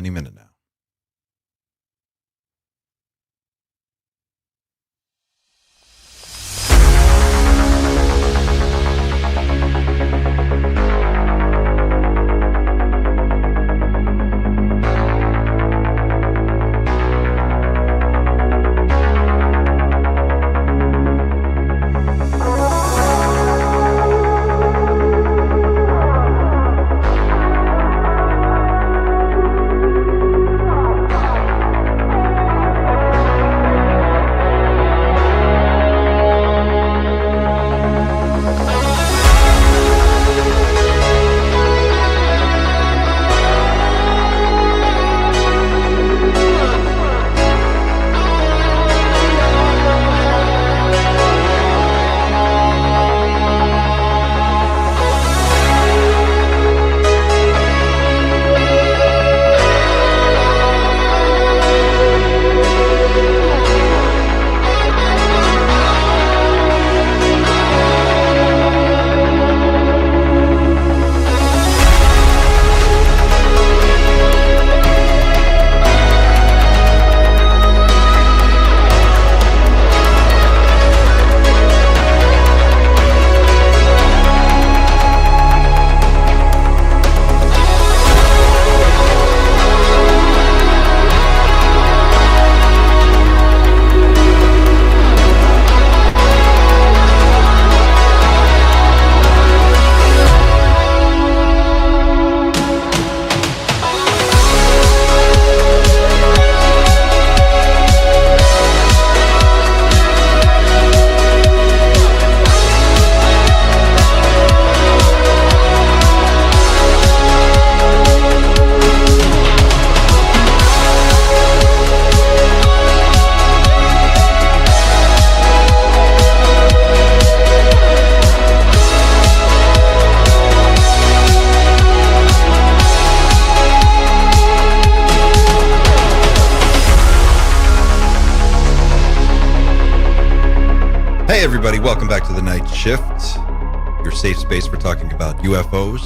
any minute now. Hey everybody, welcome back to the Night Shift, your safe space for talking about UFOs,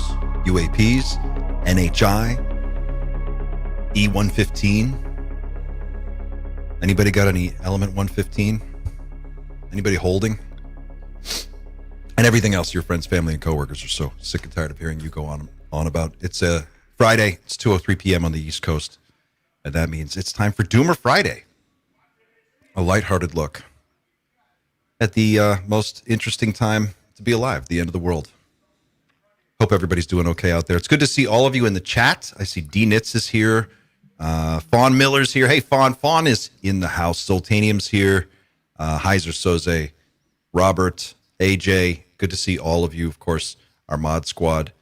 UAPs, NHI, E-115. Anybody got any Element 115? Anybody holding? And everything else your friends, family, and coworkers are so sick and tired of hearing you go on about. It's a Friday, it's 2:03 p.m. on the East Coast, and that means it's time for Doomer Friday, a lighthearted look at the most interesting time to be alive, the end of the world. Hope everybody's doing okay out there. It's good to see all of you in the chat. I see D Nitz is here. Fawn Miller's here. Hey, Fawn. Fawn is in the house. Zoltanium's here. Heiser Soze, Robert, AJ. Good to see all of you. Of course, our mod squad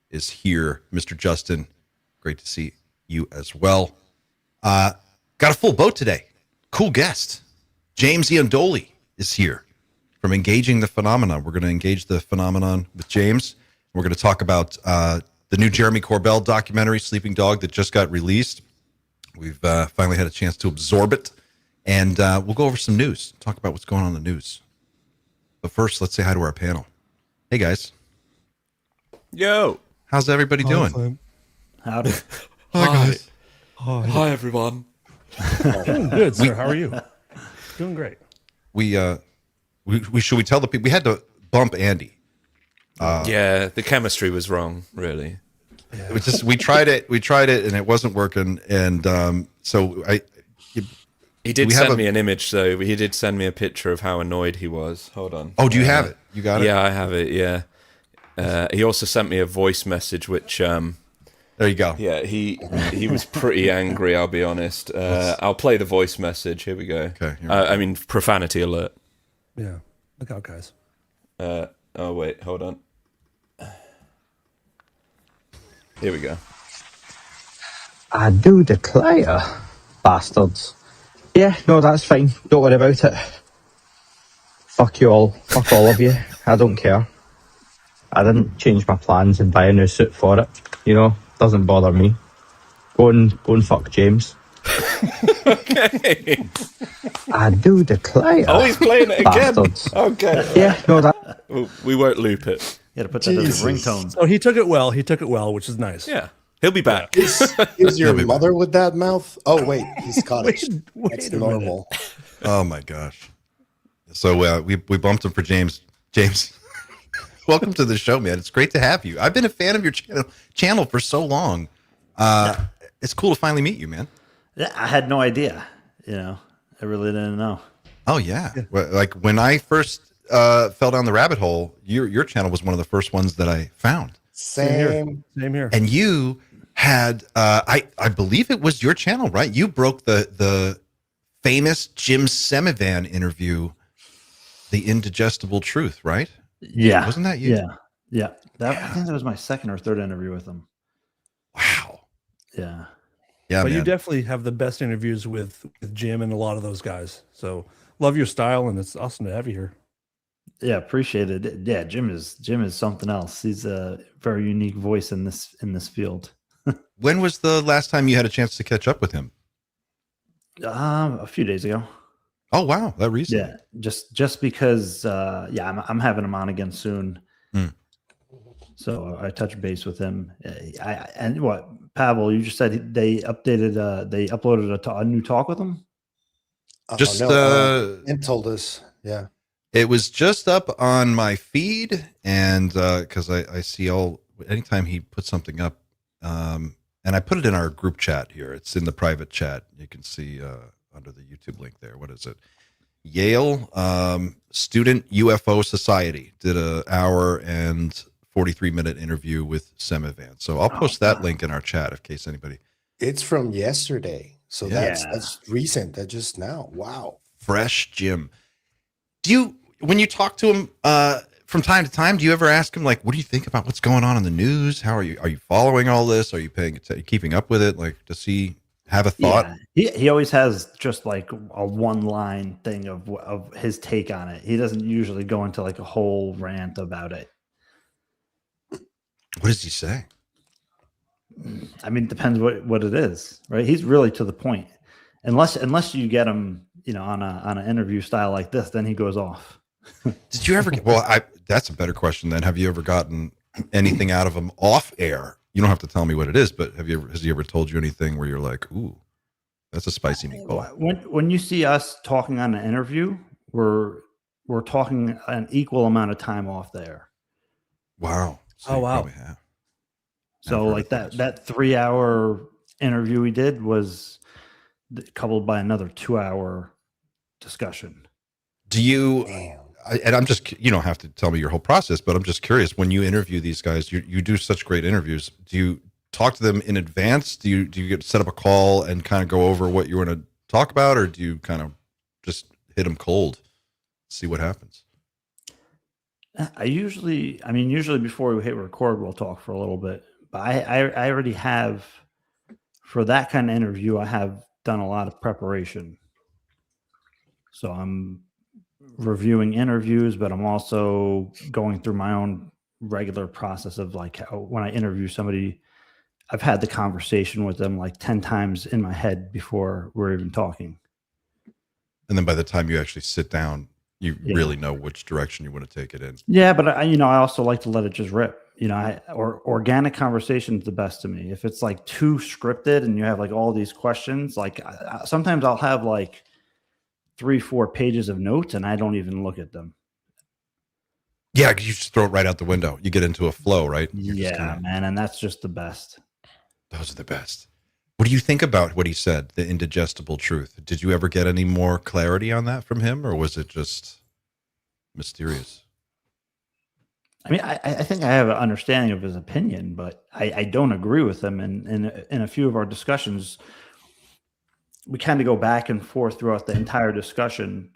is here. Mr. Justin, great to see you as well. Got a full boat today. Cool guest. James Iandoli is here from Engaging the Phenomenon. We're going to engage the phenomenon with James. We're going to talk about the new Jeremy Corbell documentary, Sleeping Dog, that just got released. We've finally had a chance to absorb it. And we'll go over some news, talk about what's going on in the news. But first, let's say hi to our panel. Hey, guys. Yo. How's everybody doing? Howdy. Hi, guys. Hi, everyone. Doing good, sir. How are you? Doing great. We should we tell the people we had to bump Andy. Yeah, the chemistry was wrong, really. It was just we tried it and it wasn't working, and so he did send me an image though. He did send me a picture of how annoyed he was. Hold on. Oh, do you have it? You got it? Yeah, I have it. Yeah. He also sent me a voice message, which there you go. Yeah, he was pretty angry. I'll be honest. I'll play the voice message. Here we go. Okay. I mean, profanity alert. Yeah. Look out, guys. Oh wait, hold on. Here we go. I do declare, bastards. Yeah, no, that's fine. Don't worry about it. Fuck you all. Fuck all of you. I don't care. I didn't change my plans and buy a new suit for it. You know, doesn't bother me. Go and fuck James. Okay. I do declare. Oh, he's playing it again. Bastards. Okay. Yeah, no, that. We won't loop it. You had to put that as a ringtone. So he took it well. He took it well, which is nice. Yeah. He'll be back. Is your mother with that mouth? Oh, wait, he's Scottish. That's normal. Oh, my gosh. So we bumped him for James. James, welcome to the show, man. It's great to have you. I've been a fan of your channel for so long. It's cool to finally meet you, man. Yeah, I had no idea. I really didn't know. Oh, yeah. Well, like when I first fell down the rabbit hole, your channel was one of the first ones that I found. Same here. And you had, I believe it was your channel, right? You broke the famous Jim Semivan interview, The Indigestible Truth, right? Yeah. Wasn't that you? Yeah. I think that was my second or third interview with him. Wow. Yeah. Yeah, but man. you definitely have the best interviews with Jim and a lot of those guys. So love your style, and it's awesome to have you here. Yeah, appreciate it. Yeah, Jim is something else. He's a very unique voice in this field. When was the last time you had a chance to catch up with him? A few days ago. Oh, wow. That recently. Yeah, just because I'm having him on again soon. So I touched base with him. Pavel, you just said they uploaded a new talk with him? And told us. Yeah. It was just up on my feed, and because I see anytime he puts something up, and I put it in our group chat here. It's in the private chat. You can see under the YouTube link there. What is it? Yale Student UFO Society did an hour and 43-minute interview with Semivan. So I'll post that link in our chat in case anybody. It's from yesterday. So that's recent. That just now. Wow. Fresh Jim. When you talk to him from time to time, do you ever ask him, like, what do you think about what's going on in the news? How are you following all this? Are you keeping up with it? Like, does he have a thought? Yeah. He always has just like a one-line thing of his take on it. He doesn't usually go into like a whole rant about it. What does he say? I mean, it depends what it is, right? He's really to the point. Unless you get him, on an interview style like this, then he goes off. Did you ever get? Well, that's a better question then. Have you ever gotten anything out of him off air? You don't have to tell me what it is, but has he ever told you anything where you're like, ooh, that's a spicy meatball? When you see us talking on an interview, we're talking an equal amount of time off there. Wow. So wow. So like that 3-hour interview we did was coupled by another 2-hour discussion. Do you? And I'm just, you don't have to tell me your whole process, but I'm just curious. When you interview these guys, you do such great interviews. Do you talk to them in advance? Do you get to set up a call and kind of go over what you want to talk about, or do you kind of just hit them cold, see what happens? Usually before we hit record, we'll talk for a little bit. But I already have, for that kind of interview, I have done a lot of preparation. So I'm reviewing interviews, but I'm also going through my own regular process of like how, when I interview somebody, I've had the conversation with them like 10 times in my head before we're even talking. And then by the time you actually sit down, you really know which direction you want to take it in. Yeah, but I also like to let it just rip. Organic conversation is the best to me. If it's like too scripted and you have like all these questions, like sometimes I'll have like 3-4 pages of notes and I don't even look at them. Yeah, you just throw it right out the window. You get into a flow, right? Man, and that's just the best. Those are the best. What do you think about what he said, the indigestible truth? Did you ever get any more clarity on that from him, or was it just mysterious? I mean, I think I have an understanding of his opinion, but I don't agree with him. And in a few of our discussions, we kind of go back and forth throughout the entire discussion.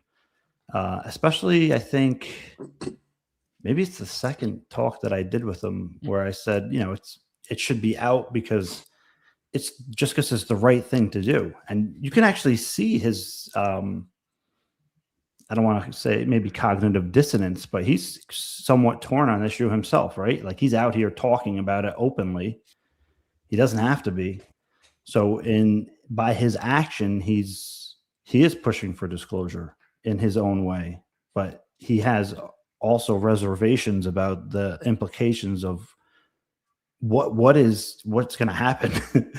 Especially, I think maybe it's the second talk that I did with him where I said, it should be out because it's the right thing to do. And you can actually see his, I don't want to say maybe cognitive dissonance, but he's somewhat torn on the issue himself, right? Like he's out here talking about it openly. He doesn't have to be. So by his action, he is pushing for disclosure in his own way, but he has also reservations about the implications of what's going to happen?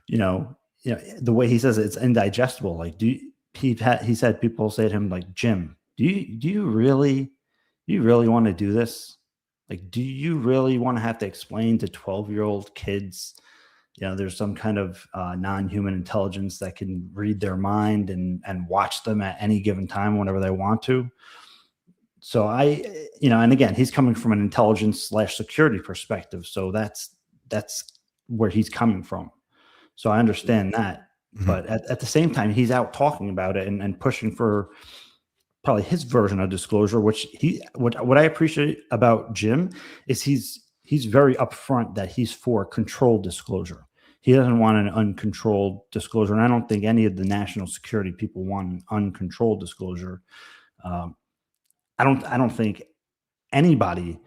you know, the way he says it's indigestible. Like, he said people say to him like, Jim, do you really want to do this? Like, do you really want to have to explain to 12-year-old kids, there's some kind of non-human intelligence that can read their mind and watch them at any given time whenever they want to? So and again, he's coming from an intelligence/security perspective. So that's where he's coming from. So I understand that. Mm-hmm. But at the same time, he's out talking about it and pushing for probably his version of disclosure, which what I appreciate about Jim is he's very upfront that he's for controlled disclosure. He doesn't want an uncontrolled disclosure. And I don't think any of the national security people want an uncontrolled disclosure. I don't think anybody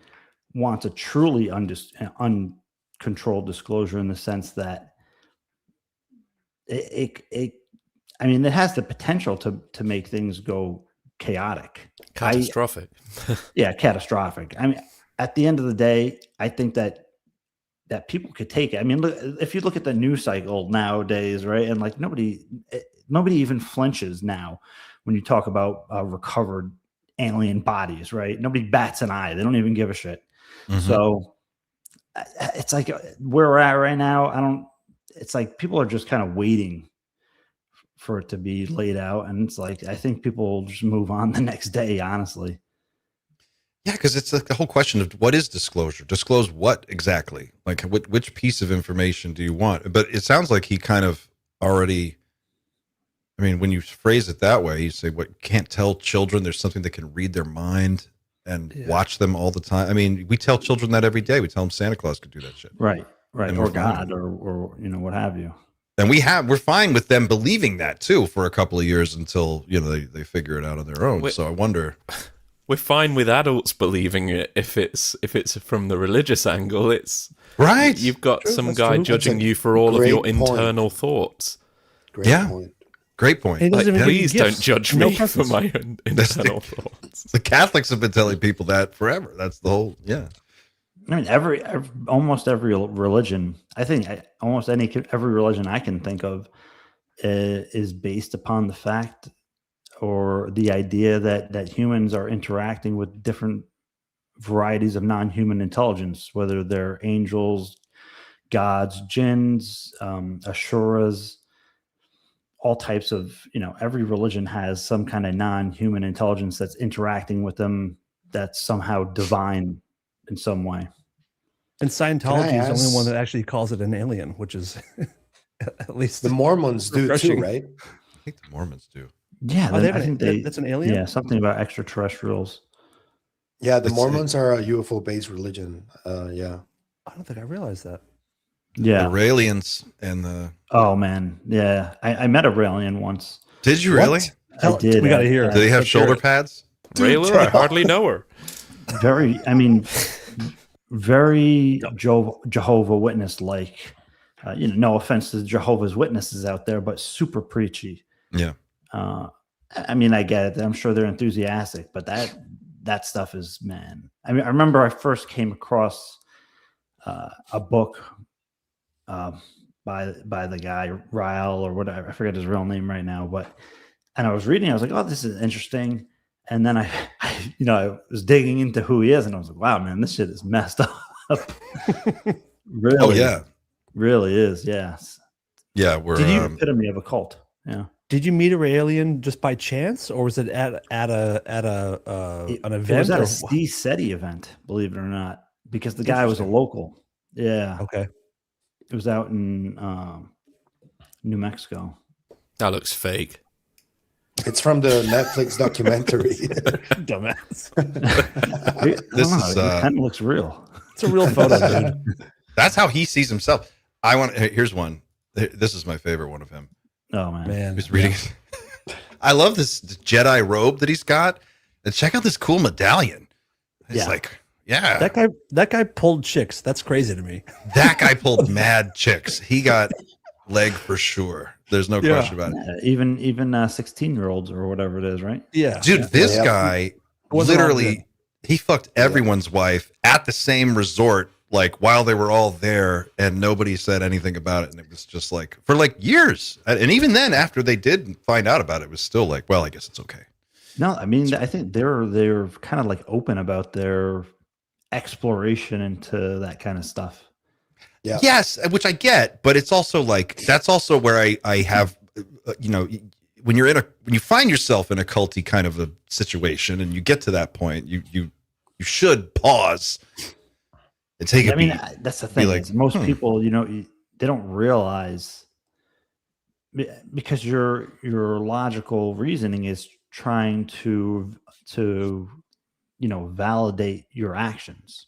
wants a truly uncontrolled disclosure in the sense that it has the potential to make things go chaotic. Catastrophic. Catastrophic. I mean, at the end of the day, I think that people could take it. I mean, look, if you look at the news cycle nowadays, right? And like nobody even flinches now when you talk about recovered alien bodies, right? Nobody bats an eye. They don't even give a shit. Mm-hmm. So it's like where we're at right now. It's like people are just kind of waiting for it to be laid out. And it's like, I think people will just move on the next day, honestly. Yeah. Cause it's like the whole question of what is disclosure? Disclose what exactly? Like which piece of information do you want? But it sounds like he kind of already, when you phrase it that way, you say, what, can't tell children there's something that can read their mind and watch them all the time. We tell children that every day. We tell them Santa Claus could do that shit. Right. Or God or what have you. And we're fine with them believing that too for a couple of years until, they figure it out on their own. So I wonder. We're fine with adults believing it if it's from the religious angle. It's right. You've got some guy judging you for all of your internal thoughts. Great point. Great point. Please don't judge me for my own internal thoughts. The Catholics have been telling people that forever. That's the whole, almost every religion, I think every religion I can think of is based upon the fact or the idea that humans are interacting with different varieties of non-human intelligence, whether they're angels, gods, jinns, asuras, all types of, every religion has some kind of non-human intelligence that's interacting with them that's somehow divine in some way. And Scientology is the only one that actually calls it an alien, which is at least the Mormons do too, right? I think the Mormons do. Yeah, I think that's an alien. Yeah, something about extraterrestrials. Yeah, the Mormons are a UFO-based religion. Yeah, I don't think I realized that. Yeah, the Raelians and the. Oh man, yeah, I met a Raelian once. Did you really? I did. We got to hear. Do they have shoulder pads? Rayla, I hardly know her. Very Jehovah Witness like. No offense to Jehovah's Witnesses out there, but super preachy. Yeah. I get it. I'm sure they're enthusiastic, but that stuff is, man. I remember I first came across a book by the guy Ryle or whatever. I forget his real name right now, and I was reading. I was like, oh, this is interesting. And then I was digging into who he is, and I was like, wow, man, this shit is messed up. Really? Oh yeah, really is. Yes. Yeah, we're the epitome of a cult. Yeah. Did you meet a Raelian just by chance, or was it at an event? It was at a Steve SETI event, believe it or not, because the guy was a local. Yeah. Okay. It was out in New Mexico. That looks fake. It's from the Netflix documentary. Dumbass. It kind of looks real. It's a real photo, dude. That's how he sees himself. Here's one. This is my favorite one of him. Oh man. He's reading. Yeah. I love this Jedi robe that he's got. And check out this cool medallion. It's that guy pulled chicks. That's crazy to me. That guy pulled mad chicks. He got leg for sure. There's no question about it. Even 16-year-olds or whatever it is, right? Yeah. Dude, this guy literally he fucked everyone's wife at the same resort like while they were all there, and nobody said anything about it, and it was just like for like years, and even then, after they did find out about it, it was still like, well, I guess it's okay. No, I mean, I think they're kind of like open about their exploration into that kind of stuff. Yeah. Yes, which I get, but it's also like that's also where I have, when you find yourself in a culty kind of a situation, and you get to that point, you should pause and take a beat. That's the thing. Like, most people, they don't realize, because your logical reasoning is trying to validate your actions.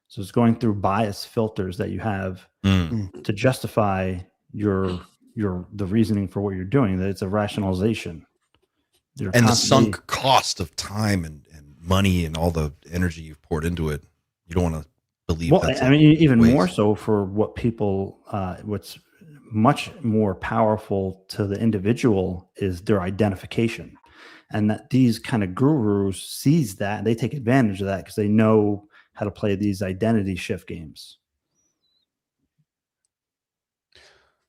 So it's going through bias filters that you have to justify the reasoning for what you're doing. That it's a rationalization. And the sunk cost of time and money and all the energy you've poured into it. You don't want to believe. Well, I mean, even more so for what people, what's much more powerful to the individual is their identification. And that these kind of gurus seize that, they take advantage of that because they know how to play these identity shift games.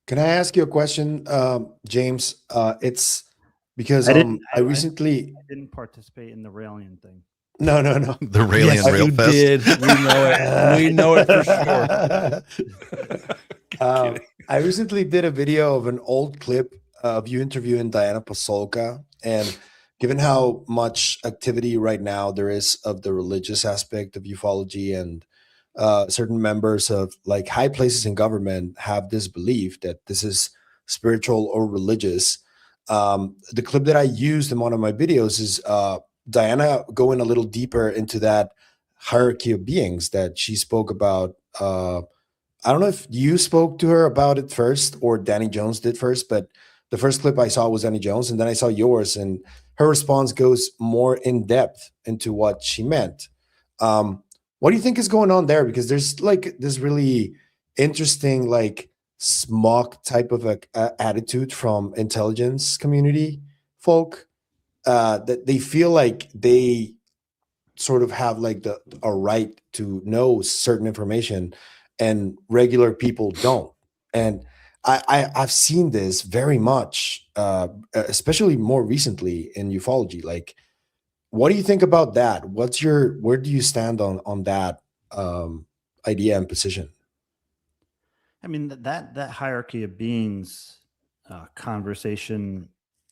Can I ask you a question, James? It's because I didn't participate in the Raelian thing. No. The Raelian Rail Fest. Did. We know it. We know it for sure. I recently did a video of an old clip of you interviewing Diana Pasolka, and given how much activity right now there is of the religious aspect of ufology, and certain members of like high places in government have this belief that this is spiritual or religious. The clip that I used in one of my videos is Diana going a little deeper into that hierarchy of beings that she spoke about. I don't know if you spoke to her about it first or Danny Jones did first, but the first clip I saw was Danny Jones, and then I saw yours, and her response goes more in depth into what she meant. What do you think is going on there? Because there's like this really interesting, like smug type of attitude from intelligence community folk that they feel like they sort of have like a right to know certain information, and regular people don't. And I've seen this very much, especially more recently in ufology. Like, what do you think about that? Where do you stand on that idea and position? I mean, that hierarchy of beings conversation,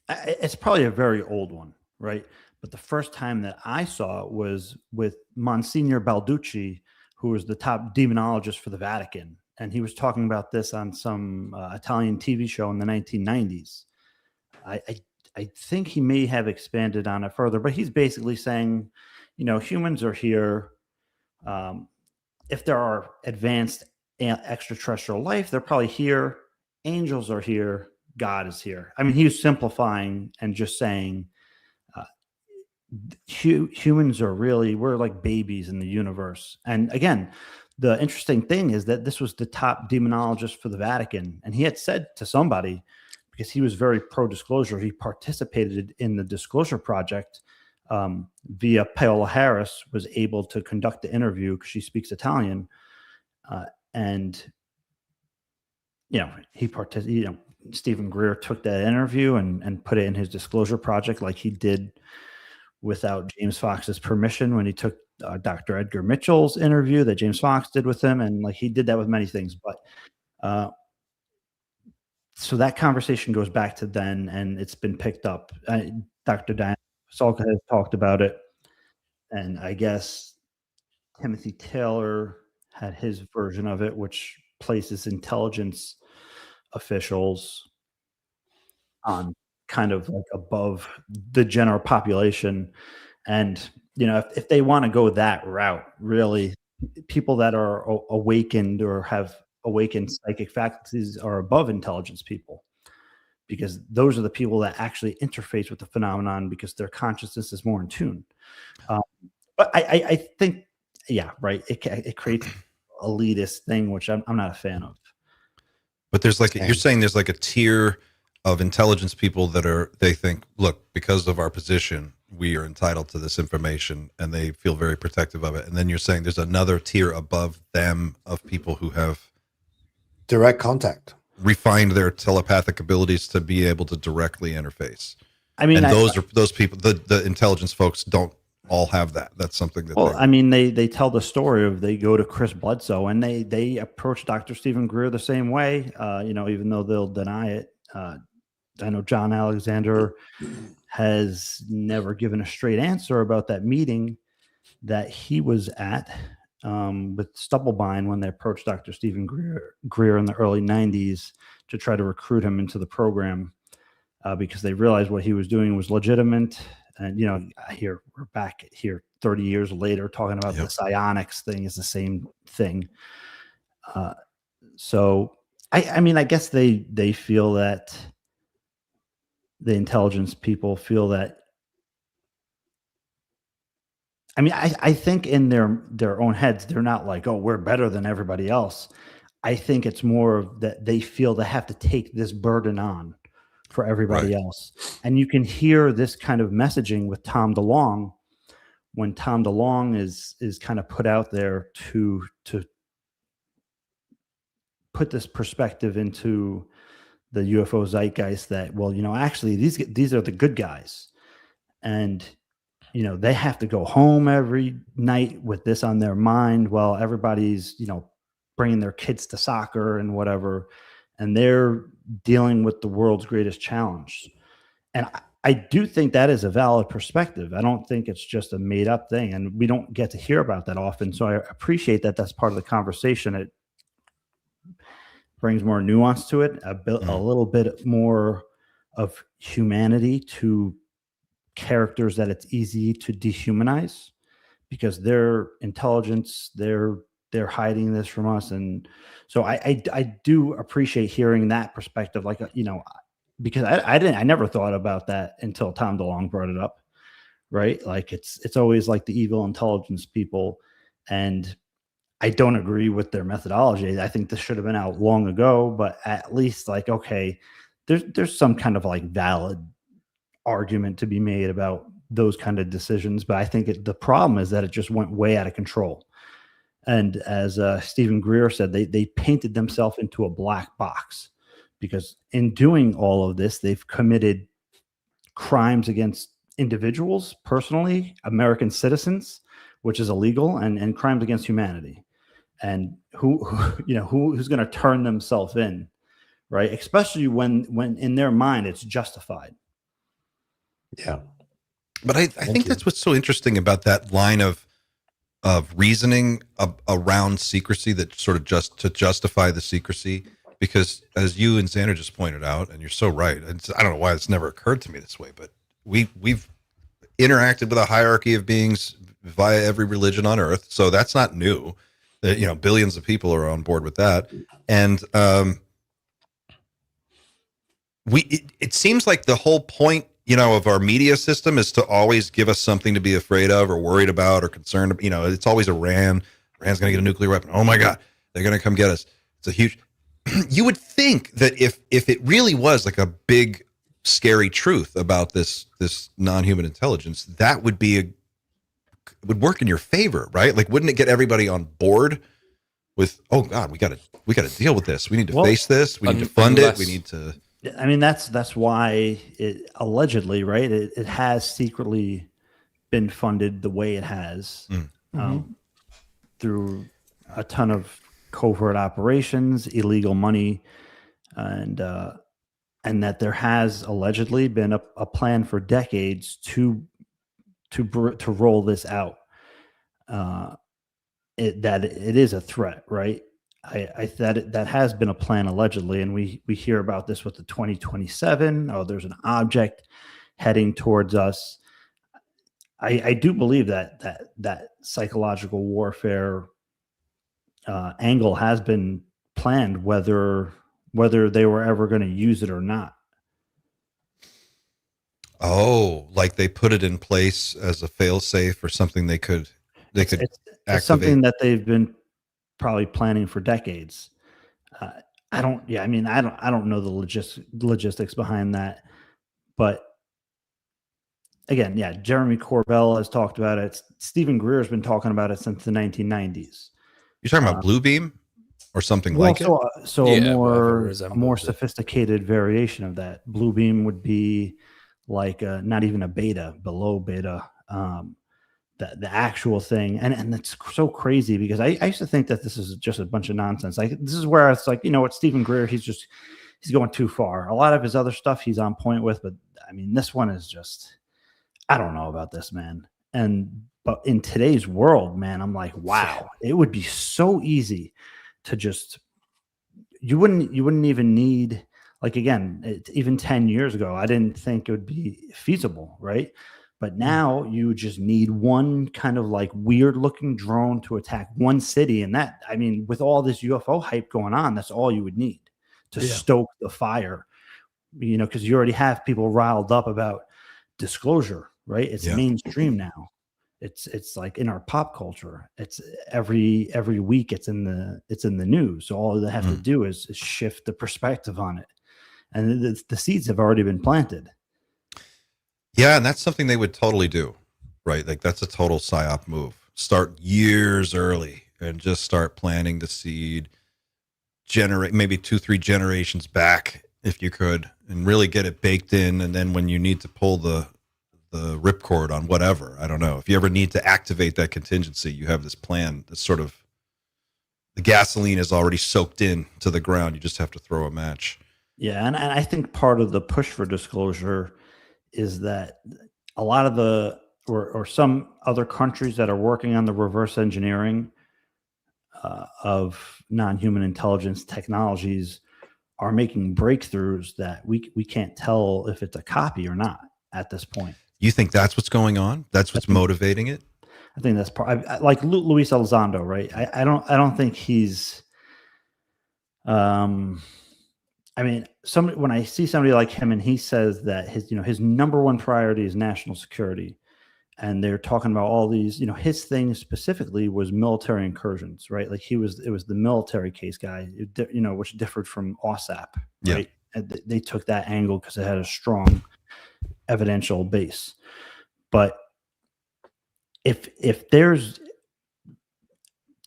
it's probably a very old one, right? But the first time that I saw it was with Monsignor Balducci, who was the top demonologist for the Vatican. And he was talking about this on some Italian TV show in the 1990s. I think he may have expanded on it further, but he's basically saying, humans are here. If there are advanced extraterrestrial life, they're probably here. Angels are here. God is here. I mean, he was simplifying and just saying humans are we're like babies in the universe. And again, the interesting thing is that this was the top demonologist for the Vatican. And he had said to somebody, because he was very pro-disclosure, he participated in the Disclosure Project via Paola Harris, was able to conduct the interview because she speaks Italian. He participated, Stephen Greer took that interview and put it in his Disclosure Project, like he did without James Fox's permission when he took Dr. Edgar Mitchell's interview that James Fox did with him. And like he did that with many things. But so that conversation goes back to then, and it's been picked up. Dr. Diana Pasolka has talked about it. And I guess Timothy Taylor had his version of it, which places intelligence officials on kind of like above the general population. And, if they want to go that route, really, people that are awakened or have awakened psychic faculties are above intelligence people, because those are the people that actually interface with the phenomenon because their consciousness is more in tune. But I think, yeah, right. It creates elitist thing, which I'm not a fan of. But there's like, you're saying there's like a tier of intelligence people that they think, look, because of our position, we are entitled to this information, and they feel very protective of it. And then you're saying there's another tier above them of people who have direct contact, refined their telepathic abilities to be able to directly interface. I mean, and those people, the intelligence folks, don't all have that. That's something that. Well, I mean, they tell the story of they go to Chris Bledsoe and they approach Dr. Stephen Greer the same way. Even though they'll deny it. I know John Alexander has never given a straight answer about that meeting that he was at with Stubblebine when they approached Dr. Stephen Greer in the early 90s to try to recruit him into the program because they realized what he was doing was legitimate. And, here we're back here 30 years later talking about the psionics thing is the same thing. So, I guess they feel that the intelligence people feel that. I mean, I think in their own heads, they're not like, oh, we're better than everybody else. I think it's more of that they feel they have to take this burden on for everybody else. And you can hear this kind of messaging with Tom DeLonge when Tom DeLonge is kind of put out there to put this perspective into the UFO zeitgeist that, well, actually these are the good guys. And, they have to go home every night with this on their mind while everybody's, bringing their kids to soccer and whatever. And they're dealing with the world's greatest challenge. And I do think that is a valid perspective. I don't think it's just a made up thing. And we don't get to hear about that often. So I appreciate that that's part of the conversation. It brings more nuance to it, a little bit more of humanity to characters that it's easy to dehumanize because their intelligence, they're hiding this from us. And so I do appreciate hearing that perspective, like, because I never thought about that until Tom DeLonge brought it up, right? Like it's always like the evil intelligence people. And I don't agree with their methodology. I think this should have been out long ago, but at least like, okay, there's some kind of like valid argument to be made about those kind of decisions. But I think the problem is that it just went way out of control. And as Stephen Greer said, they painted themselves into a black box because in doing all of this, they've committed crimes against individuals, personally, American citizens, which is illegal, and crimes against humanity. And who's going to turn themselves in, right? Especially when in their mind it's justified. Yeah. But I think that's what's so interesting about that line of reasoning around secrecy, that sort of just to justify the secrecy, because as you and Xander just pointed out, and you're so right, I don't know why it's never occurred to me this way, but we've interacted with a hierarchy of beings via every religion on earth. So that's not new. Billions of people are on board with that. And it seems like the whole point, of our media system is to always give us something to be afraid of or worried about or concerned. It's always Iran. Iran's going to get a nuclear weapon. Oh my God, they're going to come get us. It's a huge. You would think that if it really was like a big, scary truth about this non-human intelligence, that would would work in your favor, right? Like, wouldn't it get everybody on board with, oh God, we got to deal with this. We need to face this. We need to fund it. We need to. I mean, that's why it allegedly, right? It has secretly been funded the way it has through a ton of covert operations, illegal money, and that there has allegedly been a plan for decades to roll this out. That it is a threat, right? That has been a plan allegedly, and we hear about this with the 2027. Oh, there's an object heading towards us. I do believe that psychological warfare angle has been planned, whether they were ever going to use it or not. Oh, like they put it in place as a fail-safe or something they could activate. It's something that they've been probably planning for decades. I don't know the logistics behind that, but again, yeah, Jeremy Corbell has talked about it. Stephen Greer's been talking about it since the 1990s. You're talking about blue beam or something Well, like it? so Yeah, a whatever more resembles it. sophisticated variation of that. Blue beam would be like not even a beta, below beta. The actual thing, and it's so crazy because I used to think that this is just a bunch of nonsense. Like this is where it's like, you know what, Stephen Greer, he's going too far. A lot of his other stuff he's on point with, but I mean, this one is just, I don't know about this, man. But in today's world, man, I'm like, wow, it would be so easy to just, you wouldn't even need, like, again, even 10 years ago, I didn't think it would be feasible, right? But now you just need one kind of like weird looking drone to attack one city. And that, I mean, with all this UFO hype going on, that's all you would need to stoke the fire, you know, because you already have people riled up about disclosure, right? It's mainstream now. It's like in our pop culture. It's every week it's in the news. So all they have to do is shift the perspective on it. And the seeds have already been planted. Yeah, and that's something they would totally do, right? Like that's a total PSYOP move. Start years early and just start planting the seed, generate maybe 2-3 generations back if you could, and really get it baked in. And then when you need to pull the ripcord on whatever, I don't know, if you ever need to activate that contingency, you have this plan that's sort of, the gasoline is already soaked in to the ground. You just have to throw a match. Yeah, and I think part of the push for disclosure is that a lot of the or some other countries that are working on the reverse engineering of non-human intelligence technologies are making breakthroughs that we can't tell if it's a copy or not at this point. You think that's what's going on? That's what's motivating it? I think that's part. Like Luis Elizondo, right? I don't think he's. I mean, when I see somebody like him and he says that his number one priority is national security, and they're talking about all these, his thing specifically was military incursions, right? Like it was the military case guy, which differed from OSAP, right? Yeah. And they took that angle because it had a strong evidential base. But if there's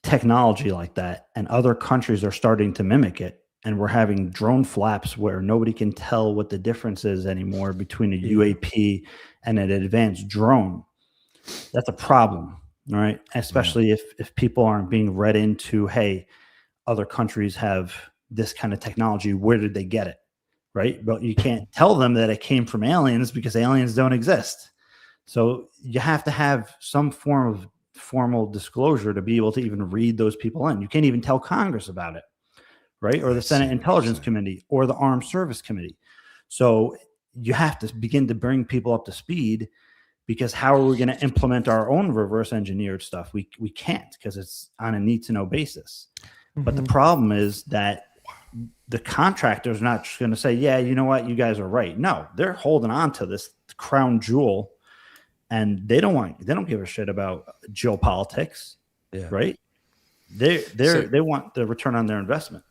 technology like that and other countries are starting to mimic it, and we're having drone flaps where nobody can tell what the difference is anymore between a UAP and an advanced drone, that's a problem, right? Especially if people aren't being read into, hey, other countries have this kind of technology. Where did they get it, right? But you can't tell them that it came from aliens because aliens don't exist. So you have to have some form of formal disclosure to be able to even read those people in. You can't even tell Congress about it. Right? Or the Senate Intelligence Committee or the Armed Service Committee. So you have to begin to bring people up to speed, because how are we going to implement our own reverse engineered stuff? We can't, because it's on a need to know basis. But the problem is that the contractor's not just going to say, yeah, you know what, you guys are right. No, they're holding on to this crown jewel, and they don't give a shit about geopolitics, right? They want the return on their investment.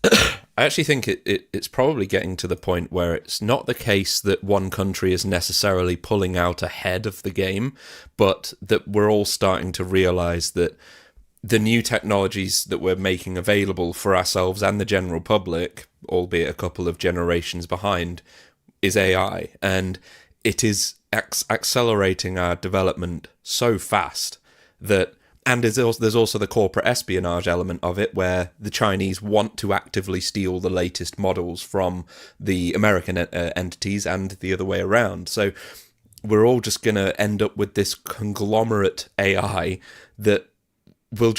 I actually think it's probably getting to the point where it's not the case that one country is necessarily pulling out ahead of the game, but that we're all starting to realize that the new technologies that we're making available for ourselves and the general public, albeit a couple of generations behind, is AI. And it is accelerating our development so fast that... And there's also the corporate espionage element of it, where the Chinese want to actively steal the latest models from the American entities and the other way around. So we're all just going to end up with this conglomerate AI that will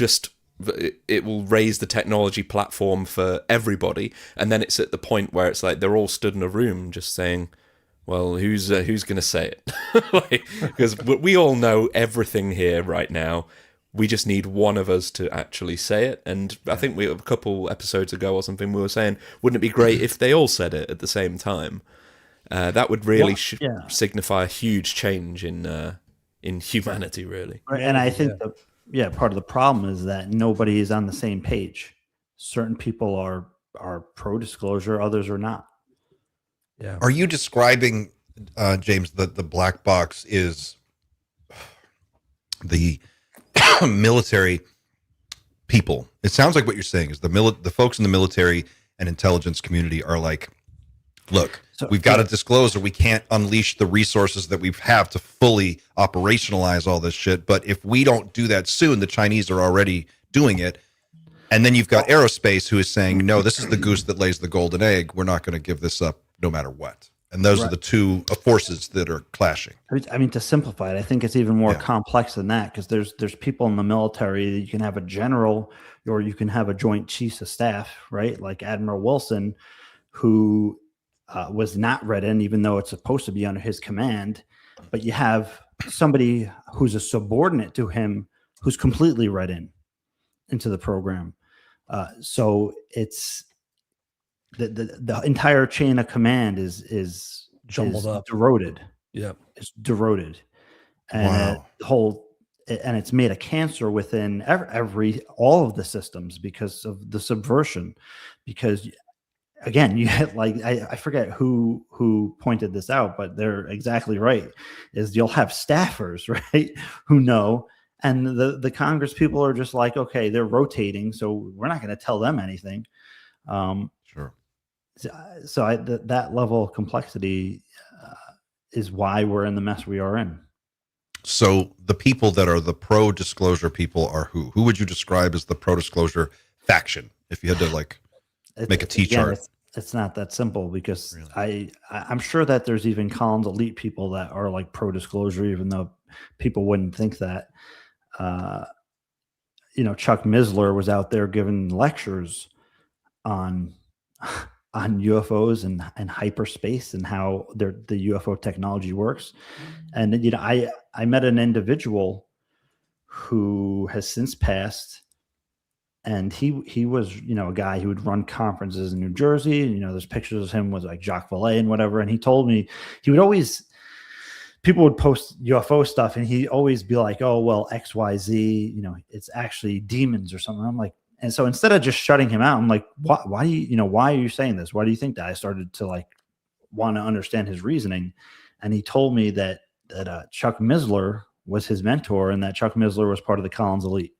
it will raise the technology platform for everybody. And then it's at the point where it's like they're all stood in a room just saying, well, who's going to say it? Because we all know everything here right now. We just need one of us to actually say it. And I think a couple episodes ago or something, we were saying, wouldn't it be great if they all said it at the same time? That would really signify a huge change in humanity, really. Right. And I think part of the problem is that nobody is on the same page. Certain people are pro-disclosure, others are not. Yeah. Are you describing James, the black box is the military people. It sounds like what you're saying is the folks in the military and intelligence community are like, look, we've got to disclose or we can't unleash the resources that we have to fully operationalize all this shit. But if we don't do that soon, the Chinese are already doing it. And then you've got aerospace who is saying, no, this is the goose that lays the golden egg. We're not going to give this up no matter what. And those are the two forces that are clashing. I mean, to simplify it, I think it's even more complex than that, because there's people in the military. You can have a general or you can have a joint chiefs of staff, right? Like Admiral Wilson, who was not read in, even though it's supposed to be under his command. But you have somebody who's a subordinate to him who's completely read into the program. So it's the entire chain of command is jumbled up, eroded. Yeah, it's eroded, and the whole, and it's made a cancer within all of the systems because of the subversion. Because again, you had like I forget who pointed this out, but they're exactly right. Is you'll have staffers, right, who know. And the Congress people are just like, okay, they're rotating, so we're not going to tell them anything. Sure. So that level of complexity is why we're in the mess we are in. So the people that are the pro-disclosure people are who? Who would you describe as the pro-disclosure faction? If you had to make a T-chart. It's not that simple, because really? I'm sure that there's even Collins elite people that are like pro-disclosure, even though people wouldn't think that. Chuck Missler was out there giving lectures on UFOs and hyperspace and how the UFO technology works. And I met an individual who has since passed, and he was a guy who would run conferences in New Jersey. There's pictures of him with like Jacques Vallée and whatever. And he told me he would always. People would post UFO stuff, and he'd always be like, "Oh, well, XYZ, it's actually demons or something." I'm like, and so instead of just shutting him out, I'm like, why do you, why are you saying this? Why do you think that? I started to like want to understand his reasoning, and he told me that Chuck Missler was his mentor, and that Chuck Missler was part of the Collins elite.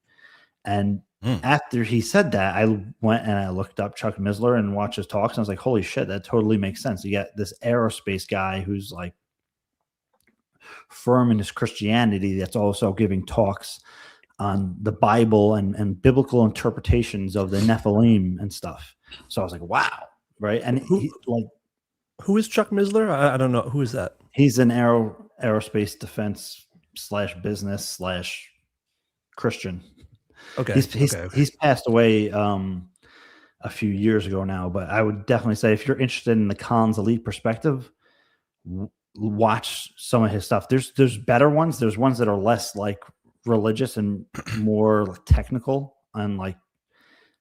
And after he said that, I went and I looked up Chuck Missler and watched his talks, and I was like, "Holy shit, that totally makes sense." You got this aerospace guy who's like firm in his Christianity, that's also giving talks on the Bible and biblical interpretations of the Nephilim and stuff. So I was like, wow, right? And who is Chuck Missler? I don't know. Who is that? He's an aerospace defense /business /Christian. Okay. He's passed away a few years ago now, but I would definitely say if you're interested in the Collins elite perspective, watch some of his stuff. There's better ones. There's ones that are less like religious and more technical and like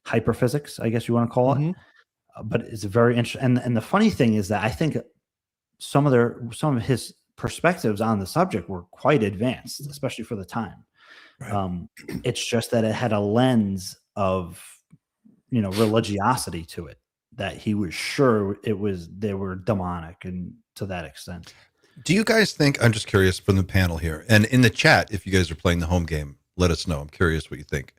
hyperphysics, I guess you want to call it. But it's very interesting. And the funny thing is that I think some of his perspectives on the subject were quite advanced, especially for the time. Right. It's just that it had a lens of religiosity to it, that he was sure they were demonic, and to that extent. Do you guys think, I'm just curious from the panel here, and in the chat, if you guys are playing the home game, let us know. I'm curious what you think.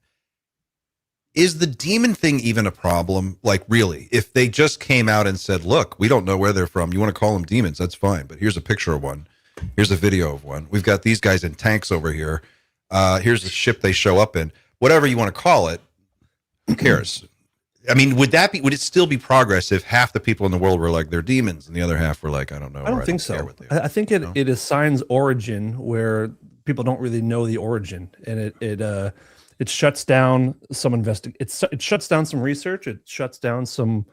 Is the demon thing even a problem? Like, really, if they just came out and said, look, we don't know where they're from. You want to call them demons, that's fine. But here's a picture of one. Here's a video of one. We've got these guys in tanks over here. Here's the ship they show up in. Whatever you want to call it, who cares? I mean, would it still be progress if half the people in the world were like, they're demons, and the other half were like, I don't know. I don't think so. I think it assigns origin where people don't really know the origin, and it shuts down some it shuts down some research. It shuts down some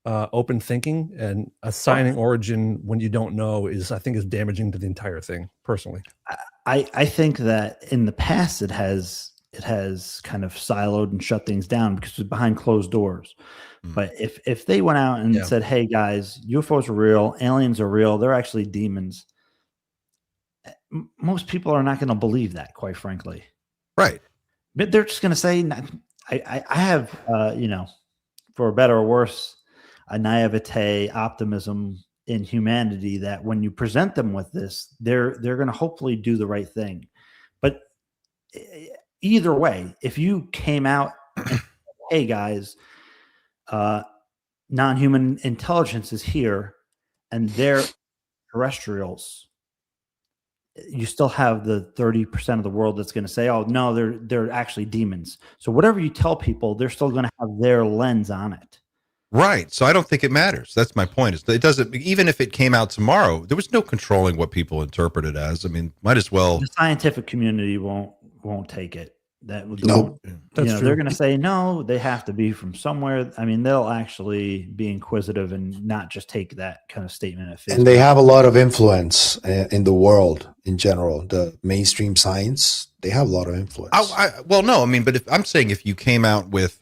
open thinking, and assigning origin when you don't know is damaging to the entire thing. Personally, I think that in the past it has kind of siloed and shut things down because it's behind closed doors. But if they went out and said, hey guys, UFOs are real, aliens are real, they're actually demons, most people are not going to believe that, quite frankly. Right. But they're just going to say, I have, for better or worse, a naivete optimism in humanity that when you present them with this, they're going to hopefully do the right thing. But either way, if you came out and, hey guys, non-human intelligence is here and they're terrestrials, you still have the 30% of the world that's going to say, oh no, they're actually demons. So whatever you tell people, they're still going to have their lens on it. Right. So I don't think it matters. That's my point. Is it doesn't, even if it came out tomorrow, there was no controlling what people interpret it as. I mean, might as well. The scientific community won't take it. No, That's true. they're going to say no. They have to be from somewhere. I mean, they'll actually be inquisitive and not just take that kind of statement at face. and they have a lot of influence in the world in general. The mainstream science, they have a lot of influence. Well, no, I mean, but I'm saying if you came out with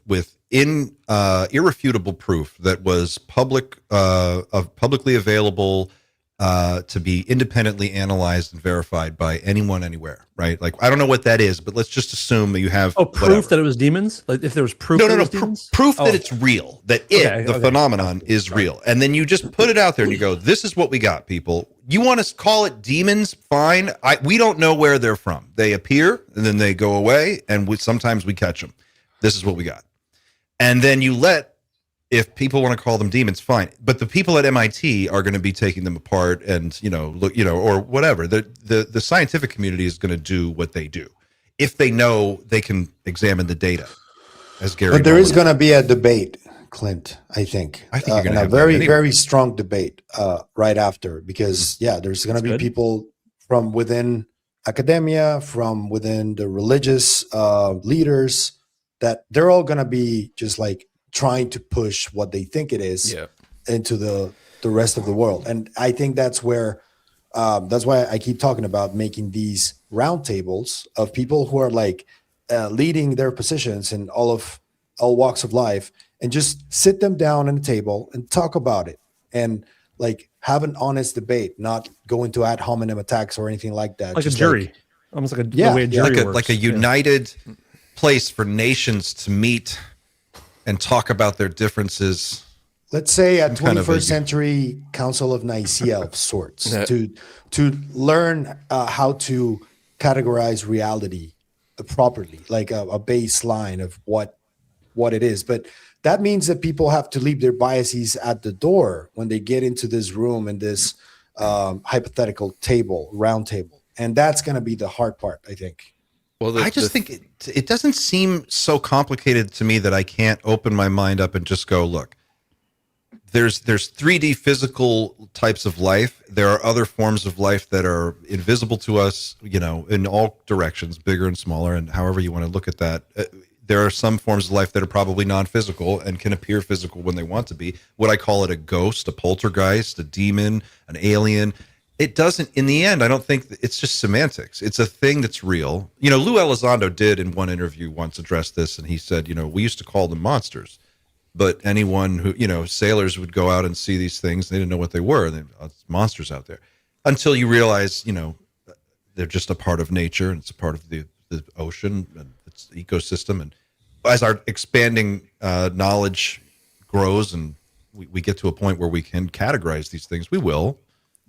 irrefutable proof that was publicly available to be independently analyzed and verified by anyone anywhere, right? Like, I don't know what that is, but let's just assume that you have proof that it was demons. Like if there was proof, that it was demons? Proof that it's real, that the phenomenon is real, and then you just put it out there and you go, "This is what we got, people. You want to call it demons? Fine. We don't know where they're from. They appear and then they go away, and sometimes we catch them. This is what we got." And then you if people want to call them demons, fine. But the people at MIT are going to be taking them apart and, or whatever. The scientific community is going to do what they do. If they know they can examine the data, as Gary. But there is going to be a debate, Clint, I think. I think you're going to have a very, anyway. very strong debate right after, because, there's going to be people from within academia, from within the religious leaders, that they're all going to be just like trying to push what they think it is into the rest of the world. And I think that's where that's why I keep talking about making these roundtables of people who are like leading their positions in all walks of life, and just sit them down at a table and talk about it and like have an honest debate, not go into ad hominem attacks or anything like that. Like just a jury, almost like the way a jury works. Like a united place for nations to meet and talk about their differences. Let's say a 21st century Council of Nicaea of sorts, to learn how to categorize reality properly, like a baseline of what it is. But that means that people have to leave their biases at the door when they get into this room and this hypothetical round table. And that's going to be the hard part, I think. Well, I just think it doesn't seem so complicated to me that I can't open my mind up and just go, look, there's 3D physical types of life. There are other forms of life that are invisible to us, in all directions, bigger and smaller, and however you want to look at that. There are some forms of life that are probably non-physical and can appear physical when they want to be. Would I call it a ghost, a poltergeist, a demon, an alien? It doesn't, in the end, I don't think it's just semantics. It's a thing that's real. Lou Elizondo did in one interview once address this, and he said, we used to call them monsters, but anyone who, sailors would go out and see these things, they didn't know what they were. It's monsters out there. Until you realize, they're just a part of nature, and it's a part of the ocean and its ecosystem. And as our expanding knowledge grows and we get to a point where we can categorize these things, we will.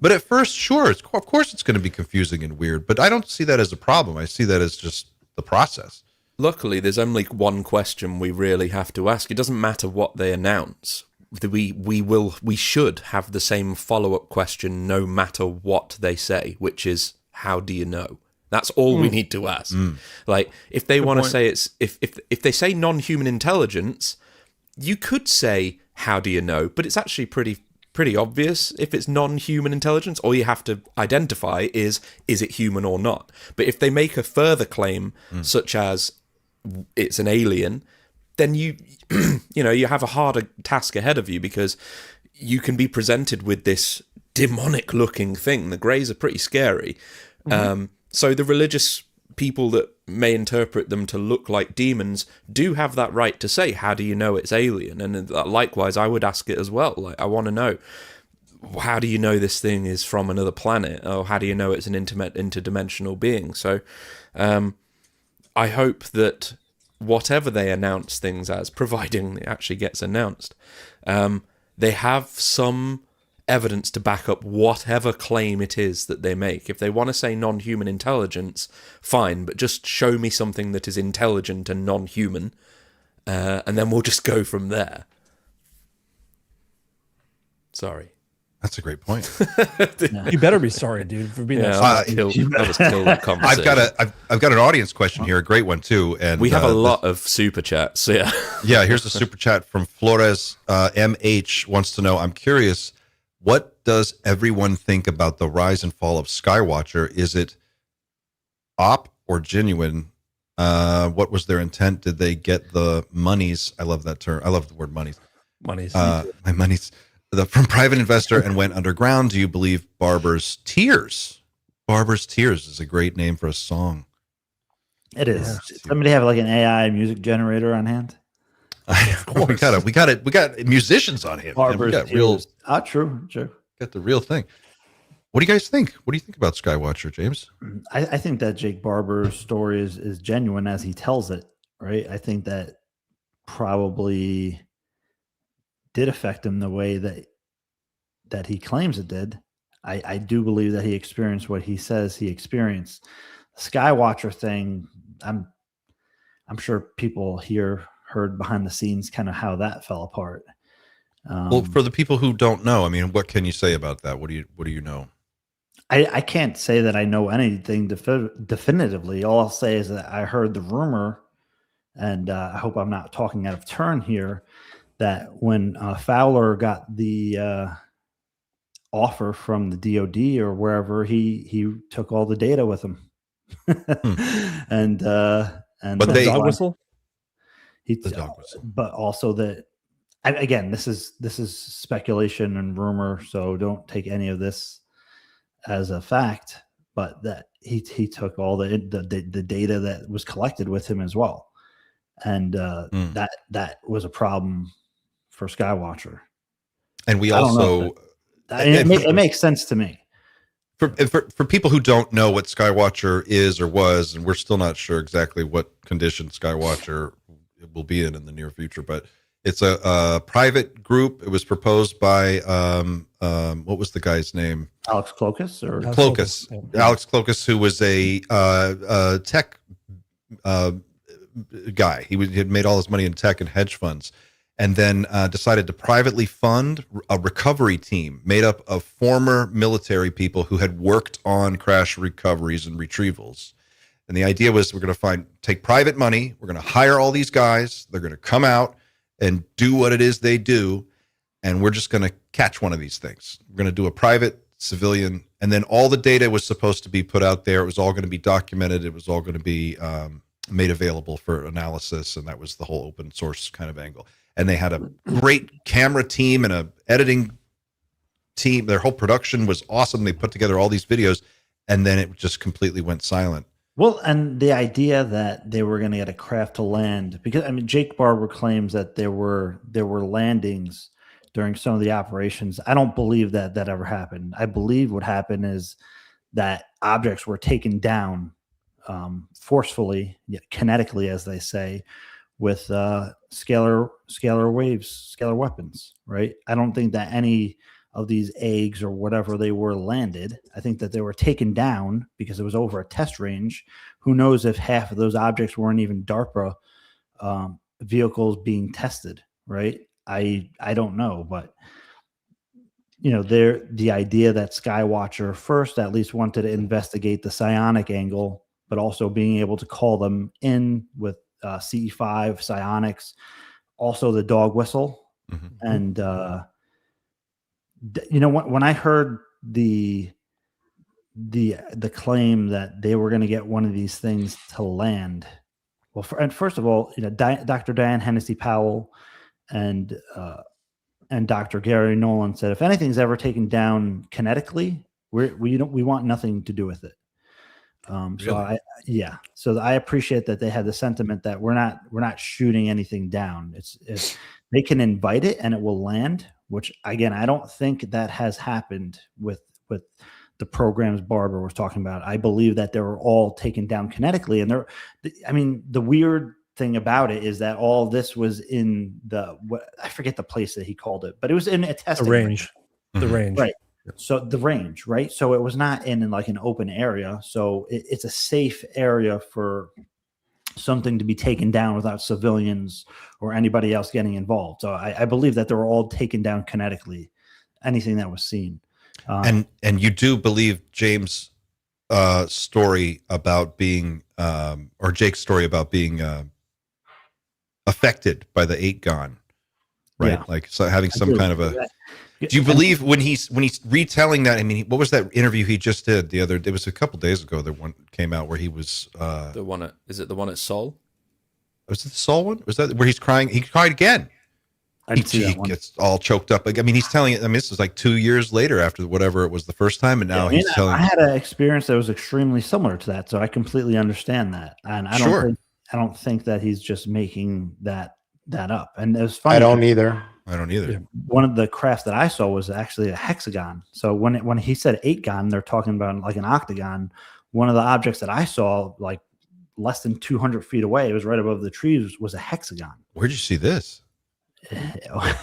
But at first, sure, of course it's going to be confusing and weird, but I don't see that as a problem. I see that as just the process. Luckily, there's only one question we really have to ask. It doesn't matter what they announce. We should have the same follow-up question no matter what they say, which is, how do you know? That's all we need to ask. Like, if they want to say if they say non-human intelligence, you could say, how do you know? But it's actually pretty obvious. If it's non-human intelligence, all you have to identify is it human or not. But if they make a further claim, such as it's an alien, then you have a harder task ahead of you, because you can be presented with this demonic looking thing. The Greys are pretty scary. So the religious people that may interpret them to look like demons do have that right to say, how do you know it's alien? And likewise, I would ask it as well. Like, I want to know, how do you know this thing is from another planet? Or how do you know it's an interdimensional being? So I hope that whatever they announce things as, providing it actually gets announced, they have some evidence to back up whatever claim it is that they make. If they want to say non-human intelligence, fine, but just show me something that is intelligent and non-human, and then we'll just go from there. Sorry. That's a great point. You better be sorry, dude, for being That was kill that conversation. I've got an audience question here, a great one too, and we have a lot of super chats. So yeah, yeah. Here's a super chat from Flores. MH wants to know. I'm curious, what does everyone think about the rise and fall of Skywatcher? Is it op or genuine? What was their intent? Did they get the monies? I love that term. I love the word monies. Monies. My money's from private investor and went underground. Do you believe Barber's Tears? Barber's Tears is a great name for a song. It is. Yeah. Somebody have like an AI music generator on hand? we got musicians on hand. Barber's Tears. Real. True. Got the real thing. What do you guys think? What do you think about Skywatcher, James? I think that Jake Barber's story is genuine as he tells it, right? I think that probably did affect him the way that he claims it did. I do believe that he experienced what he says he experienced. The Skywatcher thing, I'm sure people here heard behind the scenes kind of how that fell apart. Well, for the people who don't know, I mean, what can you say about that? What do you know? I can't say that I know anything definitively. All I'll say is that I heard the rumor, and I hope I'm not talking out of turn here, that when Fowler got the offer from the DOD or wherever, he took all the data with him. and but the dog whistle. The dog whistle. But also that, again, this is speculation and rumor, so don't take any of this as a fact. But that he took all the data that was collected with him as well, and that was a problem for Skywatcher. And we also it makes sense to me. For people who don't know what Skywatcher is or was, and we're still not sure exactly what condition Skywatcher will be in the near future, but it's a private group. It was proposed by what was the guy's name? Alex Clokus or Clokus. Alex Clokus, who was a tech guy. He had made all his money in tech and hedge funds, and then decided to privately fund a recovery team made up of former military people who had worked on crash recoveries and retrievals. And the idea was, we're going to take private money. We're going to hire all these guys. They're going to come out and do what it is they do. And we're just going to catch one of these things. We're going to do a private civilian. And then all the data was supposed to be put out there. It was all going to be documented. It was all going to be made available for analysis. And that was the whole open source kind of angle. And they had a great camera team and a editing team. Their whole production was awesome. They put together all these videos, and then it just completely went silent. Well, and the idea that they were going to get a craft to land, because I mean, Jake Barber claims that there were landings during some of the operations. I don't believe that ever happened. I believe what happened is that objects were taken down forcefully, kinetically, as they say, with scalar waves, scalar weapons. Right? I don't think that any of these eggs or whatever they were landed. I think that they were taken down because it was over a test range. Who knows if half of those objects weren't even DARPA vehicles being tested, right? I don't know, but you know, the idea that Skywatcher first at least wanted to investigate the psionic angle, but also being able to call them in with CE5 psionics, also the dog whistle, and you know, when I heard the claim that they were going to get one of these things to land, well, first of all, you know, Dr. Diane Hennessy Powell and Dr. Gary Nolan said, if anything's ever taken down kinetically, we want nothing to do with it. Really? So I appreciate that they had the sentiment that we're not shooting anything down. It's they can invite it and it will land, which again, I don't think that has happened with the programs Barber was talking about. I believe that they were all taken down kinetically, and the weird thing about it is that all this was in I forget the place that he called it, but it was in a testing range. The range. Right. So the range, right? So it was not in like an open area. So it's a safe area for something to be taken down without civilians or anybody else getting involved. So I believe that they were all taken down kinetically, anything that was seen. And you do believe James' story about being, or Jake's story about being affected by the 8-gon, right? Yeah. Like, so having some kind of a. Do you believe when he's retelling that? I mean, what was that interview he just did the other? It was a couple days ago that one came out where he was. The one at, is it the one at Seoul? Was it the Seoul one? Was that where he's crying? He cried again. He gets all choked up. Like, I mean, he's telling it. I mean, this was like 2 years later after whatever it was the first time, and now he's telling. I had an experience that was extremely similar to that, so I completely understand that, and I don't think that he's just making that up. And it was funny. I don't either. One of the crafts that I saw was actually a hexagon. So when he said 8-gon, they're talking about like an octagon. One of the objects that I saw, like less than 200 feet away, it was right above the trees, was a hexagon. Where'd you see this?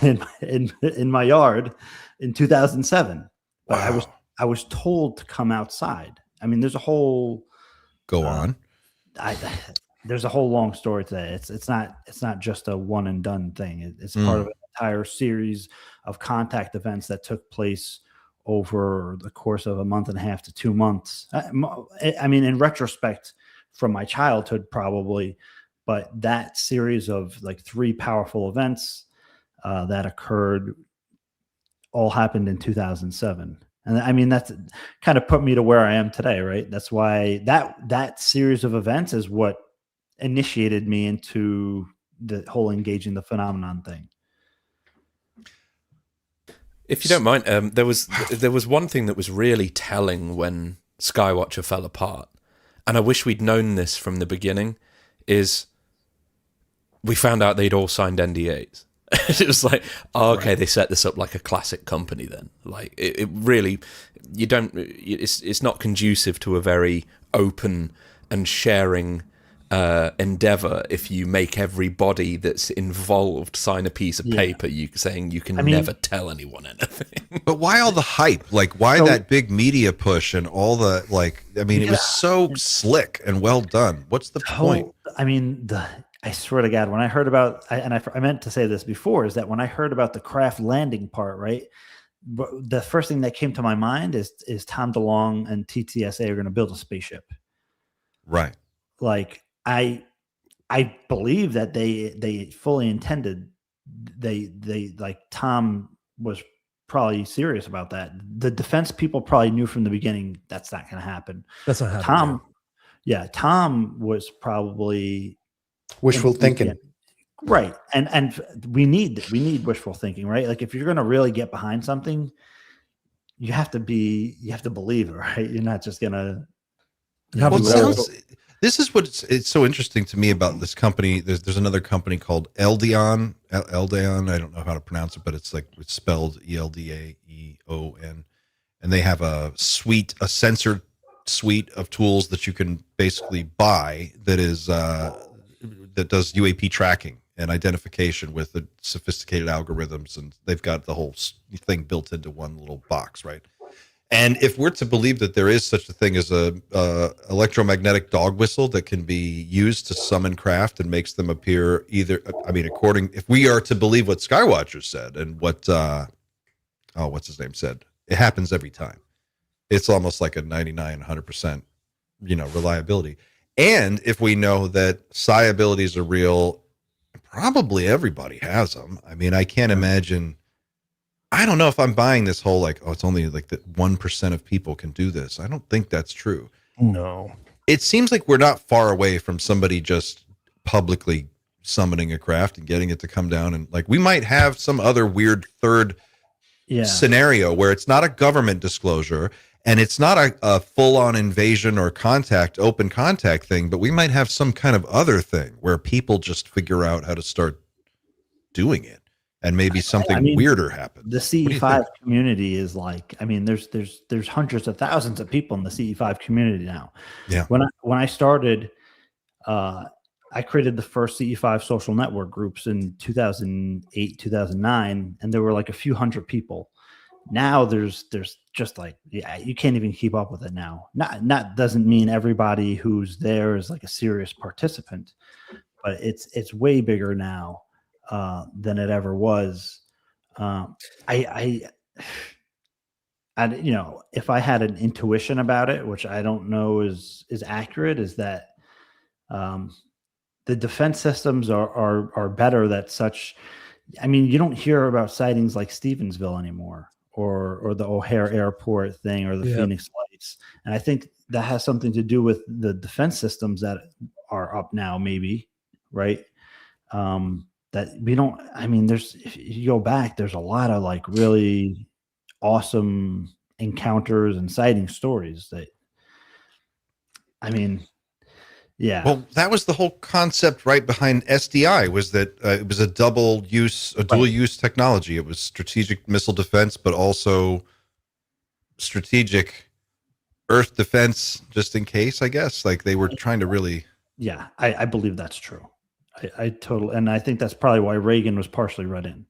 in my yard in 2007. But Wow. I was told to come outside. I mean, there's a whole on. There's a whole long story to that. It's not just a one and done thing. It's part of an entire series of contact events that took place over the course of a month and a half to 2 months. I mean, in retrospect, from my childhood, probably, but that series of like 3 powerful events that occurred all happened in 2007. And I mean, that's kind of put me to where I am today, right? That's why that series of events is what initiated me into the whole engaging the phenomenon thing. If you don't mind, there was one thing that was really telling when Skywatcher fell apart, and I wish we'd known this from the beginning, is we found out they'd all signed NDAs. It was like, oh, okay, they set this up like a classic company then. Like, it really, it's not conducive to a very open and sharing endeavor if you make everybody that's involved sign a piece of paper saying you can never tell anyone anything. But why all the hype? Like, why that big media push and all the, like, I mean, it was so slick and well done. What's the point? I mean, I swear to God, when I heard about, I meant to say this before, is that when I heard about the craft landing part, right, the first thing that came to my mind is Tom DeLonge and TTSA are going to build a spaceship. Right. Like, I believe that they fully intended, they like, Tom was probably serious about that. The defense people probably knew from the beginning that's not going to happen. That's not happening. Tom was probably wishful thinking. Right. And we need wishful thinking, right? Like, if you're going to really get behind something, you have to believe it, right? You're not just going to. This is what it's so interesting to me about this company. There's another company called Eldeon. Eldeon. I don't know how to pronounce it, but it's spelled ELDAEON. And they have a censored suite of tools that you can basically buy that does UAP tracking and identification with the sophisticated algorithms, and they've got the whole thing built into one little box, right? And if we're to believe that there is such a thing as a electromagnetic dog whistle that can be used to summon craft and makes them appear either, I mean, if we are to believe what Skywatcher said and what, what's his name said, it happens every time. It's almost like a 99, 100%, reliability. And if we know that psi abilities are real, probably everybody has them. I mean, I can't imagine. I don't know if I'm buying this whole it's only like that 1% of people can do this. I don't think that's true. No. It seems like we're not far away from somebody just publicly summoning a craft and getting it to come down. And we might have some other weird third scenario where it's not a government disclosure and it's not a full-on invasion or open contact thing, but we might have some kind of other thing where people just figure out how to start doing it. And maybe something weirder happened. The CE5 community is there's hundreds of thousands of people in the CE5 community now. Yeah. When I started, I created the first CE5 social network groups in 2008, 2009, and there were like a few hundred people. Now there's just like, yeah, you can't even keep up with it now. Not doesn't mean everybody who's there is like a serious participant, but it's way bigger now than it ever was. I you know, if I had an intuition about it, which I don't know is accurate, is that the defense systems are better. That such, I mean, you don't hear about sightings like Stevensville anymore, or the O'Hare Airport thing, or the Phoenix Lights, and I think that has something to do with the defense systems that are up now, maybe, right? That we don't. I mean, if you go back, there's a lot of like really awesome encounters and sighting stories that, I mean, yeah. Well, that was the whole concept right behind SDI, was that it was a dual use technology. It was strategic missile defense, but also strategic earth defense, just in case, I guess. Like they were trying to really. Yeah, I believe that's true. I totally, and I think that's probably why Reagan was partially read in.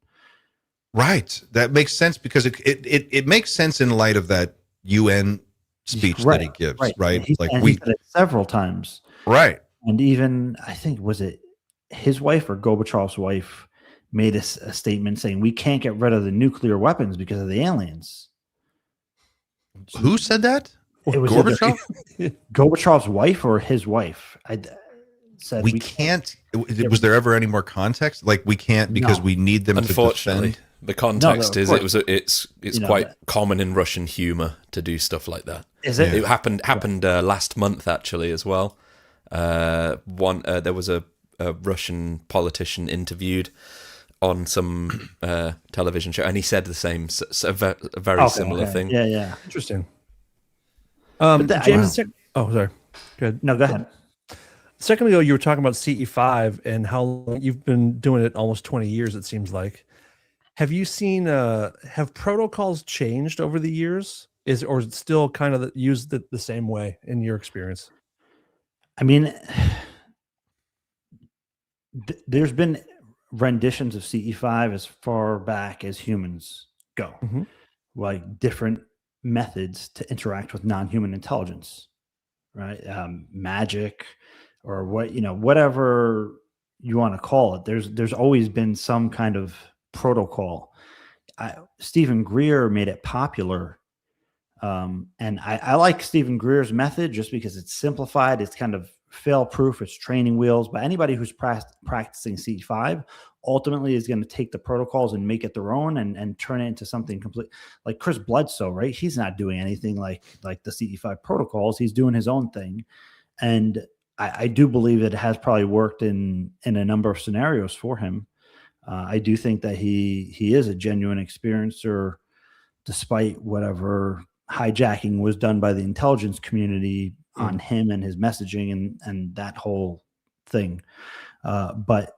Right. That makes sense, because it makes sense in light of that UN speech that he gives, right? He said it several times. Right. And even, I think, was it his wife or Gorbachev's wife made a statement saying we can't get rid of the nuclear weapons because of the aliens. Who said that? It was Gorbachev? Gorbachev's wife or his wife. I said we can't. Was there ever any more context? Like we can't because we need them. Unfortunately, to defend? The context is it's quite that, common in Russian humor to do stuff like that. Is it? It happened last month actually as well. There was a Russian politician interviewed on some television show, and he said the same, a very similar thing. Yeah. Interesting. James, sorry. Good. No, go ahead. A second ago, you were talking about CE5 and how long you've been doing it, almost 20 years, it seems like. Have you seen, have protocols changed over the years? Or is it still kind of used the same way in your experience? I mean, there's been renditions of CE5 as far back as humans go, like different methods to interact with non-human intelligence, right? Magic, or whatever you want to call it. There's always been some kind of protocol. Stephen Greer made it popular. And I like Stephen Greer's method just because it's simplified. It's kind of fail-proof. It's training wheels. But anybody who's practicing CE5 ultimately is going to take the protocols and make it their own and turn it into something complete. Like Chris Bledsoe, right? He's not doing anything like the CE5 protocols. He's doing his own thing. And I do believe it has probably worked in a number of scenarios for him. I do think that he is a genuine experiencer, despite whatever hijacking was done by the intelligence community on him and his messaging and that whole thing. But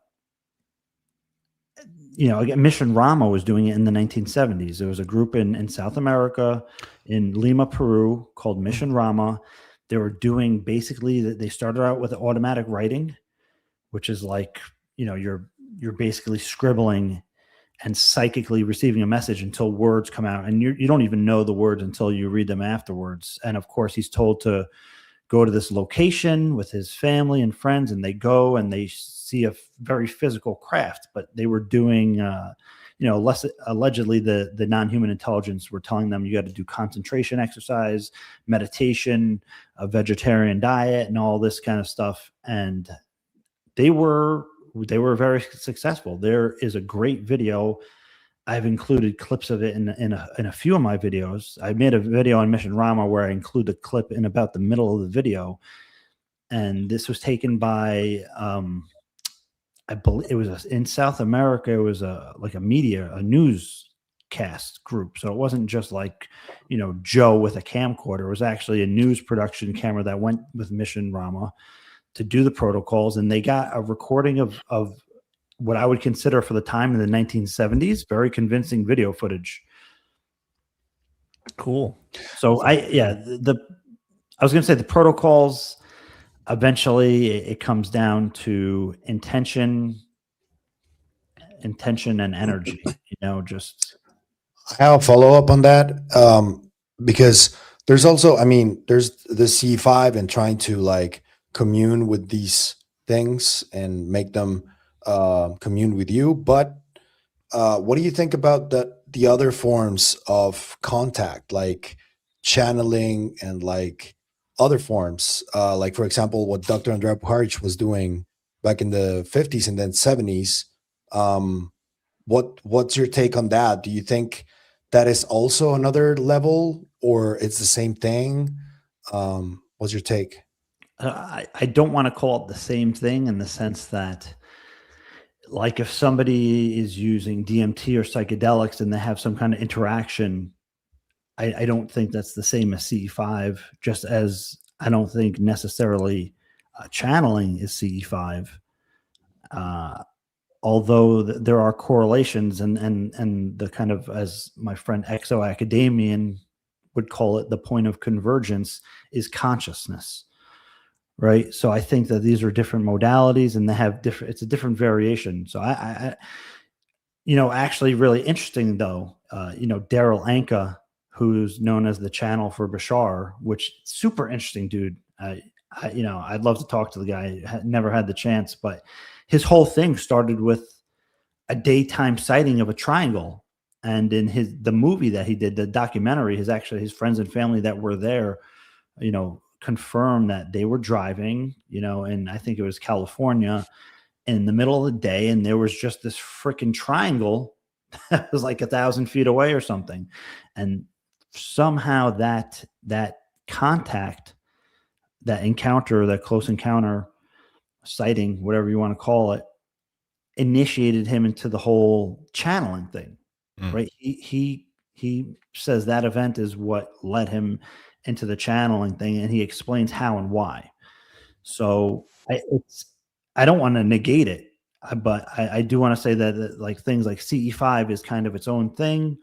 again, Mission Rama was doing it in the 1970s. There was a group in South America, in Lima, Peru, called Mission Rama. They were doing they started out with automatic writing, which is like, you're basically scribbling and psychically receiving a message until words come out, and you don't even know the words until you read them afterwards. And of course, he's told to go to this location with his family and friends, and they go and they see a very physical craft. But they were doing, allegedly the non-human intelligence were telling them you got to do concentration exercise, meditation, a vegetarian diet, and all this kind of stuff. And they were very successful. There is a great video. I've included clips of it in a few of my videos. I made a video on Mission Rama where I include a clip in about the middle of the video. And this was taken by, I believe it was in South America. It was a newscast group. So it wasn't just like, Joe with a camcorder. It was actually a news production camera that went with Mission Rama to do the protocols, and they got a recording of what I would consider for the time in the 1970s, very convincing video footage. Cool. So I was going to say the protocols, eventually it comes down to intention and energy, just. I have a follow up on that, because there's also, I mean, there's the C5 and trying to like commune with these things and make them commune with you. But what do you think about the other forms of contact, like channeling and like other forms, like for example, what Dr. Andrea Puharich was doing back in the 50s and then 70s? What's your take on that? Do you think that is also another level, or it's the same thing? What's your take? I don't want to call it the same thing in the sense that, like, if somebody is using DMT or psychedelics and they have some kind of interaction, I don't think that's the same as CE5, just as I don't think necessarily channeling is CE5. Although there are correlations and the kind of, as my friend exo-academian would call it, the point of convergence is consciousness, right? So I think that these are different modalities and they have different, it's a different variation. So I actually really interesting though, Daryl Anka, who's known as the channel for Bashar, which super interesting dude. I'd love to talk to the guy. Never had the chance, but his whole thing started with a daytime sighting of a triangle. And in the movie that he did, the documentary, his friends and family that were there, confirmed that they were driving, and I think it was California, in the middle of the day, and there was just this freaking triangle that was like 1,000 feet away or something. And somehow that contact, that encounter, that close encounter, sighting, whatever you want to call it, initiated him into the whole channeling thing, right? He says that event is what led him into the channeling thing, and he explains how and why. So I don't want to negate it, but I do want to say that like things like CE5 is kind of its own thing,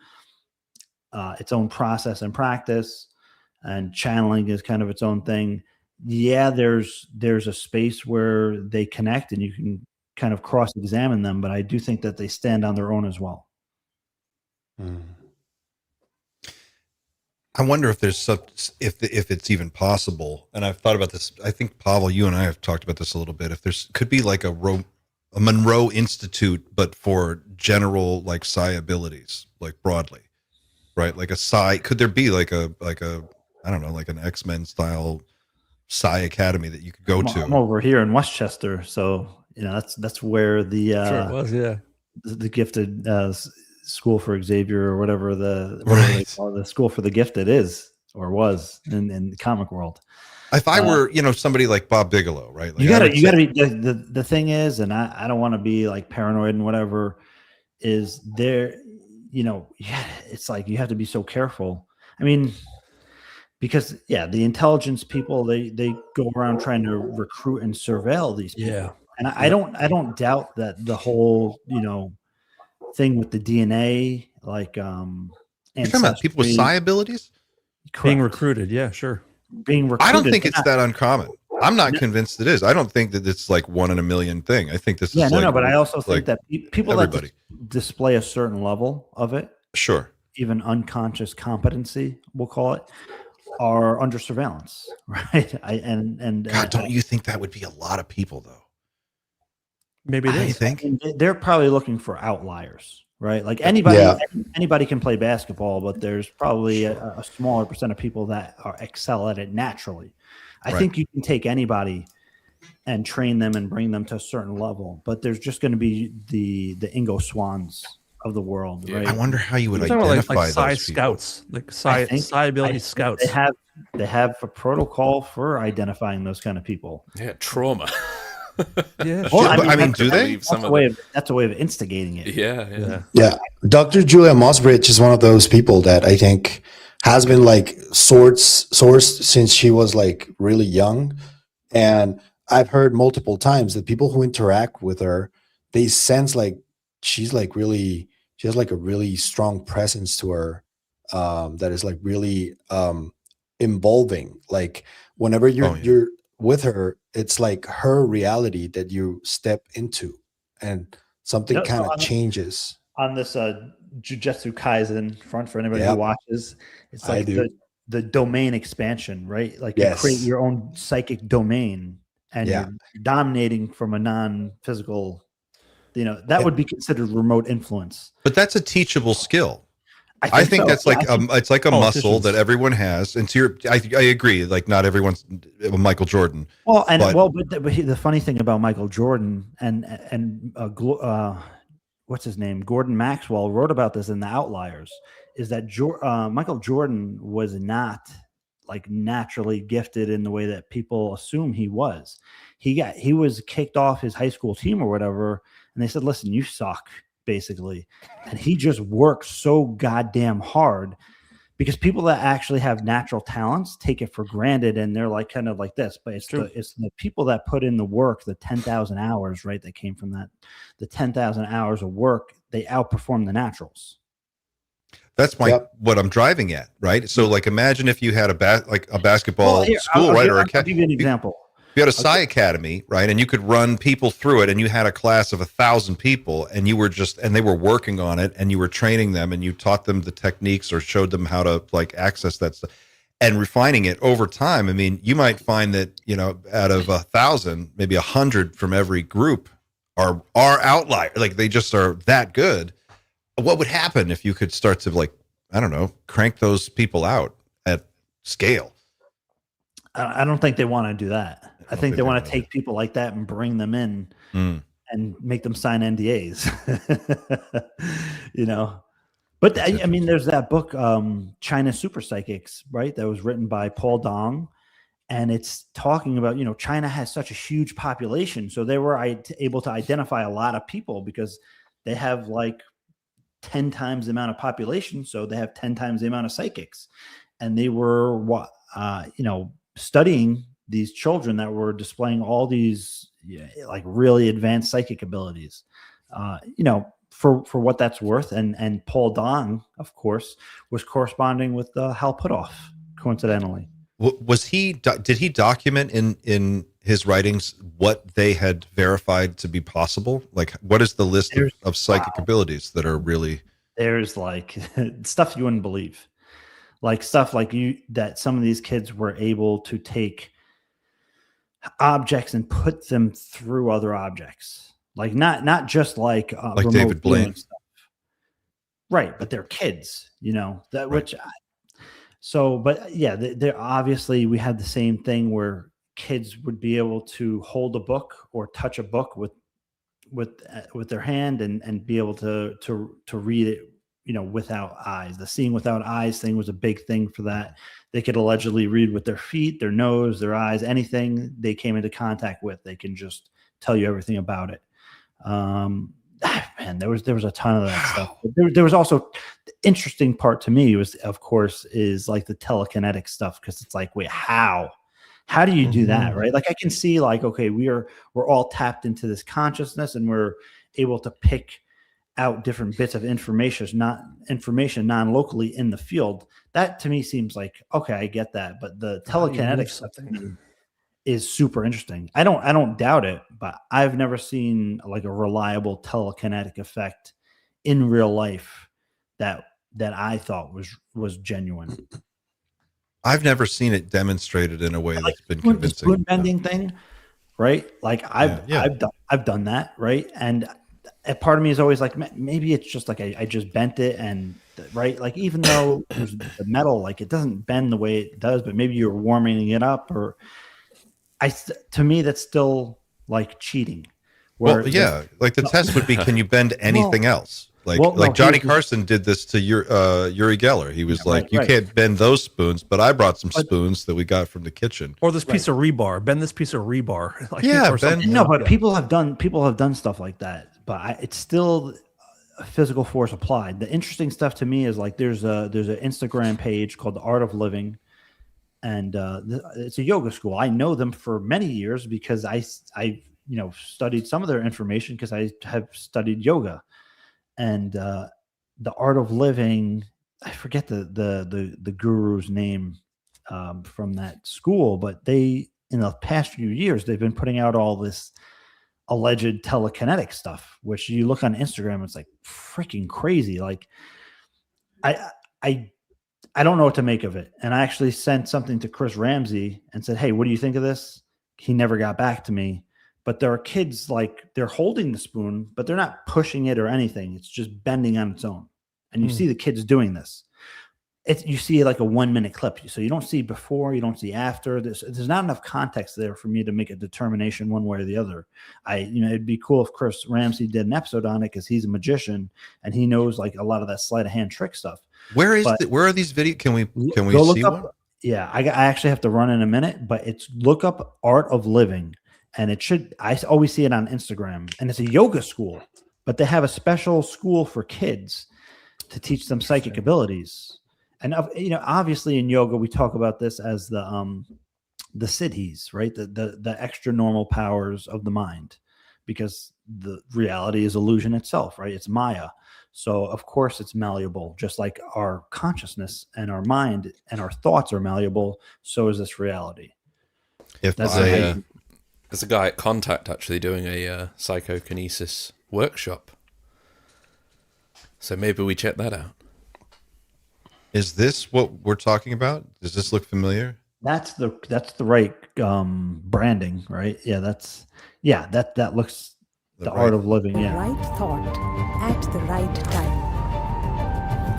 its own process and practice, and channeling is kind of its own thing. Yeah, there's a space where they connect and you can kind of cross-examine them, but I do think that they stand on their own as well. I wonder if there's if it's even possible. And I've thought about this. I think Pavel, you and I have talked about this a little bit. If there's could be like a Monroe Institute, but for general like psi abilities, like broadly, right? Like a psi. Could there be like a I don't know, like an X-Men style Psi Academy that you could go to? I'm over here in Westchester, so that's where the Sure it was, yeah. the gifted school for Xavier, or whatever they call the school for the gifted is or was in the comic world. If I were somebody like Bob Bigelow, right? Like you gotta be the thing is, and I don't want to be like paranoid and whatever, is there, it's like you have to be so careful. I mean, because the intelligence people, they go around trying to recruit and surveil these people. Yeah. And I don't doubt that the whole thing with the DNA, like you're talking about people with psi abilities being recruited. Yeah, sure. Being recruited. I don't think it's that uncommon. I'm not convinced it is. I don't think that it's like 1 in a million thing. I think this is but I also think that people everybody that display a certain level of it, sure, even unconscious competency, we'll call it, are under surveillance, right? God, don't you think that would be a lot of people though? Maybe it is. I think they're probably looking for outliers, right? Like anybody can play basketball, but there's probably a smaller percent of people that excel at it naturally. I think you can take anybody and train them and bring them to a certain level, but there's just going to be the Ingo Swans of the world, right? I wonder how you would identify like psi those scouts, like psi ability scouts. They have a protocol for identifying those kind of people. Yeah, trauma. Yeah, well, I mean, do they? That's a way of instigating it. Yeah. Dr. Julia Mosbridge is one of those people that I think has been like sourced since she was like really young, and I've heard multiple times that people who interact with her, they sense like she has like a really strong presence to her, that is like really involving. Like whenever you're with her, it's like her reality that you step into, and something kind of changes. on this Jujutsu Kaisen front for anybody Yep. who watches. It's I like do. the domain expansion, right? Like Yes. you create your own psychic domain and Yeah. you're dominating from a non-physical, that would be considered remote influence. But that's a teachable skill. I think so. that's like it's like a muscle Politicians. that everyone has. And I agree. Like not everyone's Michael Jordan. Well, but the funny thing about Michael Jordan and what's his name? Gordon Maxwell wrote about this in The Outliers, is that Michael Jordan was not like naturally gifted in the way that people assume he was. He was kicked off his high school team or whatever, and they said, "Listen, you suck," basically. And he just worked so goddamn hard, because people that actually have natural talents take it for granted, and they're like kind of like this. But it's the people that put in the work, the 10,000 hours, right? That came from that, the 10,000 hours of work, they outperform the naturals. That's what I'm driving at, right? So, like, imagine if you had a basketball school, right? Or I'll give you an example. You had a Psi Academy, right? And you could run people through it, and you had a class of 1,000 people, and you were and they were working on it, and you were training them, and you taught them the techniques or showed them how to like access that stuff and refining it over time. I mean, you might find that, out of 1,000, maybe 100 from every group are outlier. Like they just are that good. What would happen if you could start to, like, I don't know, crank those people out at scale? I don't think they want to do that. I think they want to take people like that and bring them in and make them sign NDAs, But I mean, there's that book, China Super Psychics, right? That was written by Paul Dong. And it's talking about, China has such a huge population. So they were able to identify a lot of people because they have like 10 times the amount of population. So they have 10 times the amount of psychics. And they were, studying these children that were displaying all these like really advanced psychic abilities, for what that's worth. And Paul Dong, of course, was corresponding with Hal Puthoff, coincidentally. Did he document in his writings what they had verified to be possible? Like, what is the list of psychic abilities that are really? There's like stuff you wouldn't believe. Like stuff like that some of these kids were able to take objects and put them through other objects. Like not just like David Blaine stuff. Right, but they're kids, that which they're obviously, we had the same thing where kids would be able to hold a book or touch a book with their hand and be able to read it, without eyes. The seeing without eyes thing was a big thing for that. They could allegedly read with their feet, their nose, their eyes, anything they came into contact with, they can just tell you everything about it. Man, there was a ton of that stuff. But there was also the interesting part to me is like the telekinetic stuff, because it's like, wait, how do you do that, right? Like I can see like, okay, we're all tapped into this consciousness and we're able to pick out different bits of information non-locally in the field. That to me seems like, okay, I get that, but the telekinetic stuff is super interesting. I don't doubt it, but I've never seen like a reliable telekinetic effect in real life that I thought was genuine. I've never seen it demonstrated in a way that's been convincing. The spoon bending thing, right? Like I've done that, right? And a part of me is always like, maybe it's just like I just bent it, and right, like even though there's the metal, like it doesn't bend the way it does, but maybe you're warming it up, or to me that's still like cheating. Like the test would be, can you bend anything else? Like Johnny Carson did this to Uri Geller. He was you can't bend those spoons, but I brought some spoons that we got from the kitchen. Or this piece of rebar. Bend this piece of rebar. But people have done stuff like that. But it's still a physical force applied. The interesting stuff to me is like there's an Instagram page called The Art of Living, and it's a yoga school. I know them for many years because I studied some of their information because I have studied yoga. And The Art of Living, I forget the guru's name from that school, but they, in the past few years, they've been putting out all this alleged telekinetic stuff, which you look on Instagram, it's like freaking crazy. Like I don't know what to make of it. And I actually sent something to Chris Ramsey and said, hey, what do you think of this? He never got back to me. But there are kids, like, they're holding the spoon, but they're not pushing it or anything. It's just bending on its own. And you see the kids doing this. You see like a 1 minute clip. So you don't see before, you don't see after. There's not enough context there for me to make a determination one way or the other. It'd be cool if Chris Ramsey did an episode on it, because he's a magician and he knows like a lot of that sleight of hand trick stuff. Where are these videos? Can we go see look one? up? Yeah, I actually have to run in a minute, but it's look up Art of Living, and I always see it on Instagram, and it's a yoga school, but they have a special school for kids to teach them psychic abilities. And obviously in yoga we talk about this as the Siddhis, right? The extra normal powers of the mind, because the reality is illusion itself, right? It's Maya. So of course it's malleable, just like our consciousness and our mind and our thoughts are malleable. So is this reality. There's a guy at Contact actually doing a psychokinesis workshop. So maybe we check that out. Is this what we're talking about? Does this look familiar? That's the right branding, right? Yeah, that looks the Art of Living. Yeah. Right thought at the right time.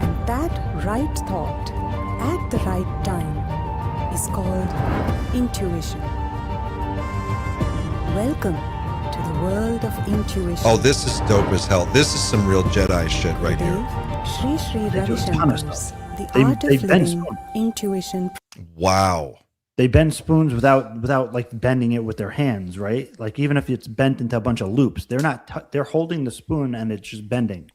And that right thought at the right time is called intuition. Welcome to the world of intuition. Oh, this is dope as hell. This is some real Jedi shit right here. Sri Sri They do a ton of Ravishankar's stuff. The They Art of bend Living spoons. Intuition. Wow. They bend spoons without like bending it with their hands, right? Like even if it's bent into a bunch of loops, they're holding the spoon and it's just bending.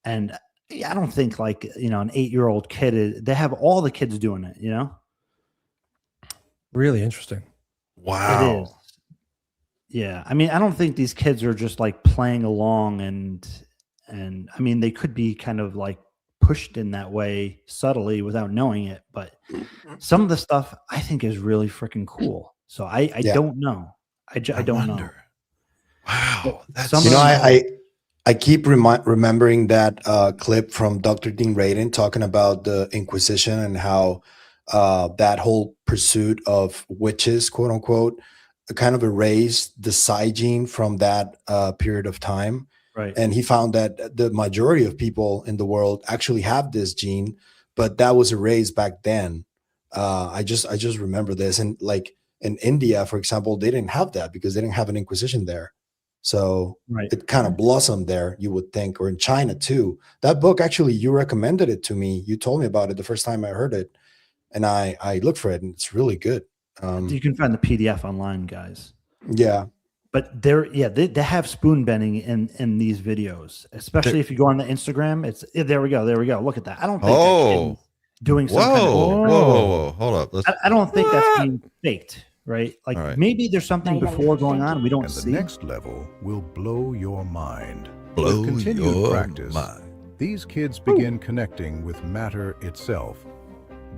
And I don't think like, an 8-year-old kid, they have all the kids doing it, Really interesting. Wow. It is. Yeah. I mean, I don't think these kids are just like playing along and I mean, they could be kind of like pushed in that way subtly without knowing it. But some of the stuff I think is really freaking cool. So I don't know. I don't know. Wow. That's I keep remembering that clip from Dr. Dean Radin talking about the Inquisition and how that whole pursuit of witches, quote unquote, kind of erased the psi gene from that period of time. Right. And he found that the majority of people in the world actually have this gene, but that was erased back then. I just remember this. And like in India, for example, they didn't have that because they didn't have an Inquisition there. So it kind of blossomed there, you would think, or in China too. That book, actually, you recommended it to me. You told me about it the first time I heard it, and I looked for it, and it's really good. You can find the PDF online, guys. Yeah. But they have spoon bending in these videos, especially if you go on the Instagram. There we go. Look at that. I don't think that kid doing some whoa, hold up. I don't think that's being faked, right? Like maybe there's something before going on we don't and see. The next level will blow your mind. Blow With continued your practice, mind. These kids begin connecting with matter itself,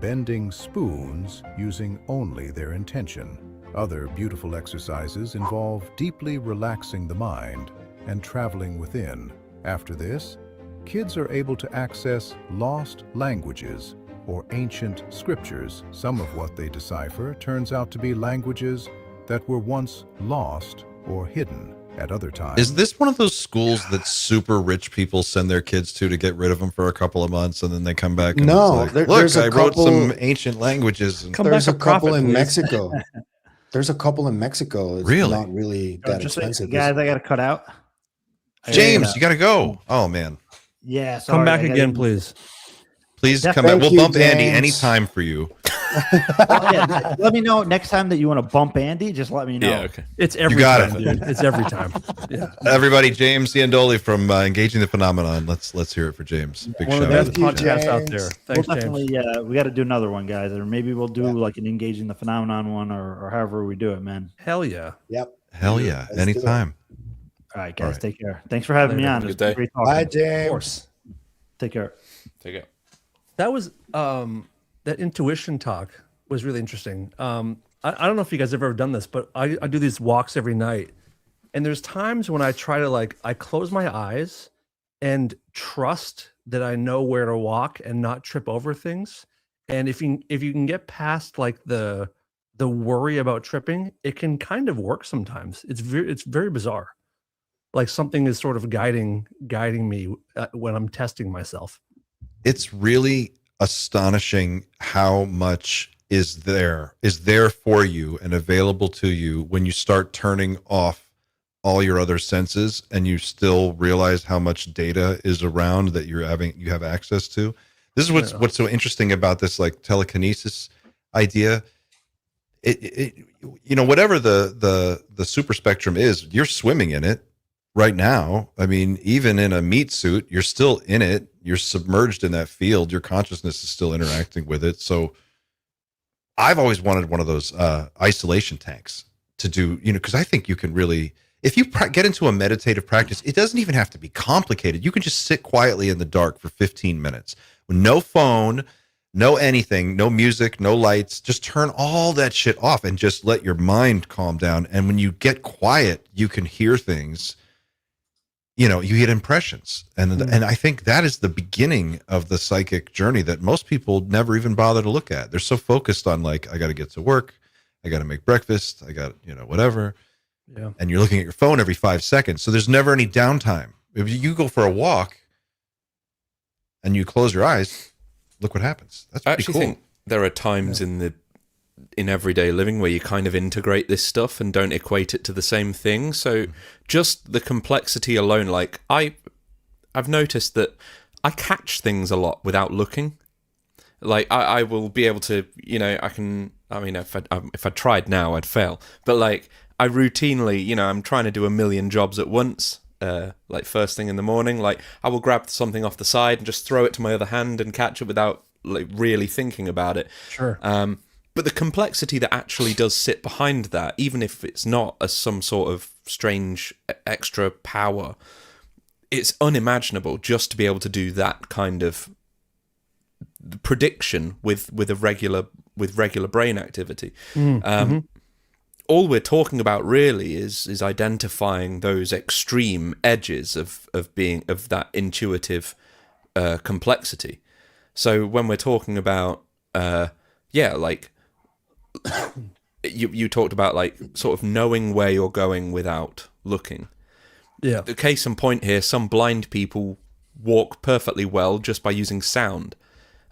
bending spoons using only their intention. Other beautiful exercises involve deeply relaxing the mind and traveling within. After this, kids are able to access lost languages or ancient scriptures. Some of what they decipher turns out to be languages that were once lost or hidden at other times. Is this one of those schools that super rich people send their kids to get rid of them for a couple of months and then they come back and No, it's like, there's look, a I wrote couple- some ancient languages. And There's a couple in please. Mexico. There's a couple in Mexico. It's Really? not really that Just expensive. guys, I got to cut out. James, you got to go. Oh, man. Yeah, sorry, Come back I gotta- again, please. Please come Definitely. back. We'll Thank you, bump Andy James. anytime for you. Yeah, let me know next time that you want to bump Andy. Just let me know. Yeah, okay. It's every got time, it. dude. It's every time. Yeah. Everybody, James Iandoli from Engaging the Phenomenon. Let's hear it for James. Big One of shout the out. best you, podcasts out James. there. We'll Thanks, definitely, James. we got to do another one, guys, or maybe we'll do like an Engaging the Phenomenon one, or however we do it, man. Hell yeah. Yep. Hell yeah. Let's do it. Anytime. All right, guys, All right. take care. Thanks for having me Later. on. Have a It's good day. great talking. Bye, James. Take care. Take it. That was that intuition talk was really interesting. I don't know if you guys have ever done this, but I do these walks every night, And there's times when I try to like, I close my eyes and trust that I know where to walk and not trip over things. And if you can get past like the worry about tripping, it can kind of work sometimes. It's very bizarre. Like something is sort of guiding me when I'm testing myself. It's really astonishing how much is there for you and available to you when you start turning off all your other senses, and you still realize how much data is around that you have access to. This is what's so interesting about this like telekinesis idea. It whatever the super spectrum is, you're swimming in it right now. I mean, even in a meat suit, you're still in it. You're submerged in that field. Your consciousness is still interacting with it. So I've always wanted one of those isolation tanks to do, because I think you can really, if you get into a meditative practice, it doesn't even have to be complicated. You can just sit quietly in the dark for 15 minutes with no phone, no anything, no music, no lights. Just turn all that shit off and just let your mind calm down. And when you get quiet, you can hear things. You get impressions. And I think that is the beginning of the psychic journey that most people never even bother to look at. They're so focused on like, I got to get to work. I got to make breakfast. I got, whatever. Yeah. And you're looking at your phone every 5 seconds. So there's never any downtime. If you go for a walk and you close your eyes, look what happens. That's pretty cool. I actually think there are times in everyday living where you kind of integrate this stuff and don't equate it to the same thing. So just the complexity alone, like I've noticed that I catch things a lot without looking. Like I will be able to, if I tried now, I'd fail. But like I routinely, I'm trying to do a million jobs at once. Like first thing in the morning, like I will grab something off the side and just throw it to my other hand and catch it without like really thinking about it. Sure. But the complexity that actually does sit behind that, even if it's not some sort of strange extra power, it's unimaginable just to be able to do that kind of prediction with regular brain activity. All we're talking about really is identifying those extreme edges of that intuitive complexity. So when we're talking about like you talked about like sort of knowing where you're going without looking. Yeah. The case in point here, some blind people walk perfectly well just by using sound.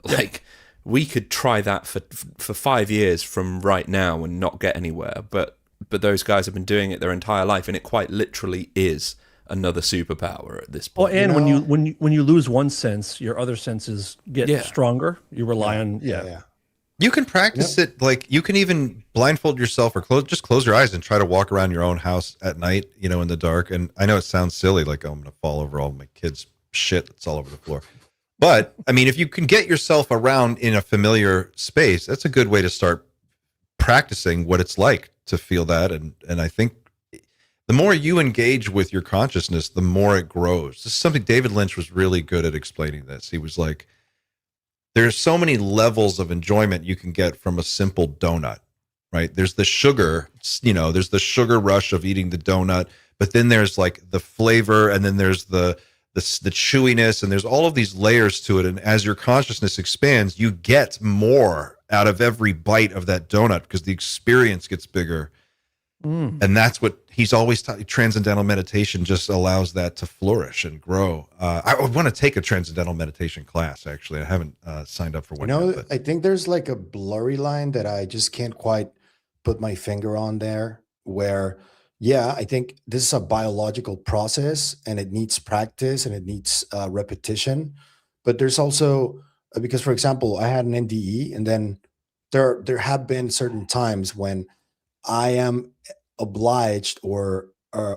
Like we could try that for 5 years from right now and not get anywhere, but those guys have been doing it their entire life, and it quite literally is another superpower at this point. Well, and when you lose one sense, your other senses get stronger. You rely on You can practice it, like you can even blindfold yourself or close your eyes and try to walk around your own house at night, in the dark. And I know it sounds silly, like, oh, I'm going to fall over all my kids' shit that's all over the floor. But I mean, if you can get yourself around in a familiar space, that's a good way to start practicing what it's like to feel that. And I think the more you engage with your consciousness, the more it grows. This is something David Lynch was really good at explaining this. He was like, there's so many levels of enjoyment you can get from a simple donut, right? There's the sugar, there's the sugar rush of eating the donut, but then there's like the flavor, and then there's the chewiness, and there's all of these layers to it. And as your consciousness expands, you get more out of every bite of that donut because the experience gets bigger. And that's what he's always taught. Transcendental meditation just allows that to flourish and grow. I would want to take a transcendental meditation class. Actually, I haven't signed up for one yet. I think there's like a blurry line that I just can't quite put my finger on there, where I think this is a biological process and it needs practice and it needs repetition. But there's also, because for example, I had an NDE, and then there have been certain times when I am obliged or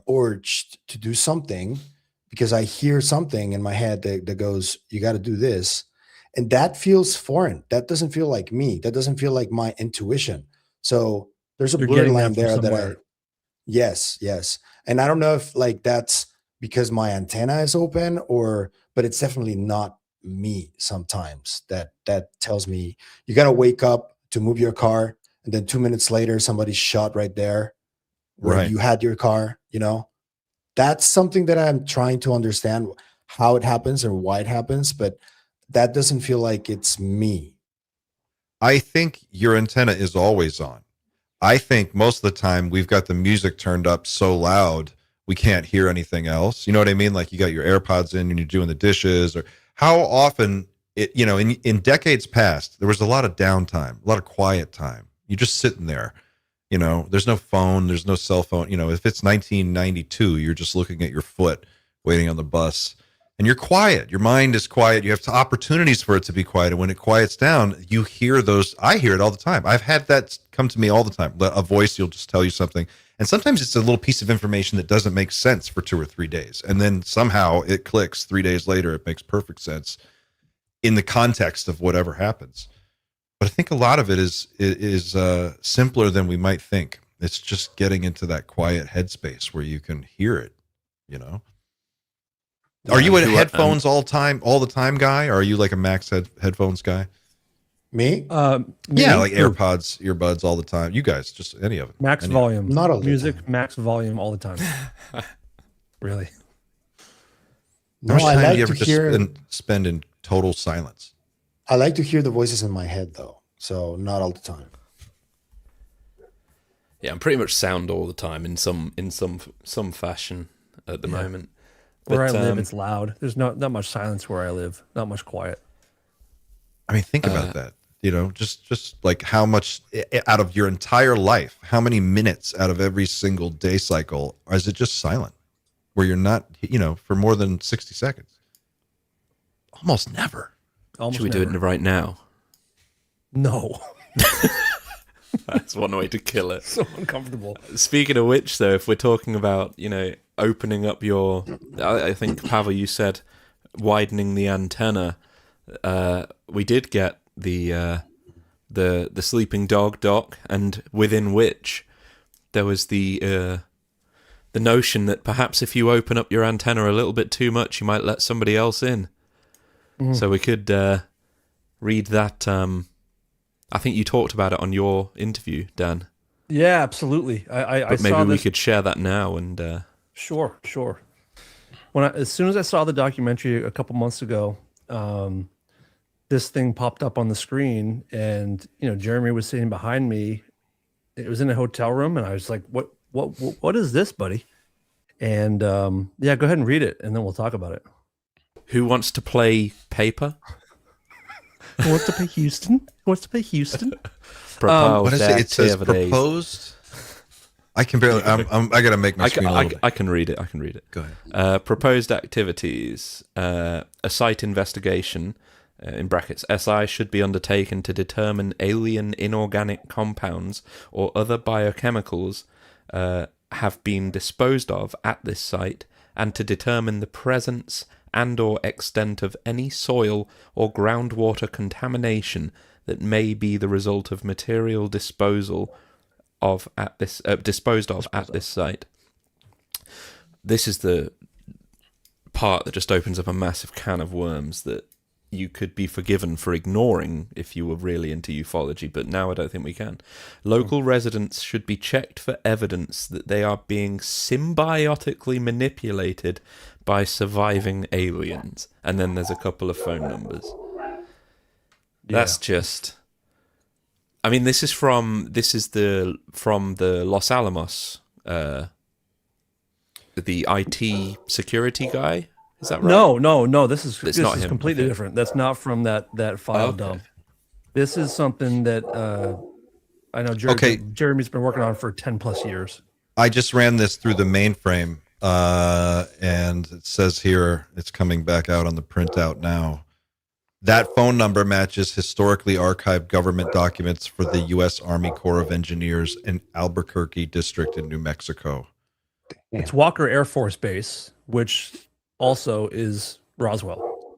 urged to do something because I hear something in my head that goes, you got to do this. And that feels foreign. That doesn't feel like me. That doesn't feel like my intuition. So there's a blurry line there that yes. And I don't know if like that's because my antenna is open but it's definitely not me sometimes that tells me you got to wake up to move your car. And then 2 minutes later, somebody's shot right there where you had your car, That's something that I'm trying to understand how it happens and why it happens, but that doesn't feel like it's me. I think your antenna is always on. I think most of the time we've got the music turned up so loud we can't hear anything else. You know what I mean? Like you got your AirPods in and you're doing the dishes, or how often it, you know, in decades past, there was a lot of downtime, a lot of quiet time. You're just sitting there, you know, there's no phone, there's no cell phone. You know, if it's 1992, you're just looking at your foot waiting on the bus and you're quiet. Your mind is quiet. You have opportunities for it to be quiet. And when it quiets down, you hear those. I hear it all the time. I've had that come to me all the time. A voice, you'll just tell you something. And sometimes it's a little piece of information that doesn't make sense for 2 or 3 days. And then somehow it clicks 3 days later. It makes perfect sense in the context of whatever happens. But I think a lot of it is simpler than we might think. It's just getting into that quiet headspace where you can hear it, you know? Are you a headphones all the time guy? Or are you like a Max headphones guy? Me? Yeah, like AirPods, earbuds all the time. You guys, just any of it. Max volume. Not all the music, time. max volume all the time. Really? How much I time like do you ever to hear. just spend in total silence? I like to hear the voices in my head, though. So not all the time. Yeah, I'm pretty much sound all the time in some fashion at the moment. Where I But, live, it's loud. There's not much silence where I live. Not much quiet. I mean, think about that. You know, just like how much out of your entire life, how many minutes out of every single day cycle is it just silent, where you're not, you know, for more than 60 seconds? Almost never. Almost should we do it right now? No. That's one way to kill it. So uncomfortable. Speaking of which, though, if we're talking about, you know, opening up your, I think, Pavel, you said widening the antenna. We did get the sleeping dog doc, and within which there was the notion that perhaps if you open up your antenna a little bit too much, you might let somebody else in. So we could read that. I think you talked about it on your interview, Dan. Yeah, absolutely. But maybe we could share that now. And Sure. As soon as I saw the documentary a couple months ago, this thing popped up on the screen, and you know, Jeremy was sitting behind me. It was in a hotel room, and I was like, "What is this, buddy?" And yeah, go ahead and read it, and then we'll talk about it. who wants to play paper? Who wants to play Houston? Who wants to play Houston? What is it? It says proposed. I can barely. I gotta make my screen. I can read it. I can read it. Go ahead. Proposed activities. A site investigation. In brackets, SI should be undertaken to determine alien inorganic compounds or other biochemicals have been disposed of at this site, and to determine the presence and or extent of any soil or groundwater contamination that may be the result of material disposed of at this site. This is the part that just opens up a massive can of worms that you could be forgiven for ignoring if you were really into ufology, but now I don't think we can. Local residents should be checked for evidence that they are being symbiotically manipulated by surviving aliens. And then there's a couple of phone numbers. That's just... I mean, this is from the Los Alamos, the IT security guy. Is that right? No. This is not him. completely different. That's not from that file dump. This is something that I know Jeremy's been working on for 10 plus years. I just ran this through the mainframe, and it says here it's coming back out on the printout now. That phone number matches historically archived government documents for the U.S. Army Corps of Engineers in Albuquerque District in New Mexico. It's Walker Air Force Base, which also is Roswell.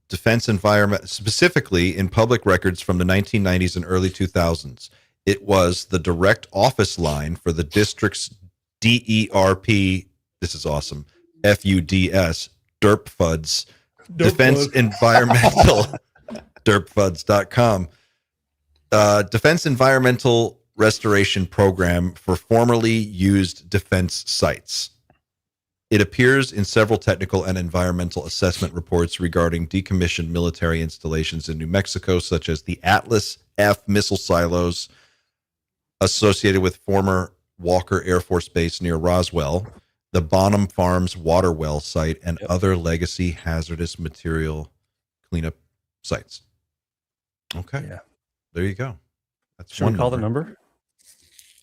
Defense environment, specifically in public records from the 1990s and early 2000s. It was the direct office line for the district's DERP, this is awesome, FUDS, DERPFUDS, Defense Environmental, DERPFUDS.com. Defense Environmental restoration program for formerly used defense sites. It appears in several technical and environmental assessment reports regarding decommissioned military installations in New Mexico, such as the Atlas F missile silos associated with former Walker Air Force Base near Roswell, the Bonham Farms water well site, and other legacy hazardous material cleanup sites. Okay. Yeah. There you go. That's Should we call the number?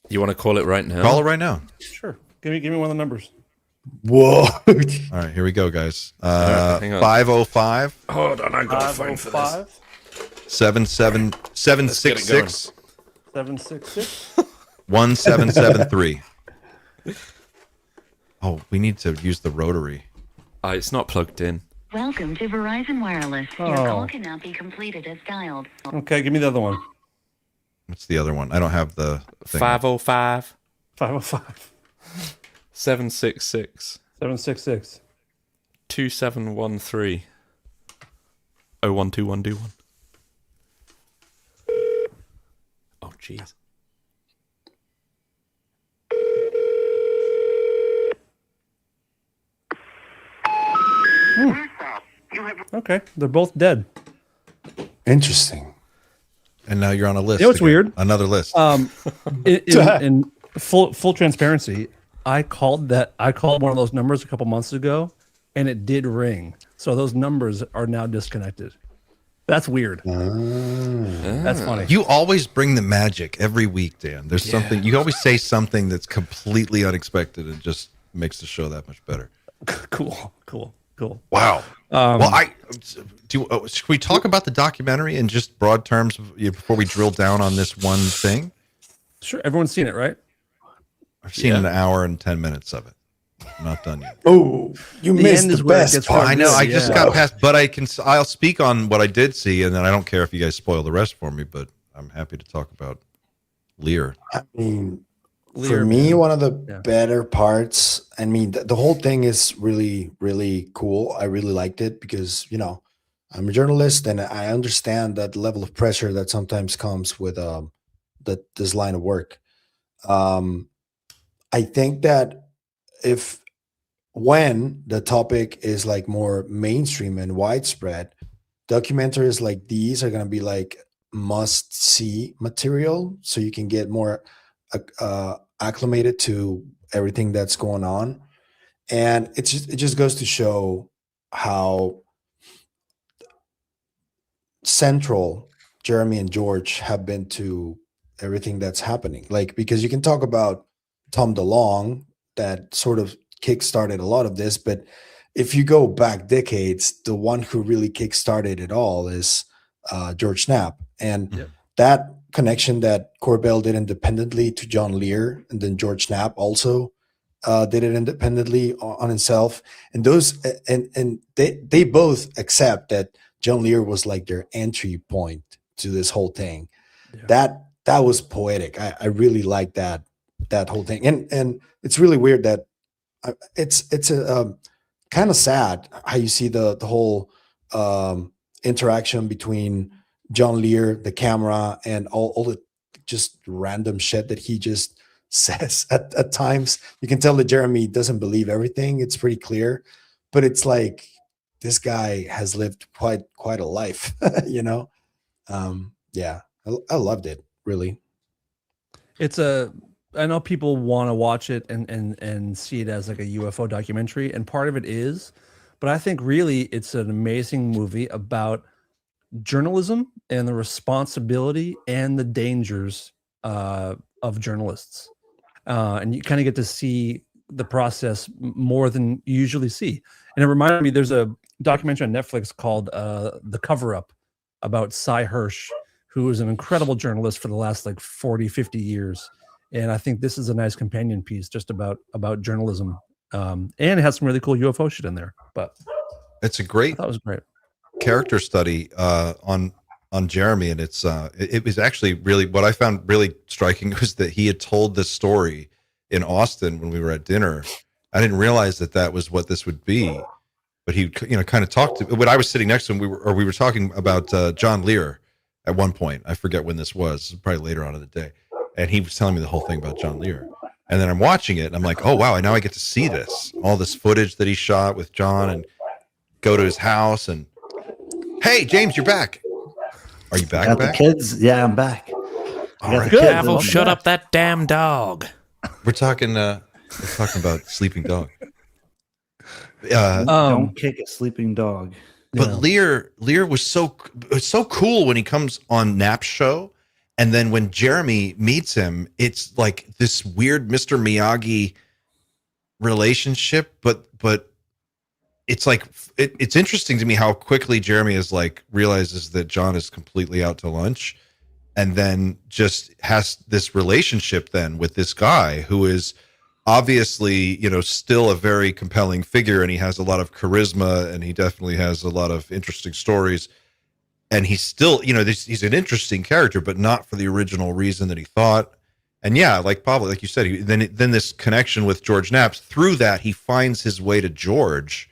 You want to call it right now? Call it right now. Sure. Give me one of the numbers. Whoa. All right, here we go, guys. Hang on. 505. Hold on, I got a phone for this. 766 766. 1773. Oh, we need to use the rotary. It's not plugged in. Welcome to Verizon Wireless. Your call cannot be completed as dialed. Okay, give me the other one. What's the other one? I don't have the thing. 505 505. 766 766. 2713 012121. Oh, jeez. Okay, they're both dead. Interesting. And now you're on a list. You know what's again. weird? Another list. In full transparency, I called one of those numbers a couple months ago, and it did ring. So those numbers are now disconnected. That's weird. That's funny. You always bring the magic every week, Dan. There's something, you always say something that's completely unexpected and just makes the show that much better. Cool. Wow. Should we talk about the documentary in just broad terms before we drill down on this one thing? Sure. Everyone's seen it, right? I've seen an hour and 10 minutes of it. I'm not done yet. Oh, you missed the best part. I know. I just got past, but I'll speak on what I did see, and then I don't care if you guys spoil the rest for me, but I'm happy to talk about Lear. I mean, Lear, for me, man. one of the better parts, I mean, the whole thing is really, really cool. I really liked it because, you know, I'm a journalist and I understand that level of pressure that sometimes comes with this line of work. I think that when the topic is like more mainstream and widespread, documentaries like these are going to be like must see material, so you can get more acclimated to everything that's going on. And it just goes to show how central Jeremy and George have been to everything that's happening. Like, because you can talk about Tom DeLonge, that sort of kickstarted a lot of this, but if you go back decades, the one who really kickstarted it all is George Knapp. And that connection that Corbell did independently to John Lear, and then George Knapp also did it independently on himself. And those and they both accept that John Lear was like their entry point to this whole thing. That was poetic. I really like that whole thing. And it's really weird that it's a kind of sad how you see the whole interaction between John Lear, the camera, and all the just random shit that he just says at times. You can tell that Jeremy doesn't believe everything. It's pretty clear, but it's like this guy has lived quite a life, you know? I loved it, really. I know people want to watch it and see it as like a UFO documentary, and part of it is, but I think really it's an amazing movie about journalism and the responsibility and the dangers of journalists. And you kind of get to see the process more than you usually see. And it reminded me, there's a documentary on Netflix called The Cover-Up about Cy Hirsch, who is an incredible journalist for the last like 40, 50 years. And I think this is a nice companion piece just about journalism. And it has some really cool UFO shit in there. But it's a great, that was great character study on Jeremy, and it was actually really, what I found really striking was that he had told this story in Austin when we were at dinner. I didn't realize that was what this would be, but he kind of talked to, when I was sitting next to him, we were talking about John Lear at one point. I forget when this was, probably later on in the day. and he was telling me the whole thing about John Lear. And then I'm watching it, and I'm like, oh wow, now I get to see this, all this footage that he shot with John, and go to his house. And hey, James, you're back. Are you back? Got the kids? Yeah, I'm back. All right. Gavel, shut up that damn dog. We're talking about sleeping dog. Don't kick a sleeping dog. But Lear was so cool when he comes on Nap's show, and then when Jeremy meets him, it's like this weird Mr. Miyagi relationship. But it's like it's interesting to me how quickly Jeremy is like realizes that John is completely out to lunch, and then just has this relationship then with this guy who is obviously, still a very compelling figure, and he has a lot of charisma, and he definitely has a lot of interesting stories. And he's still, he's an interesting character, but not for the original reason that he thought. And yeah, like Pablo, like you said, then this connection with George Knapp, through that, he finds his way to George.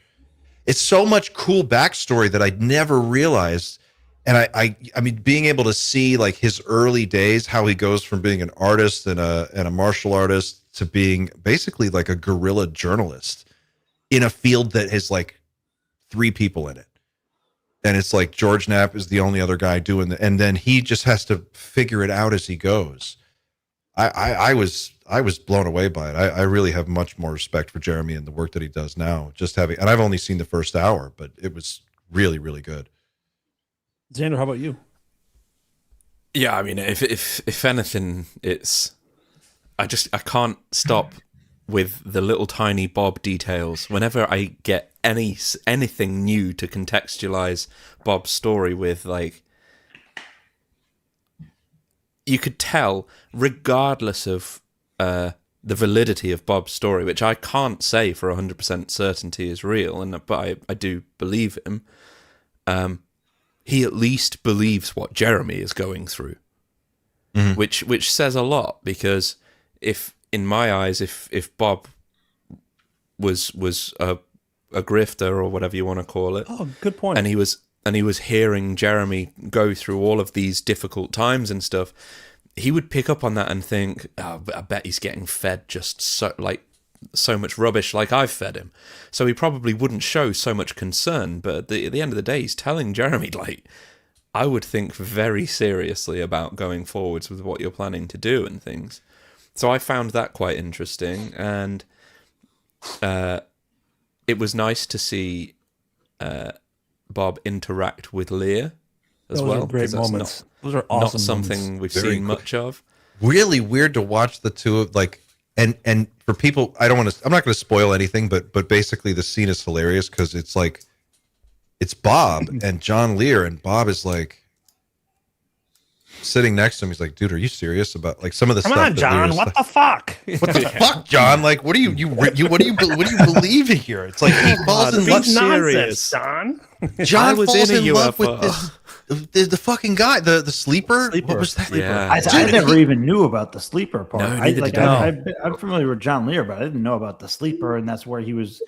It's so much cool backstory that I'd never realized. And I mean, being able to see like his early days, how he goes from being an artist and a martial artist to being basically like a guerrilla journalist in a field that has like 3 people in it. And it's like George Knapp is the only other guy doing that. And then he just has to figure it out as he goes. I was blown away by it. I really have much more respect for Jeremy and the work that he does now. And I've only seen the first hour, but it was really, really good. Xander, how about you? Yeah, I mean, if anything, it's I can't stop with the little tiny Bob details. Whenever I get anything new to contextualize Bob's story with, like, you could tell, regardless of the validity of Bob's story, which I can't say for 100% certainty is real, but I do believe him. He at least believes what Jeremy is going through, which says a lot, because if in my eyes, if Bob was a grifter or whatever you want to call it, good point, and he was hearing Jeremy go through all of these difficult times and stuff, he would pick up on that and think, I bet he's getting fed just so much rubbish like I've fed him. So he probably wouldn't show so much concern, but at the end of the day, he's telling Jeremy, like, I would think very seriously about going forwards with what you're planning to do and things. So I found that quite interesting, and it was nice to see Bob interact with Lear as well. Those are great moments. Those are awesome. Not something we've seen much of. Really weird to watch the two of and for people, I'm not going to spoil anything, but basically the scene is hilarious because it's like it's Bob and John Lear, and Bob is like sitting next to him. He's like, dude, are you serious about like some of the stuff? Come on, John. What the fuck? What the fuck, John? Like, what do you what do you believe here? It's like he falls in love. Serious, John. John falls in love with the fucking guy, the sleeper. What was that? Yeah. I never even knew about the sleeper part. No, neither did I. I'm familiar with John Lear, but I didn't know about the sleeper, and that's where he was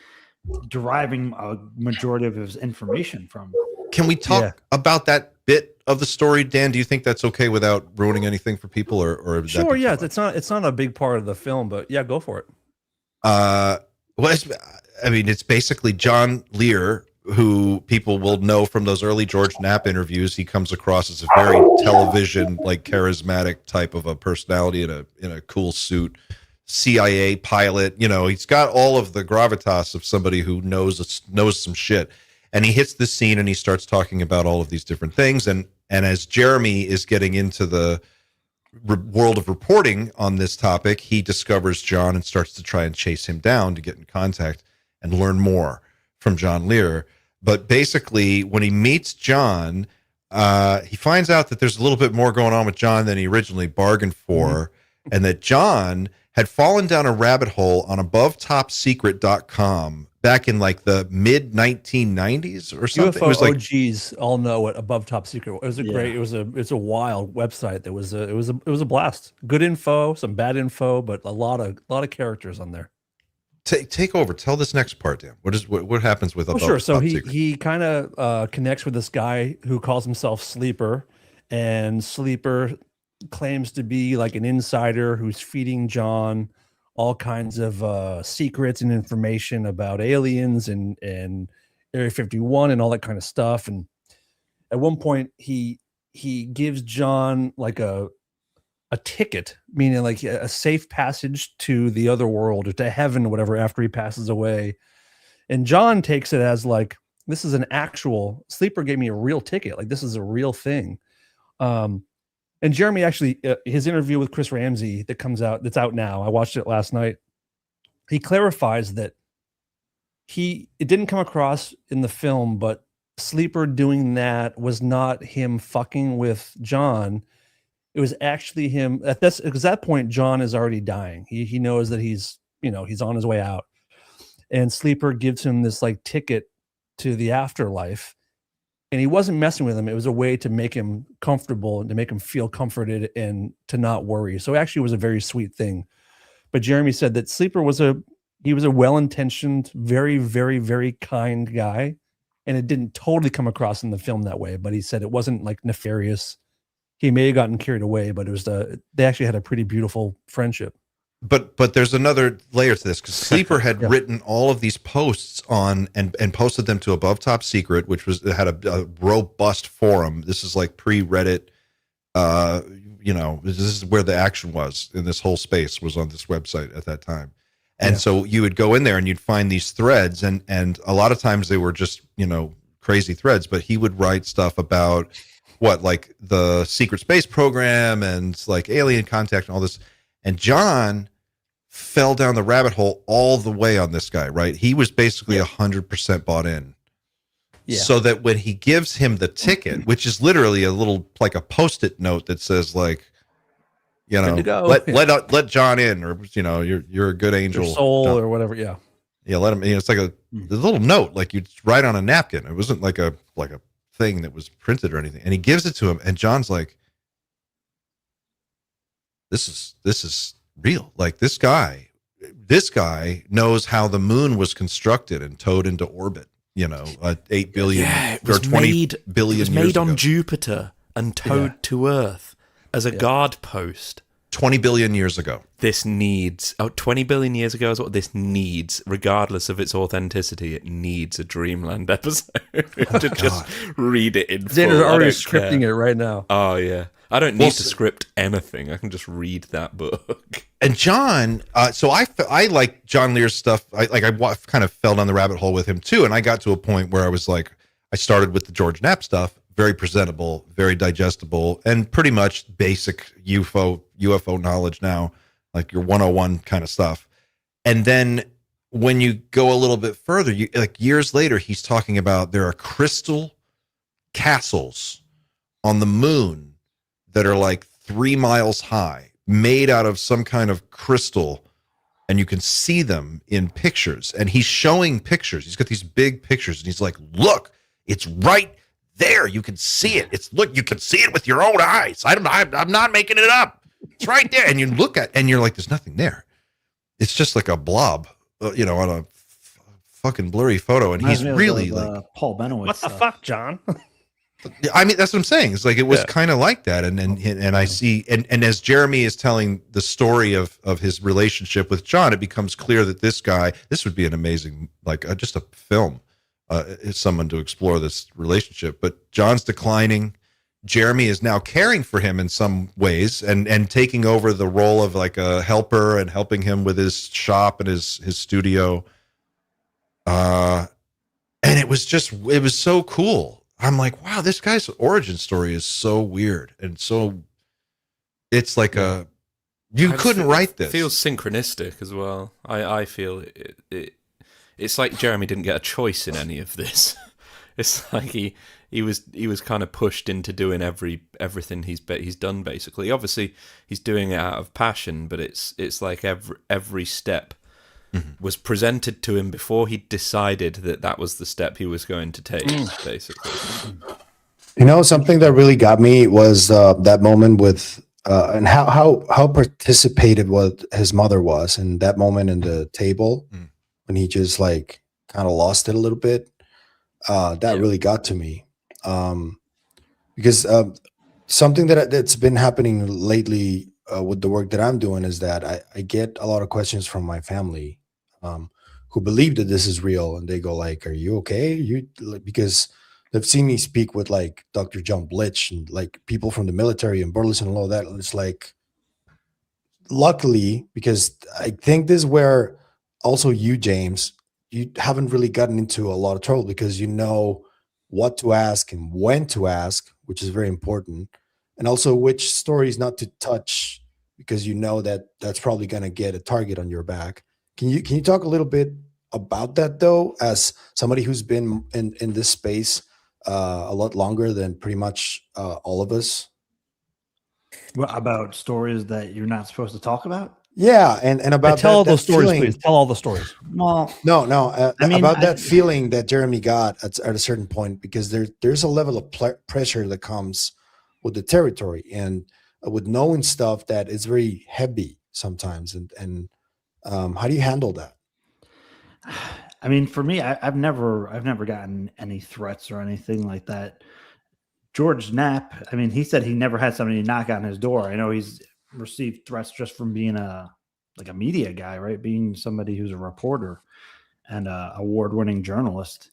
deriving a majority of his information from. Can we talk about that bit of the story, Dan? Do you think that's okay without ruining anything for people, or sure? Yeah, it's not a big part of the film, but yeah, go for it. It's basically John Lear, who people will know from those early George Knapp interviews. He comes across as a very television, like charismatic type of a personality in a cool suit, CIA pilot. He's got all of the gravitas of somebody who knows some shit. And he hits the scene and he starts talking about all of these different things. And as Jeremy is getting into the world of reporting on this topic, he discovers John and starts to try and chase him down to get in contact and learn more from John Lear. But basically, when he meets John, he finds out that there's a little bit more going on with John than he originally bargained for, and that John had fallen down a rabbit hole on abovetopsecret.com back in like the mid 1990s or something. UFO it was like, OGs all know what Above Top Secret was. It was it's a wild website. It was a blast. Good info, some bad info, but a lot of characters on there. Take over. Tell this next part, Dan. What happens with Above Sure. So Top Secret? he kind of connects with this guy who calls himself Sleeper, and Sleeper claims to be like an insider who's feeding John all kinds of secrets and information about aliens and Area 51 and all that kind of stuff. And at one point, he gives John like a ticket, meaning like a safe passage to the other world or to heaven or whatever after he passes away. And John takes it as like, this is an actual Sleeper gave me a real ticket. Like this is a real thing. And Jeremy actually, his interview with Chris Ramsey that's out now. I watched it last night. He clarifies that it didn't come across in the film, but Sleeper doing that was not him fucking with John. It was actually him. Because at that point, John is already dying. He knows that he's on his way out, and Sleeper gives him this like ticket to the afterlife. And he wasn't messing with him. It was a way to make him comfortable and to make him feel comforted and to not worry. So actually, it was a very sweet thing. But Jeremy said that Sleeper was a well-intentioned, very, very, very kind guy, and it didn't totally come across in the film that way. But he said it wasn't like nefarious. He may have gotten carried away, but it was they actually had a pretty beautiful friendship. But there's another layer to this, because Sleeper had written all of these posts on and posted them to Above Top Secret, which had a robust forum. This is like pre-Reddit. This is where the action was in this whole space, was on this website at that time. And so you would go in there and you'd find these threads, and a lot of times they were just, crazy threads, but he would write stuff about like the secret space program and like alien contact and all this. And John fell down the rabbit hole all the way on this guy, right? He was basically 100% bought in. Yeah. So that when he gives him the ticket, which is literally a little, like a Post-it note that says like, let John in, or, you're a good angel. Your soul John. Or whatever. Yeah. Yeah. Let him, it's like a little note, like you'd write on a napkin. It wasn't like a thing that was printed or anything. And he gives it to him, and John's like, this is real. Like this guy knows how the moon was constructed and towed into orbit, 8 billion or 20 billion years ago. It was made on Jupiter and towed to Earth as a guard post. 20 billion years ago. 20 billion years ago is what this needs, regardless of its authenticity. It needs a Dreamland episode to just read it in full. Xander's already scripting it right now. Oh, yeah. I don't need to script anything. I can just read that book. And John, so I like John Lear's stuff. I kind of fell down the rabbit hole with him too. And I got to a point where I was like, I started with the George Knapp stuff, very presentable, very digestible, and pretty much basic UFO knowledge now, like your 101 kind of stuff. And then when you go a little bit further, years later, he's talking about there are crystal castles on the moon that are like 3 miles high, made out of some kind of crystal, and you can see them in pictures. And he's showing pictures. He's got these big pictures, and he's like, look, it's right there. You can see it. You can see it with your own eyes. I'm not making it up. It's right there. And you look at, and you're like, there's nothing there. It's just like a blob, on a fucking blurry photo. And he's really like Paul Benowitz. What the fuck, John? I mean, that's what I'm saying. It's like, it was kind of like that. And I see, and as Jeremy is telling the story of his relationship with John, it becomes clear that this would be an amazing, just a film, is someone to explore this relationship. But John's declining. Jeremy is now caring for him in some ways and taking over the role of like a helper and helping him with his shop and his studio. And it was so cool. I'm like, wow, this guy's origin story is so weird. And so it's like you couldn't write this. It feels synchronistic as well. I feel it's like Jeremy didn't get a choice in any of this. It's like he was kind of pushed into doing everything he's done basically. Obviously, he's doing it out of passion, but it's like every step was presented to him before he decided that was the step he was going to take, basically. Something that really got me was that moment with and how participative what his mother was in that moment in the table when he just like kind of lost it a little bit. That really got to me because something that's been happening lately with the work that I'm doing is that I get a lot of questions from my family who believe that this is real, and they go like, "Are you okay? Because they've seen me speak with like Dr. John Blitch and like people from the military and Burlison and all that. And it's like, luckily, because I think this is where also you, James, you haven't really gotten into a lot of trouble because you know what to ask and when to ask, which is very important, and also which stories not to touch because you know that that's probably going to get a target on your back. Can you talk a little bit about that though, as somebody who's been in this space a lot longer than pretty much all of us? What about stories that you're not supposed to talk about? Yeah, and about tell all that those stories, feeling. please. Tell all the stories. Well, No. I mean, about that feeling that Jeremy got at a certain point, because there's a level of pressure that comes with the territory and with knowing stuff that is very heavy sometimes. And how do you handle that? I mean, for me, I've never gotten any threats or anything like that. George Knapp, I mean, he said he never had somebody knock on his door. I know he's received threats just from being a media guy, right? Being somebody who's a reporter and a award-winning journalist.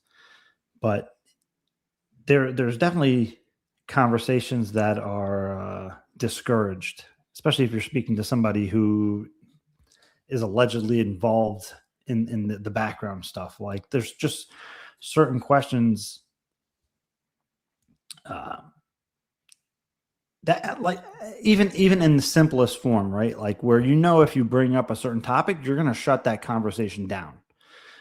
But there's definitely conversations that are discouraged, especially if you're speaking to somebody who is allegedly involved in the background stuff. Like there's just certain questions that, like, even in the simplest form, right? Like where, if you bring up a certain topic, you're going to shut that conversation down.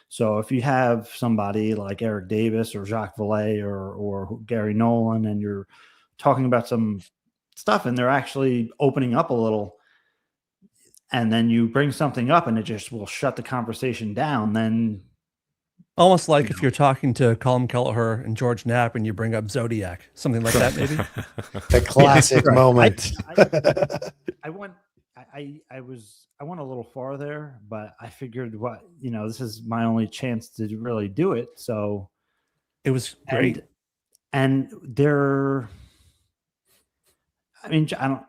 So if you have somebody like Eric Davis or Jacques Vallée or Gary Nolan, and you're talking about some stuff and they're actually opening up a little, and then you bring something up and it just will shut the conversation down, then almost like if you're talking to Colm Kelleher and George Knapp and you bring up Zodiac, something like that, maybe. The classic moment. I went a little far there, but I figured this is my only chance to really do it. So it was great. And there, I mean, I don't,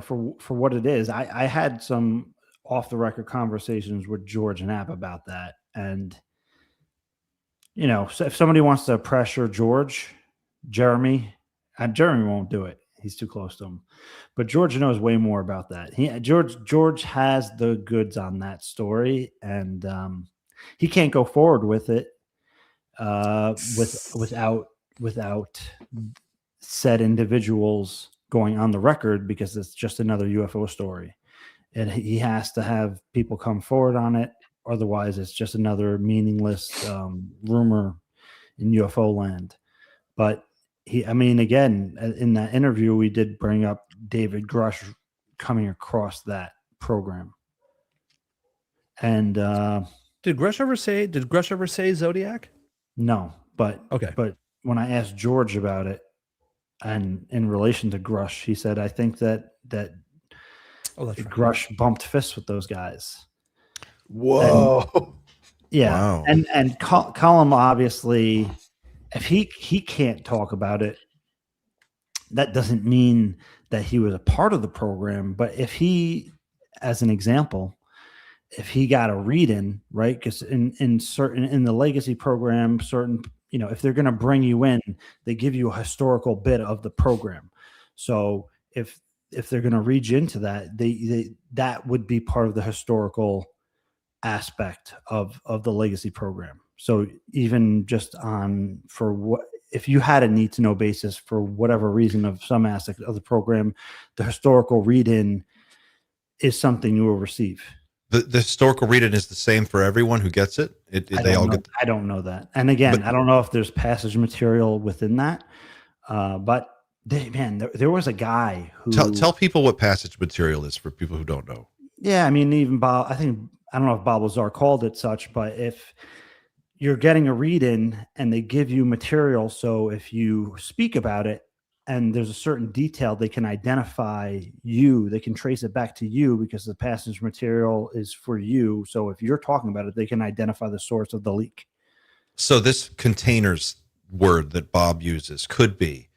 for what it is, I had some off the record conversations with George Knapp about that. And, so if somebody wants to pressure Jeremy won't do it. He's too close to him. But George knows way more about that. George has the goods on that story, and he can't go forward with it without said individuals going on the record, because it's just another UFO story. And he has to have people come forward on it. Otherwise, it's just another meaningless rumor in UFO land. But again, in that interview, we did bring up David Grush coming across that program. And did Grush ever say Zodiac? No, but okay. But when I asked George about it, and in relation to Grush, he said, I think that Grush bumped fists with those guys. Whoa. And, yeah. Wow. And Colm, obviously, if he can't talk about it, that doesn't mean that he was a part of the program. But if he, as an example, if he got a read-in, right? Because in the legacy program, if they're going to bring you in, they give you a historical bit of the program. So if they're going to read you into that, that would be part of the historical aspect of the legacy program. So even just if you had a need to know basis for whatever reason of some aspect of the program, the historical read-in is something you will receive. The historical read-in is the same for everyone who gets it. I don't know that. And again, I don't know if there's passage material within that. But there was a guy who tell people what passage material is for people who don't know. Yeah, I mean, even Bob, I don't know if Bob Lazar called it such, but if you're getting a read-in and they give you material, so if you speak about it and there's a certain detail, they can identify you, they can trace it back to you because the passage material is for you. So if you're talking about it, they can identify the source of the leak. So this containers word that Bob uses could be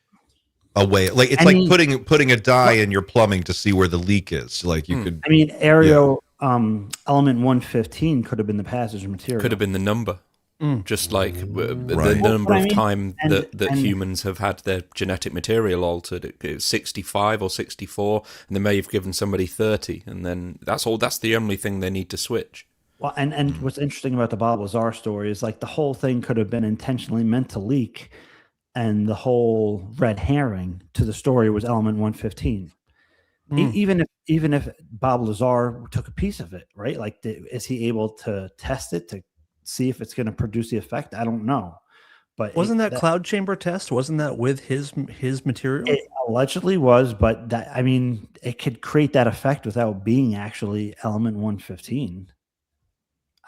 a way, like it's putting a dye in your plumbing to see where the leak is. Like you could. I mean, Aerial element 115 could have been the passage material. Could have been the number. Just like the Right. number Well, of time that and- humans have had their genetic material altered. It was 65 or 64, and they may have given somebody 30, and then that's all. That's the only thing they need to switch. Well, and what's interesting about the Bob Lazar story is like the whole thing could have been intentionally meant to leak, and the whole red herring to the story was element 115. Even if Bob Lazar took a piece of it, right? Like, is he able to test it to see if it's going to produce the effect? I don't know, but Wasn't that cloud chamber test? Wasn't that with his material? It allegedly was, but that, I mean, it could create that effect without being actually element 115.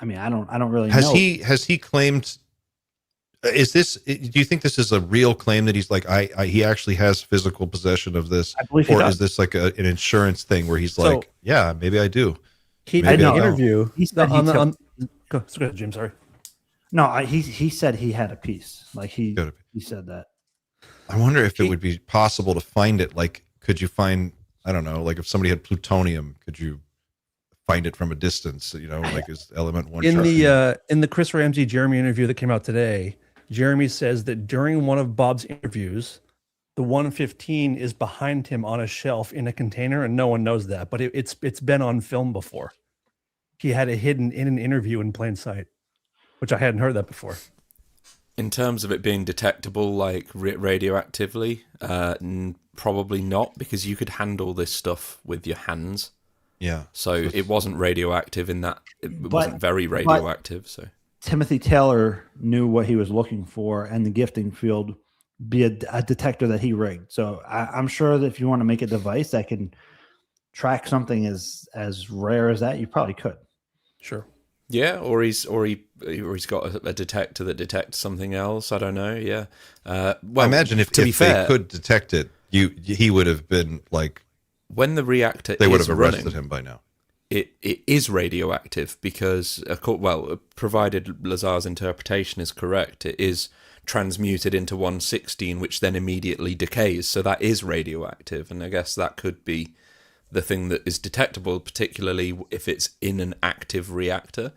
I mean, I don't really know. Has he claimed? Is this? Do you think this is a real claim that he's like he actually has physical possession of this, I believe he or does. is this like an insurance thing where he's like, yeah, maybe I do. He Maybe did I an don't. interview. He said he took- Go ahead, Jim. Sorry. No, he said he had a piece. Like he said that. I wonder if it would be possible to find it. Like, could you find? I don't know. Like, if somebody had plutonium, could you find it from a distance? You know, like is element one In the Chris Ramsey Jeremy interview that came out today, Jeremy says that during one of Bob's interviews, the 115 is behind him on a shelf in a container, and no one knows that. But it's been on film before. He had it hidden in an interview in plain sight, which I hadn't heard that before. In terms of it being detectable, like radioactively, probably not, because you could handle this stuff with your hands. Yeah. So it wasn't radioactive in that it wasn't very radioactive. So Timothy Taylor knew what he was looking for, and the gifting field be a detector that he rigged. So I'm sure that if you want to make a device that can track something as rare as that, you probably could. Sure. Yeah, or he's got a detector that detects something else. I don't know. Yeah. Well, I imagine if they could detect it, he would have been like, when the reactor they would is have arrested running, him by now. It is radioactive because, provided Lazar's interpretation is correct, it is transmuted into 116, which then immediately decays. So that is radioactive, and I guess that could be the thing that is detectable, particularly if it's in an active reactor.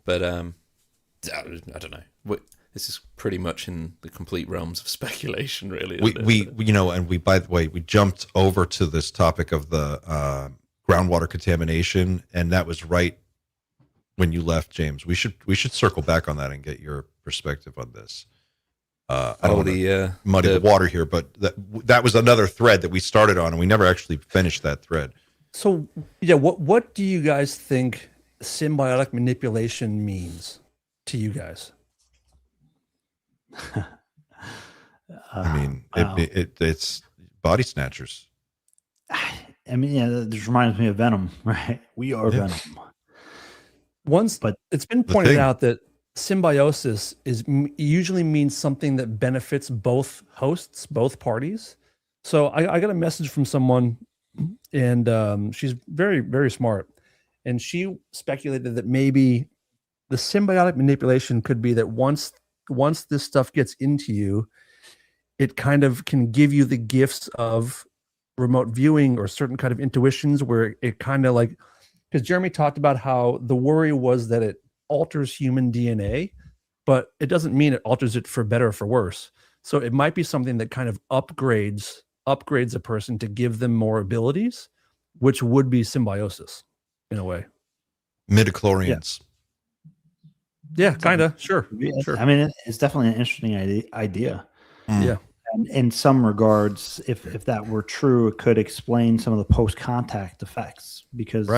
But I don't know. This is pretty much in the complete realms of speculation, really. We by the way, we jumped over to this topic of the groundwater contamination, and that was right when you left, James. We should circle back on that and get your perspective on this. I don't want to muddy the water here, but that was another thread that we started on, and we never actually finished that thread. So, yeah, what do you guys think symbiotic manipulation means to you guys? I mean, wow. it's body snatchers. I mean, yeah, this reminds me of Venom, right? We are Venom. But it's been pointed out that symbiosis usually means something that benefits both hosts, both parties. So I got a message from someone, and she's very, very smart, and she speculated that maybe the symbiotic manipulation could be that once this stuff gets into you, it kind of can give you the gifts of remote viewing or certain kind of intuitions, where it kind of like, because Jeremy talked about how the worry was that it alters human DNA, but it doesn't mean it alters it for better or for worse. So it might be something that kind of upgrades a person to give them more abilities, which would be symbiosis in a way. Midichlorians. Yeah, kind of. Sure. I mean, it's definitely an interesting idea. Yeah. And in some regards, if that were true, it could explain some of the post-contact effects, because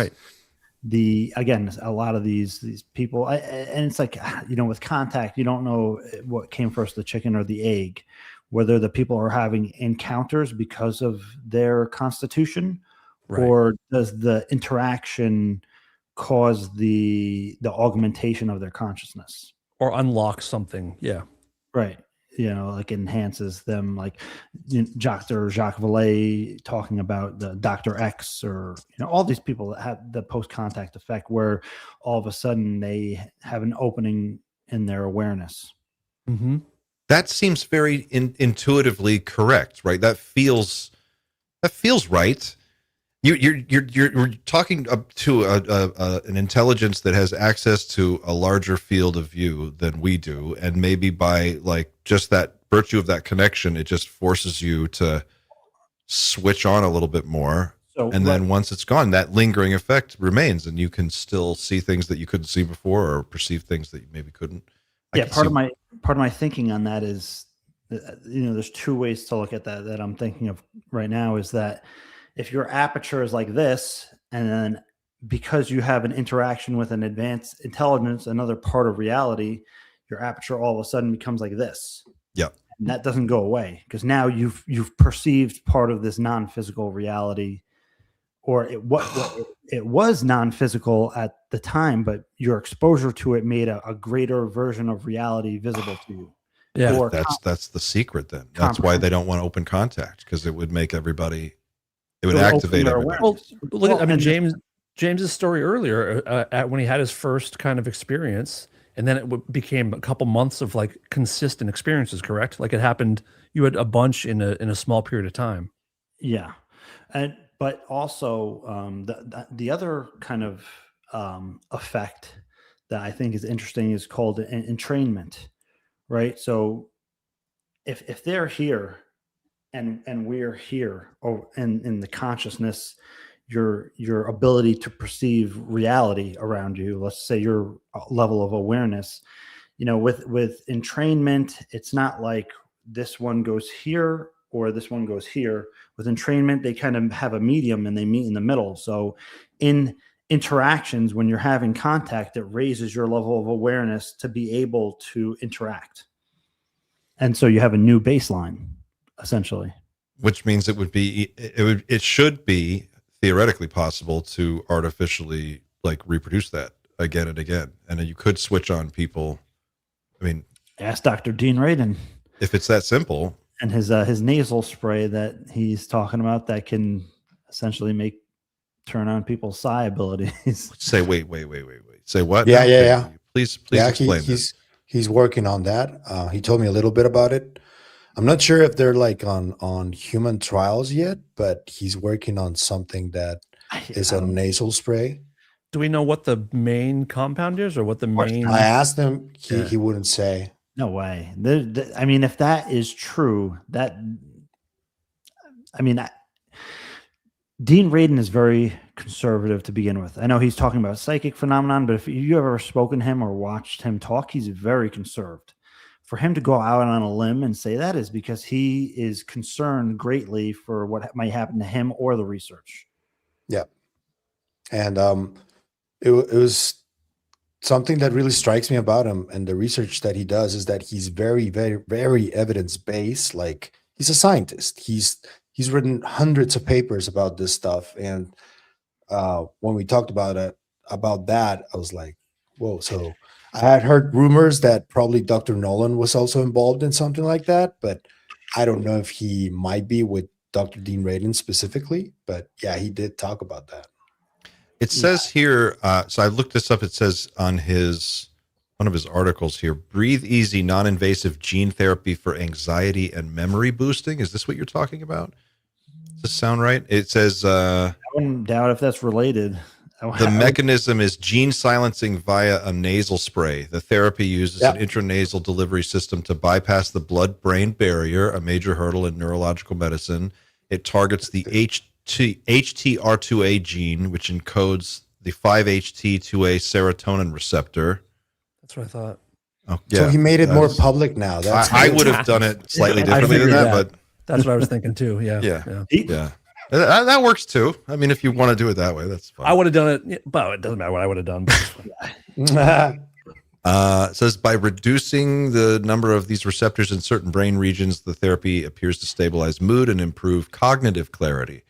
again, a lot of these people, and it's like, with contact, you don't know what came first, the chicken or the egg, whether the people are having encounters because of their constitution, or does the interaction cause the augmentation of their consciousness or unlock something. Yeah. Right. Like enhances them, like Dr. Jacques Vallée talking about the Dr. X, or all these people that have the post-contact effect, where all of a sudden they have an opening in their awareness. Mm-hmm. That seems very intuitively correct, right? That feels right. You're talking up to an intelligence that has access to a larger field of view than we do, and maybe by like just that virtue of that connection, it just forces you to switch on a little bit more. So, and then once it's gone, that lingering effect remains, and you can still see things that you couldn't see before, or perceive things that you maybe couldn't. Part of my thinking on that is, there's two ways to look at that I'm thinking of right now. Is that if your aperture is like this, and then because you have an interaction with an advanced intelligence, another part of reality, your aperture all of a sudden becomes like this. Yeah, and that doesn't go away because now you've perceived part of this non-physical reality. Or it was non-physical at the time, but your exposure to it made a greater version of reality visible to you. Yeah, or that's the secret. Then that's why they don't want open contact, because it would make everybody. It would activate everybody. Well, look, I mean, James's story earlier when he had his first kind of experience, and then it became a couple months of like consistent experiences. Correct? Like it happened. You had a bunch in a small period of time. Yeah, but also the other kind of effect that I think is interesting is called entrainment, right? So if they're here and we're here, or in the consciousness, your ability to perceive reality around you, let's say your level of awareness, with entrainment, it's not like this one goes here or this one goes here. With entrainment, they kind of have a medium and they meet in the middle. So in interactions, when you're having contact, it raises your level of awareness to be able to interact. And so you have a new baseline, essentially. Which means it should be theoretically possible to artificially like reproduce that again and again. And then you could switch on people. I mean, ask Dr. Dean Radin. If it's that simple. And his nasal spray that he's talking about that can essentially turn on people's psi abilities. Say wait. Say what? Yeah. Please explain. He's working on that. He told me a little bit about it. I'm not sure if they're like on human trials yet, but he's working on something that is a nasal spray. Do we know what the main compound is, or what the main? I asked him. He wouldn't say. No way. I mean, if that is true, Dean Radin is very conservative to begin with. I know he's talking about psychic phenomenon, but if you ever spoken to him or watched him talk, he's very conserved. For him to go out on a limb and say that is because he is concerned greatly for what might happen to him or the research. Yeah. And it was something that really strikes me about him and the research that he does is that he's very, very, very evidence-based. Like he's a scientist. He's written hundreds of papers about this stuff. And when we talked about that, I was like, whoa. So I had heard rumors that probably Dr. Nolan was also involved in something like that, but I don't know if he might be with Dr. Dean Radin specifically, but yeah, he did talk about that. It says here, so I looked this up. It says on one of his articles here, breathe easy, non-invasive gene therapy for anxiety and memory boosting. Is this what you're talking about? Does this sound right? It says, I wouldn't doubt if that's related. The mechanism is gene silencing via a nasal spray. The therapy uses an intranasal delivery system to bypass the blood-brain barrier, a major hurdle in neurological medicine. It targets the HTR2A gene, which encodes the 5-HT2A serotonin receptor. That's what I thought. Oh, yeah. So he made it more public now. I would have done it slightly differently than that, but that's what I was thinking too. Yeah. That works too. I mean, if you want to do it that way, that's fine. I would have done it, but it doesn't matter what I would have done. It says by reducing the number of these receptors in certain brain regions, the therapy appears to stabilize mood and improve cognitive clarity.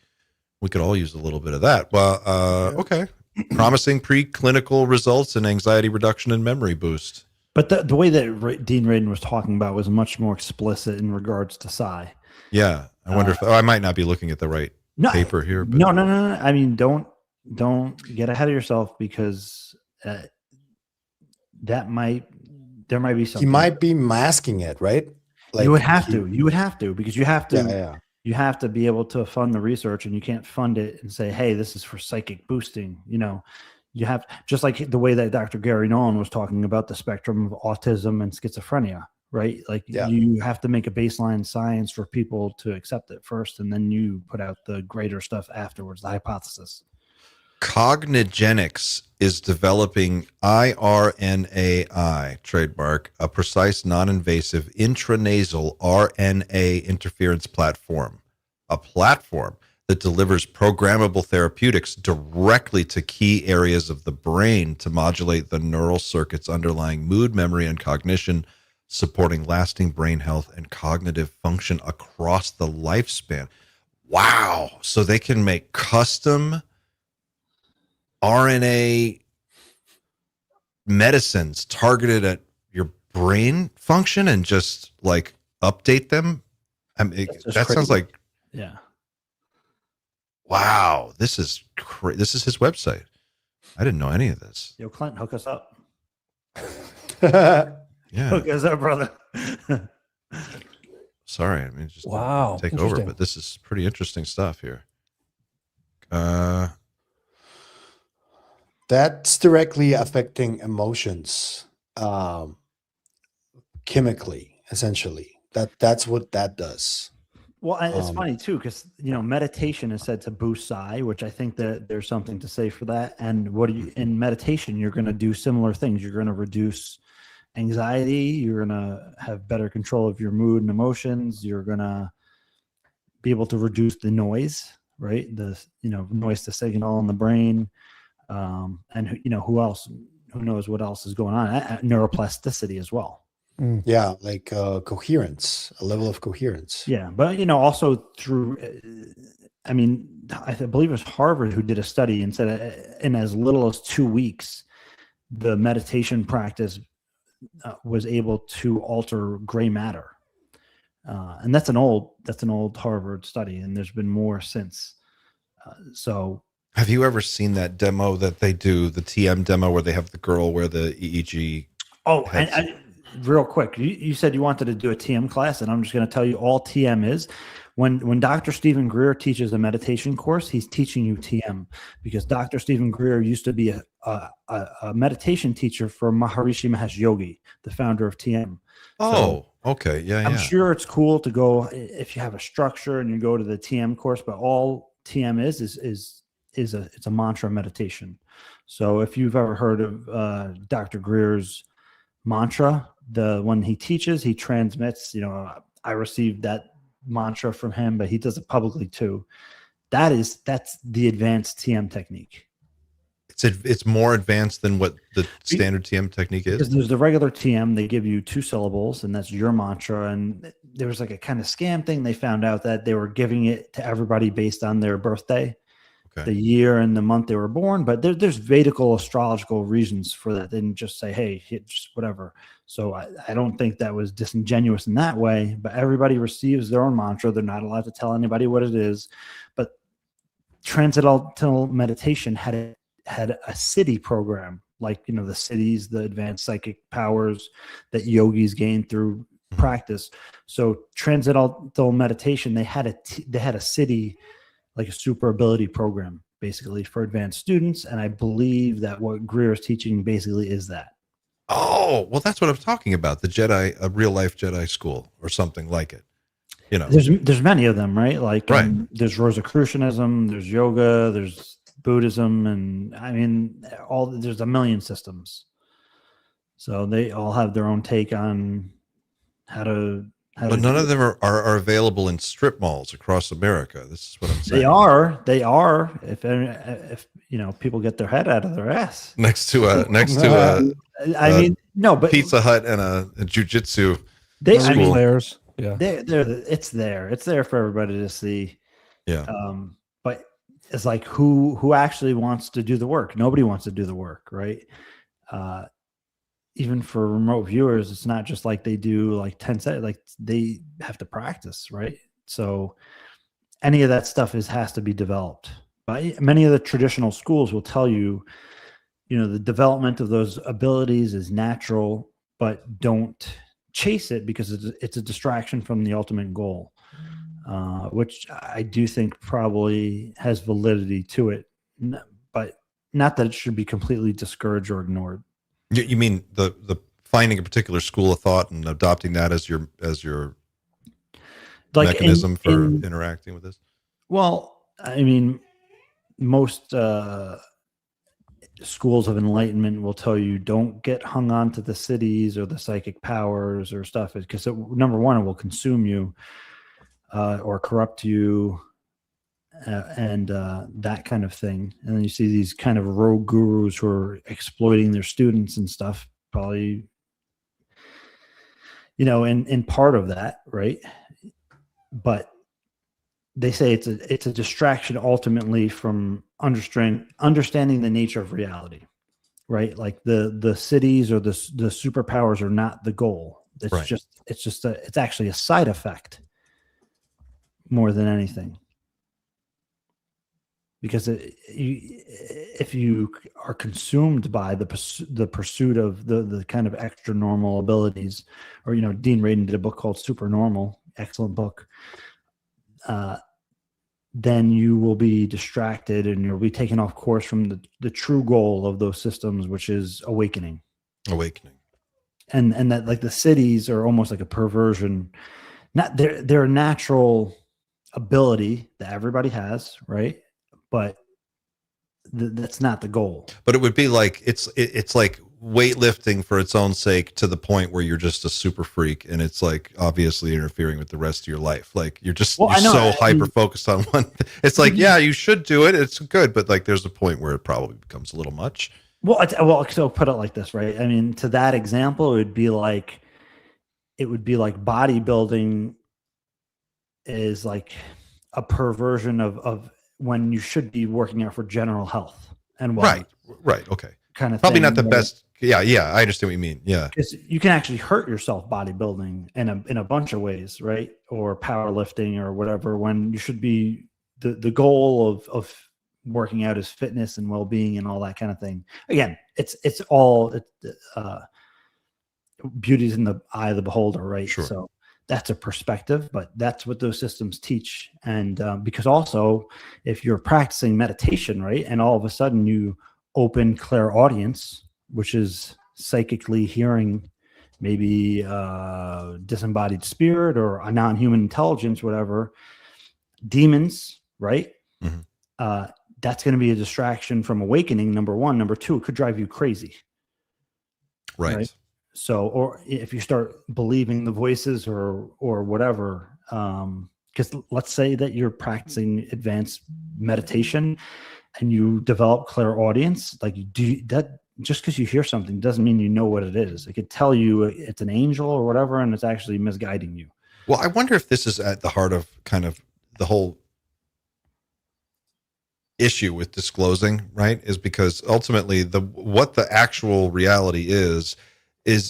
We could all use a little bit of that. Well, okay. Promising preclinical results in anxiety reduction and memory boost. But the way that Dean Radin was talking about was much more explicit in regards to psi. Yeah. I wonder if I might not be looking at the right paper here. But. No. I mean, don't get ahead of yourself because there might be something. He might be masking it, right? Like you would have to, because you have to, Yeah. you have to be able to fund the research, and you can't fund it and say, hey, this is for psychic boosting. You have, just like the way that Dr. Gary Nolan was talking about the spectrum of autism and schizophrenia, right? Like you have to make a baseline science for people to accept it first, and then you put out the greater stuff afterwards, the hypothesis. Cognigenics is developing IRNAI trademark, a precise, non-invasive intranasal RNA interference platform, a platform that delivers programmable therapeutics directly to key areas of the brain to modulate the neural circuits underlying mood, memory, and cognition, supporting lasting brain health and cognitive function across the lifespan. Wow. So they can make custom RNA medicines targeted at your brain function and just like update them. I mean, that sounds like, yeah. Wow, this is this is his website. I didn't know any of this. Yo, Clint, hook us up. Yeah, hook us up, brother. Sorry, I mean, just wow, take over, but this is pretty interesting stuff here. That's directly affecting emotions, chemically, essentially. That's what that does. Well, it's funny too, because meditation is said to boost psi, which I think that there's something to say for that. And in meditation, you're going to do similar things. You're going to reduce anxiety. You're going to have better control of your mood and emotions. You're going to be able to reduce the noise, right? The noise to signal in the brain. And who else? Who knows what else is going on? Neuroplasticity as well. Yeah, like coherence, a level of coherence. Yeah, but also through, I believe it was Harvard who did a study and said in as little as 2 weeks, the meditation practice was able to alter gray matter, and that's an old Harvard study, and there's been more since. So, have you ever seen that demo that they do, the TM demo where they have the girl wear the EEG? Oh, and real quick, you said you wanted to do a TM class, and I'm just going to tell you all TM is. When Dr. Stephen Greer teaches a meditation course, he's teaching you TM, because Dr. Stephen Greer used to be a meditation teacher for Maharishi Mahesh Yogi, the founder of TM. Oh, okay. Yeah, I'm sure it's cool to go if you have a structure and you go to the TM course, but all TM is it's a mantra meditation. So if you've ever heard of Dr. Greer's mantra, the one he teaches, he transmits, I received that mantra from him, but he does it publicly too. That's the advanced TM technique. It's more advanced than what the standard TM technique is. Because there's the regular TM, they give you 2 syllables, and that's your mantra. And there was like a kind of scam thing. They found out that they were giving it to everybody based on their birthday, the year and the month they were born. But there's Vedical astrological reasons for that. They didn't just say, hey, just whatever. So I don't think that was disingenuous in that way. But everybody receives their own mantra. They're not allowed to tell anybody what it is. But Transcendental Meditation had a city program, like the Siddhis, the advanced psychic powers that yogis gain through practice. So Transcendental Meditation, they had a city, like a super ability program, basically for advanced students. And I believe that what Greer is teaching basically is that. Oh, well, that's what I'm talking about. A real life Jedi school or something like it. There's many of them, right? Like there's Rosicrucianism, there's yoga, there's Buddhism, and there's a million systems. So they all have their own take on how to. But none of them are available in strip malls across America. This is what I'm saying. They are. If people get their head out of their ass next to a Pizza Hut and a jiu-jitsu school. Players. Yeah, it's there. It's there for everybody to see. Yeah. But it's like who actually wants to do the work? Nobody wants to do the work, right? Even for remote viewers, it's not just like they do like 10 seconds, like they have to practice, right? So any of that stuff has to be developed. But many of the traditional schools will tell you, the development of those abilities is natural, but don't chase it because it's a distraction from the ultimate goal, which I do think probably has validity to it, but not that it should be completely discouraged or ignored. You mean the finding a particular school of thought and adopting that as your like mechanism for interacting with this? Well, I mean, most schools of enlightenment will tell you don't get hung on to the cities or the psychic powers or stuff, because number one, it will consume you or corrupt you and that kind of thing. And then you see these kind of rogue gurus who are exploiting their students and stuff, probably, in part of that, right? But they say it's a distraction ultimately from understanding the nature of reality, right? Like the cities or the superpowers are not the goal. It's right. It's actually a side effect more than anything. Because if you are consumed by the pursuit of the kind of extra normal abilities, or Dean Radin did a book called Supernormal, excellent book. Then you will be distracted and you'll be taken off course from the true goal of those systems, which is awakening. And that, like, the cities are almost like a perversion. Not they're a natural ability that everybody has, right? But that's not the goal. But it would be like it's like weightlifting for its own sake, to the point where you're just a super freak and it's like obviously interfering with the rest of your life. Like you're so hyper focused on one thing. It's like, yeah, you should do it, it's good, but like there's a point where it probably becomes a little much. So put it like this, right? I mean, to that example, it would be like bodybuilding is like a perversion of when you should be working out for general health and wellness. Right. Okay. Kind of probably thing, not the best. Yeah. I understand what you mean. Yeah. Because you can actually hurt yourself bodybuilding in a bunch of ways, right? Or powerlifting or whatever, when you should be the goal of working out is fitness and well-being and all that kind of thing. Again, it's all beauty's in the eye of the beholder, right? Sure. So that's a perspective, but that's what those systems teach. And because also, if you're practicing meditation, right, and all of a sudden you open clairaudience, which is psychically hearing maybe disembodied spirit or a non-human intelligence, whatever, demons, right? Mm-hmm. That's going to be a distraction from awakening, number one. Number two, it could drive you crazy. Right? So, or if you start believing the voices or whatever, because let's say that you're practicing advanced meditation and you develop clairaudience, like you do that, just because you hear something doesn't mean you know what it is. It could tell you it's an angel or whatever, and it's actually misguiding you. Well, I wonder if this is at the heart of kind of the whole issue with disclosing, right? Is because ultimately what the actual reality is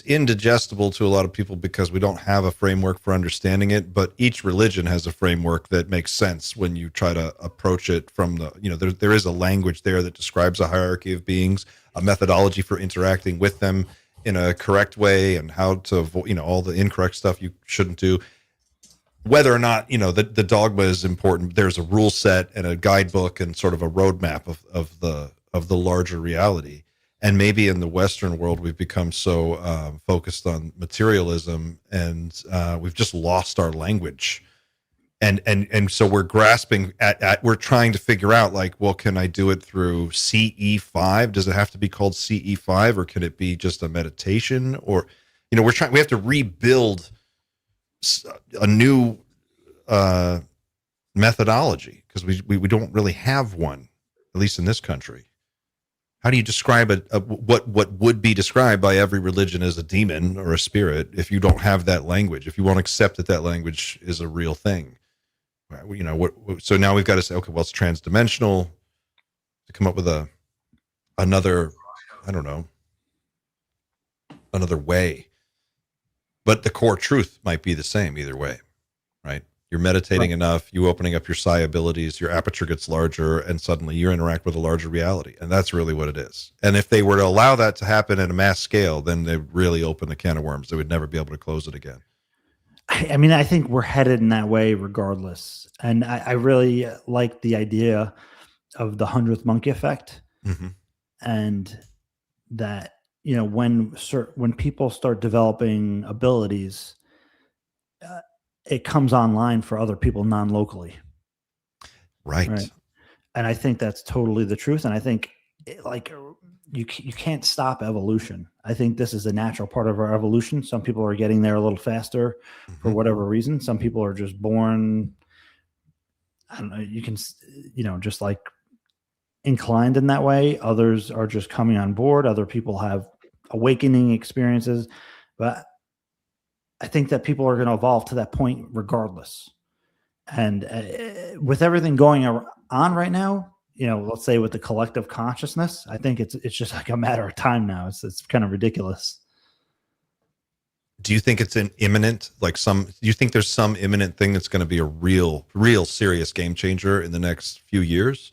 indigestible to a lot of people, because we don't have a framework for understanding it. But each religion has a framework that makes sense when you try to approach it from there is a language there that describes a hierarchy of beings, a methodology for interacting with them in a correct way, and how to avoid, all the incorrect stuff you shouldn't do. Whether or not, the dogma is important, there's a rule set and a guidebook and sort of a roadmap of the larger reality. And maybe in the Western world, we've become so focused on materialism, and we've just lost our language. And so we're grasping we're trying to figure out, like, well, can I do it through CE5? Does it have to be called CE5, or can it be just a meditation? Or, we have to rebuild a new methodology, because we don't really have one, at least in this country. How do you describe what would be described by every religion as a demon or a spirit if you don't have that language? If you won't accept that language is a real thing, so now we've got to say, okay, well, it's transdimensional, to come up with another way. But the core truth might be the same either way, right? You're meditating enough, you opening up your psi abilities, your aperture gets larger, and suddenly you interact with a larger reality. And that's really what it is. And if they were to allow that to happen at a mass scale, then they really open the can of worms. They would never be able to close it again. I mean, I think we're headed in that way regardless. And I really like the idea of the 100th monkey effect. Mm-hmm. And that, you know, when people start developing abilities, it comes online for other people non-locally. Right. And I think that's totally the truth. And I think you can't stop evolution. I think this is a natural part of our evolution. Some people are getting there a little faster for whatever reason. Some people are just born, I don't know, you can, you know, just like inclined in that way. Others are just coming on board. Other people have awakening experiences. But I think that people are going to evolve to that point regardless. And with everything going on right now, you know, let's say with the collective consciousness, I think it's just like a matter of time now. It's kind of ridiculous. Do you think it's an imminent, do you think there's some imminent thing that's going to be a real serious game changer in the next few years?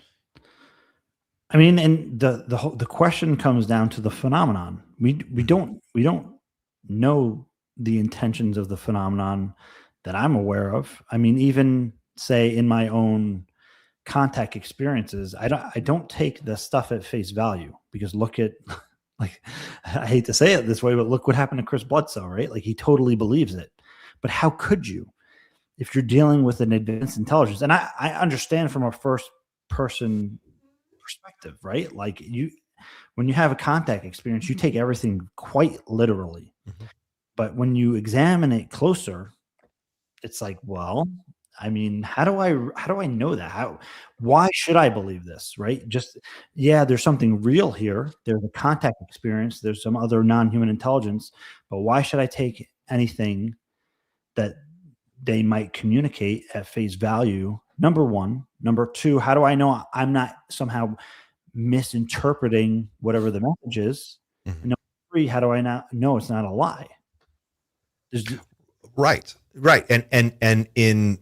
I mean, and the question comes down to the phenomenon. We don't know the intentions of the phenomenon that I'm aware of. I mean, even say in my own contact experiences, I don't take the stuff at face value, because look at, like, I hate to say it this way, but look what happened to Chris Bledsoe, right? Like, he totally believes it. But how could you, if you're dealing with an advanced intelligence? And I understand from a first person perspective, right? Like, when you have a contact experience, you take everything quite literally. Mm-hmm. But when you examine it closer, it's like, well, I mean, how do I know that? Why should I believe this? Right? Just, yeah, there's something real here. There's a contact experience. There's some other non-human intelligence, but why should I take anything that they might communicate at face value? Number one. Number two, how do I know I'm not somehow misinterpreting whatever the message is? Mm-hmm. Number three, how do I not know it's not a lie? Right. And in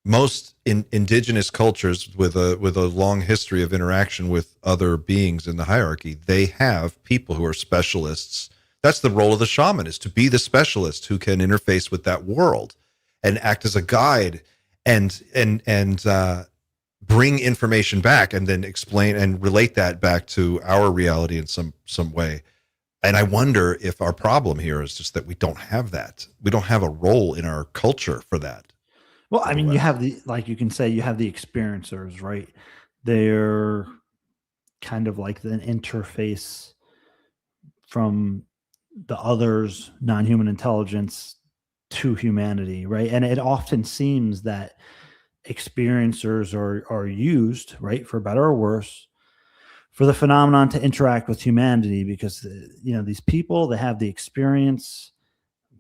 most indigenous cultures with a long history of interaction with other beings in the hierarchy, they have people who are specialists. That's the role of the shaman, is to be the specialist who can interface with that world and act as a guide and bring information back and then explain and relate that back to our reality in some way. And I wonder if our problem here is just that we don't have that. We don't have a role in our culture for that. Well, I mean, you have you can say you have the experiencers, right? They're kind of like the interface from the others, non-human intelligence, to humanity, right? And it often seems that experiencers are used, right, for better or worse, for the phenomenon to interact with humanity, because, you know, these people, they have the experience.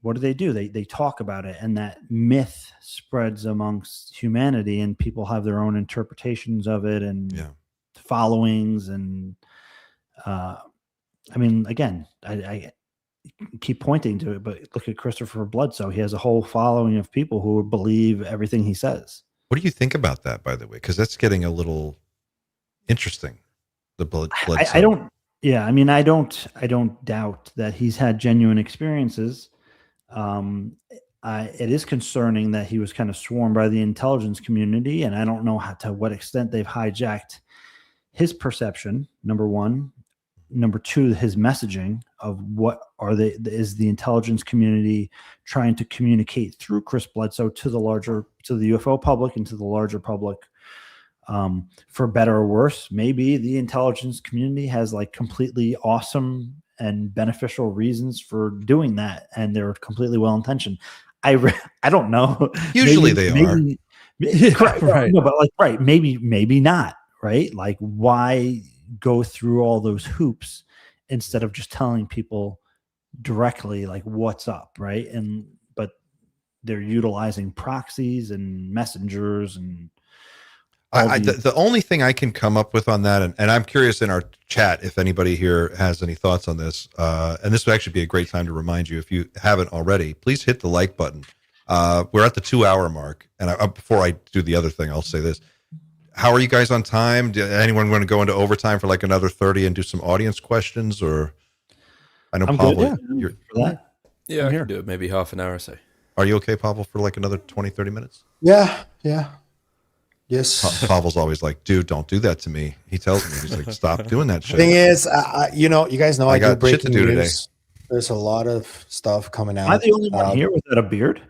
What do? They talk about it, and that myth spreads amongst humanity, and people have their own interpretations of it and followings. And I mean, again, I keep pointing to it, but look at Christopher Bledsoe. He has a whole following of people who believe everything he says. What do you think about that, by the way? Because that's getting a little interesting. The Bledsoe. I don't. Yeah, I mean, I don't doubt that he's had genuine experiences. It is concerning that he was kind of swarmed by the intelligence community, and I don't know to what extent they've hijacked his perception. Number one. Number two, his messaging of what is the intelligence community trying to communicate through Chris Bledsoe to the UFO public and to the larger public. For better or worse, maybe the intelligence community has like completely awesome and beneficial reasons for doing that, and they're completely well-intentioned. I don't know. Usually they are. Right. No, but maybe not. Right? Like, why go through all those hoops instead of just telling people directly, like, what's up, right? But they're utilizing proxies and messengers and the only thing I can come up with on that, and I'm curious in our chat if anybody here has any thoughts on this, and this would actually be a great time to remind you, if you haven't already, please hit the like button We're at the 2-hour mark, and before I do the other thing, I'll say this: how are you guys on time? Anyone want to go into overtime for like another 30 and do some audience questions? Or I know I'm Pavel, good, you're, for that. Yeah, I can do it maybe half an hour or so. are you okay, Pavel, for like another 20, 30 minutes? Yeah. Yes. Pavel's always like, dude, don't do that to me. He tells me, he's like, stop doing that shit. Thing is, you guys know I got do shit to breaking do news. today. There's a lot of stuff coming out. Am I the only one here without a beard?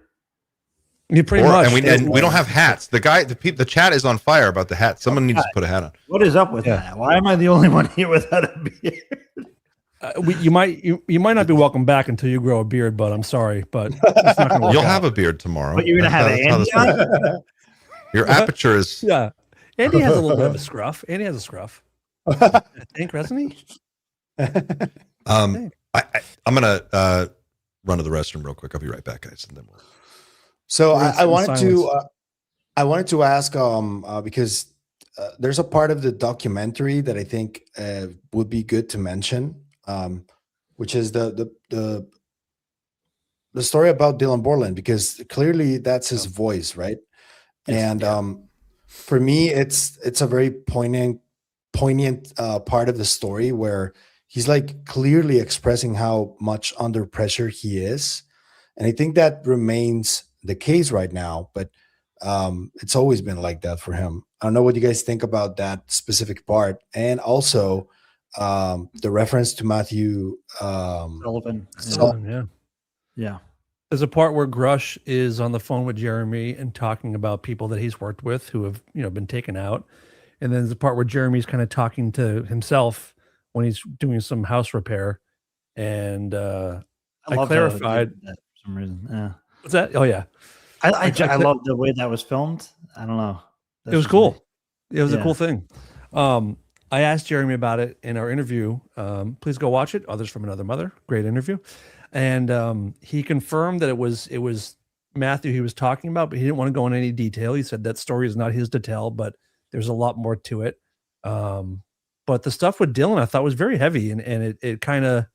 You pretty much. And we don't have hats. The chat is on fire about the hat. Someone needs to put a hat on. What is up with that? Why am I the only one here without a beard? You might not be welcome back until you grow a beard, but I'm sorry, but it's not gonna work You'll out. have a beard tomorrow. But you're gonna have That's how this works. Your aperture is. Yeah. Andy has a little bit of a scruff. Andy has a scruff. I think, doesn't he? I'm gonna run to the restroom real quick. I'll be right back, guys, and then we'll. So We're I in wanted silence. to ask because there's a part of the documentary that I think would be good to mention, which is the story about Dylan Borland, because clearly that's his voice, right? And for me, it's a very poignant part of the story where he's like clearly expressing how much under pressure he is, and I think that remains the case right now, but it's always been like that for him. I don't know what you guys think about that specific part, and also the reference to Matthew Sullivan. Yeah. There's a part where Grush is on the phone with Jeremy and talking about people that he's worked with who have, been taken out. And then there's a part where Jeremy's kind of talking to himself when he's doing some house repair. And I clarified that for some reason. Yeah. What's that? Oh yeah. I love the way that was filmed. I don't know. It was cool. It was a cool thing. I asked Jeremy about it in our interview. Please go watch it. Others from Another Mother. Great interview. And he confirmed that it was Matthew he was talking about, but he didn't want to go into any detail. He said that story is not his to tell, but there's a lot more to it. But the stuff with Dylan I thought was very heavy, and it kind of,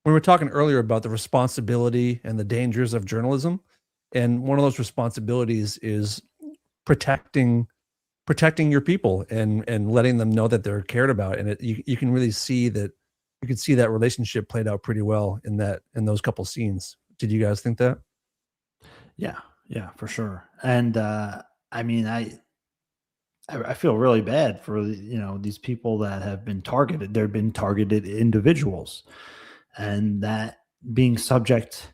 we were talking earlier about the responsibility and the dangers of journalism, and one of those responsibilities is protecting your people and letting them know that they're cared about, and you can really see that. You could see that relationship played out pretty well in those couple scenes. Did you guys think that? Yeah, for sure. And I mean, I feel really bad for these people that have been targeted. They've been targeted individuals, and that being subject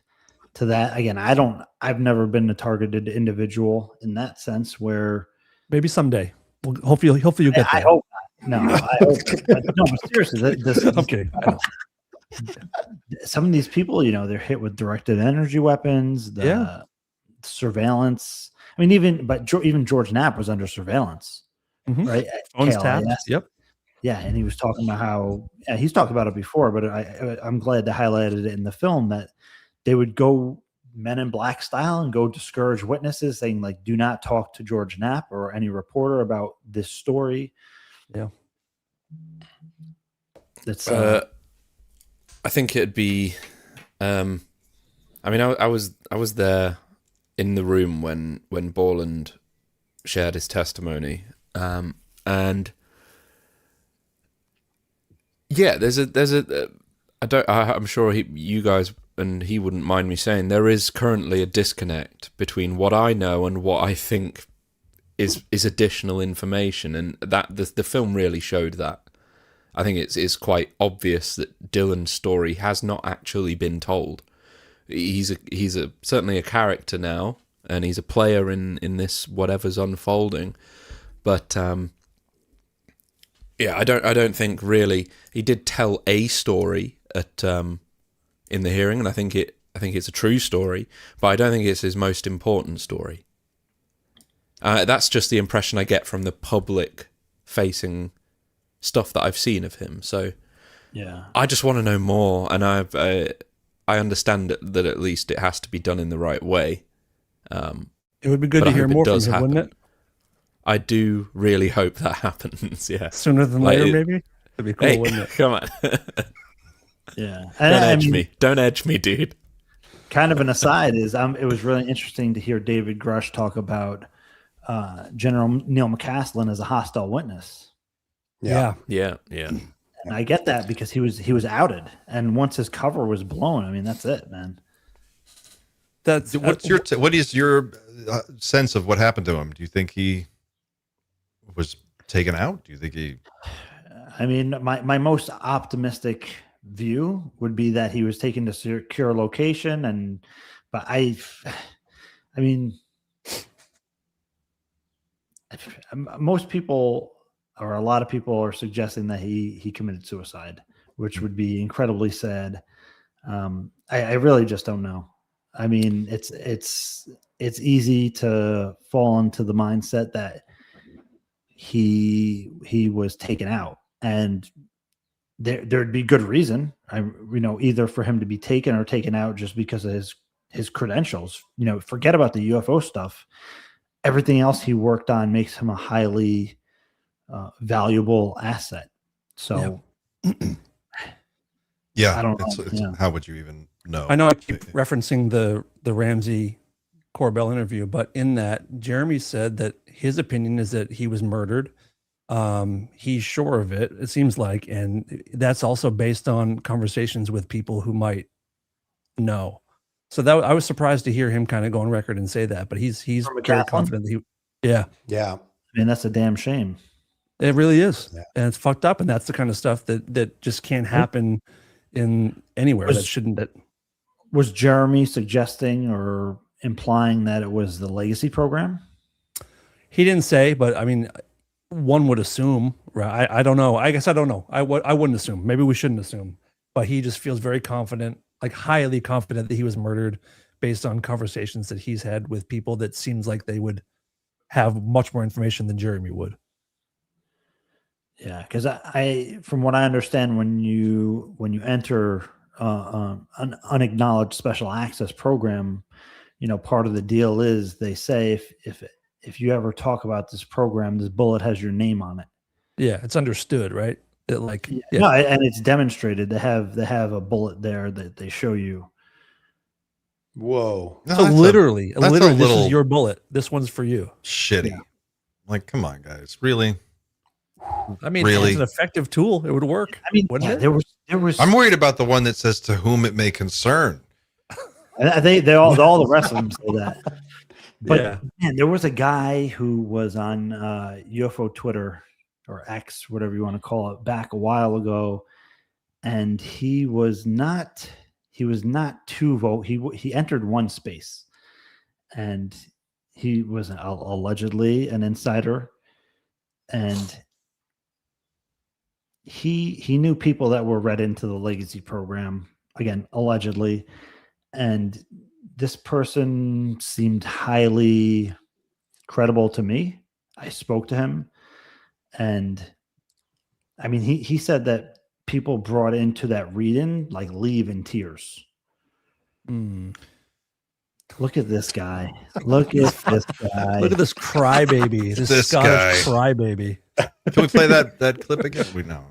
to that again. I've never been a targeted individual in that sense. Where maybe someday. Well, hopefully you'll get there. I hope. No, I hope. No, but seriously, okay. Some of these people, they're hit with directed energy weapons, surveillance. I mean, even George Knapp was under surveillance, right? Phones tapped. Yep. Yeah, and he was talking about how he's talked about it before, but I'm glad they highlighted it in the film that they would go Men in Black style and go discourage witnesses, saying like, "Do not talk to George Knapp or any reporter about this story." Yeah, that's. I think it'd be. I mean, I was there in the room when Borland shared his testimony, and yeah, I'm sure you guys and he wouldn't mind me saying there is currently a disconnect between what I know and what I think is additional information, and that the film really showed that. I think it's quite obvious that Dylan's story has not actually been told. He's certainly a character now, and he's a player in this whatever's unfolding. But I don't think really he did tell a story at in the hearing, and I think it's a true story, but I don't think it's his most important story. That's just the impression I get from the public-facing stuff that I've seen of him. So, yeah, I just want to know more, and I understand that at least it has to be done in the right way. It would be good to hear more from him, wouldn't it? I do really hope that happens. Yeah, sooner than later, maybe. That'd be cool, wouldn't it? Come on. Yeah, Don't edge me, dude. kind of an aside is it was really interesting to hear David Grush talk about General Neil McCaslin as a hostile witness. Yeah. And I get that because he was outed, and once his cover was blown, I mean, that's it, man. What is your sense of what happened to him? Do you think he was taken out? Do you think he? I mean, my most optimistic view would be that he was taken to secure location, but I mean, most people or a lot of people are suggesting that he committed suicide, which would be incredibly sad. I really just don't know. I mean, it's easy to fall into the mindset that he was taken out, and there'd be good reason, either for him to be taken or taken out just because of his credentials. Forget about the UFO stuff. Everything else he worked on makes him a highly valuable asset. So, yeah, I don't know. How would you even know? I know I keep referencing the Ramsey Corbell interview, but in that, Jeremy said that his opinion is that he was murdered. He's sure of it, it seems like, and that's also based on conversations with people who might know. So that I was surprised to hear him kind of go on record and say that, but he's very confident that yeah. I mean, that's a damn shame. It really is, and it's fucked up, and that's the kind of stuff that just can't happen in anywhere. Was Jeremy suggesting or implying that it was the legacy program? He didn't say, but I mean, one would assume, right? I don't know. I guess I don't know. I wouldn't assume. Maybe we shouldn't assume, but he just feels very confident, like highly confident, that he was murdered based on conversations that he's had with people that seems like they would have much more information than Jeremy would. Yeah, because I from what I understand, when you enter an unacknowledged special access program, part of the deal is they say if you ever talk about this program, this bullet has your name on it. Yeah, it's understood, right? No, and it's demonstrated. They have a bullet there that they show you. Whoa! So literally, this is your bullet. This one's for you. Shitty. Yeah. Like, come on, guys, really? I mean, it's an effective tool. It would work. I mean, there was. I'm worried about the one that says "to whom it may concern." They all the rest of them say that. But man, there was a guy who was on UFO Twitter or X, whatever you want to call it, back a while ago, and he was not too vote. He entered one space, and he was allegedly an insider, and he knew people that were read into the legacy program, again, allegedly, and this person seemed highly credible to me. I spoke to him, and I mean, he said that people brought into that read-in like leave in tears. Look at this guy. Look at this guy. Look at this crybaby. This Scottish crybaby. Can we play that clip again? We know.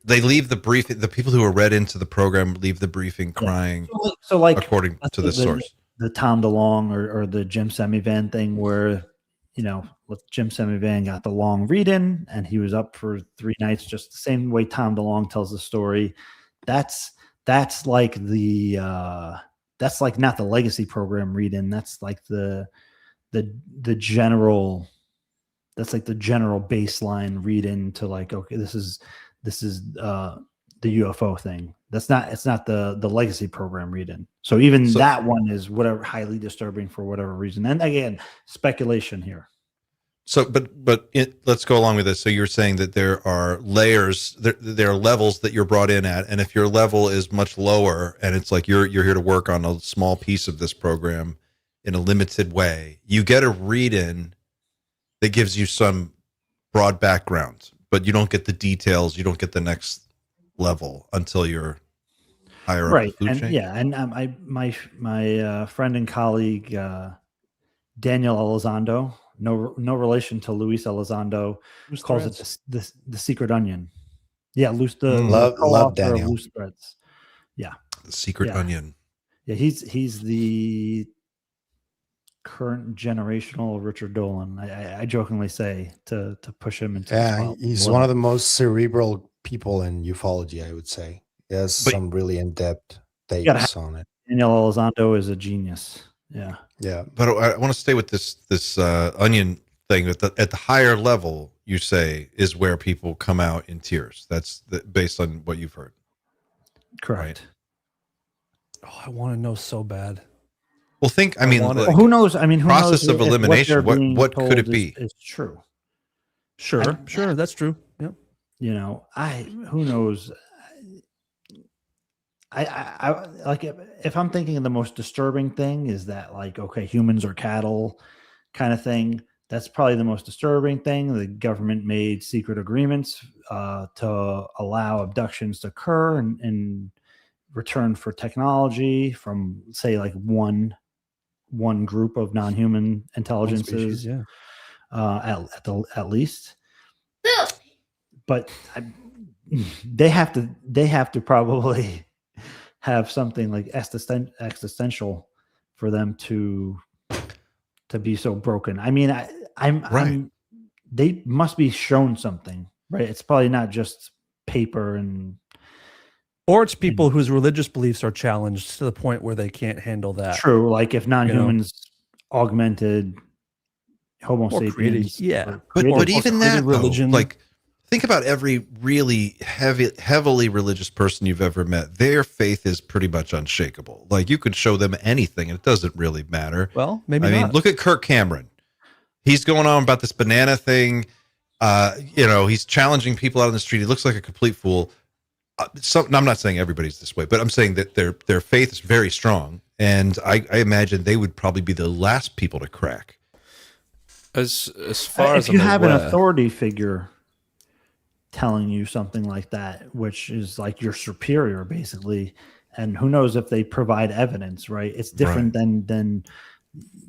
They leave the briefing. The people who are read into the program leave the briefing crying. So like, according to the source, the Tom DeLonge or the Jim Semivan thing, where Jim Semivan got the long read-in and he was up for 3 nights, just the same way Tom DeLonge tells the story. That's like that's like not the legacy program read-in. That's like the general. That's like the general baseline read-in to like, okay, this is the UFO thing. It's not the legacy program read-in. So even that one is whatever highly disturbing for whatever reason. And again, speculation here. So, but let's go along with this. So you're saying that there are layers, there are levels that you're brought in at, and if your level is much lower, and it's like you're here to work on a small piece of this program in a limited way, you get a read-in that gives you some broad background, but you don't get the details. You don't get the next level until you're higher up the food chain. Yeah, and my friend and colleague Daniel Elizondo, no relation to Luis Elizondo, calls it the secret onion. Yeah, love Daniel. Loose threads. Yeah, The secret onion. Yeah, he's the current generational Richard Dolan. I jokingly say to push him into. Yeah, he's one of the most cerebral people in ufology, I would say. He has some really in-depth takes on it. Daniel Elizondo is a genius. Yeah. Yeah. But I want to stay with this onion thing. At the higher level, you say, is where people come out in tears. That's based on what you've heard. Correct. Right? Oh, I want to know so bad. Well, who knows? I mean, who process knows of elimination. What could it is, be? Is true. Sure, that's true. Yep. You know, who knows? I like if I'm thinking of the most disturbing thing is that, like, okay, humans are cattle kind of thing. That's probably the most disturbing thing. The government made secret agreements to allow abductions to occur in return for technology from, say, like one group of non-human intelligences, species, at least. But they have to probably have something like existential for them to be so broken. I mean, they must be shown something, right? It's probably not just paper or it's people whose religious beliefs are challenged to the point where they can't handle that. True, like if non-humans augmented Homo sapiens, but even that religion, like. Think about every really heavily religious person you've ever met. Their faith is pretty much unshakable. Like, you could show them anything, and it doesn't really matter. Well, maybe I mean, look at Kirk Cameron. He's going on about this banana thing. He's challenging people out on the street. He looks like a complete fool. I'm not saying everybody's this way, but I'm saying that their faith is very strong, and I imagine they would probably be the last people to crack. As far as if you have an authority figure telling you something like that, which is like your superior basically, and who knows if they provide evidence, right? It's different than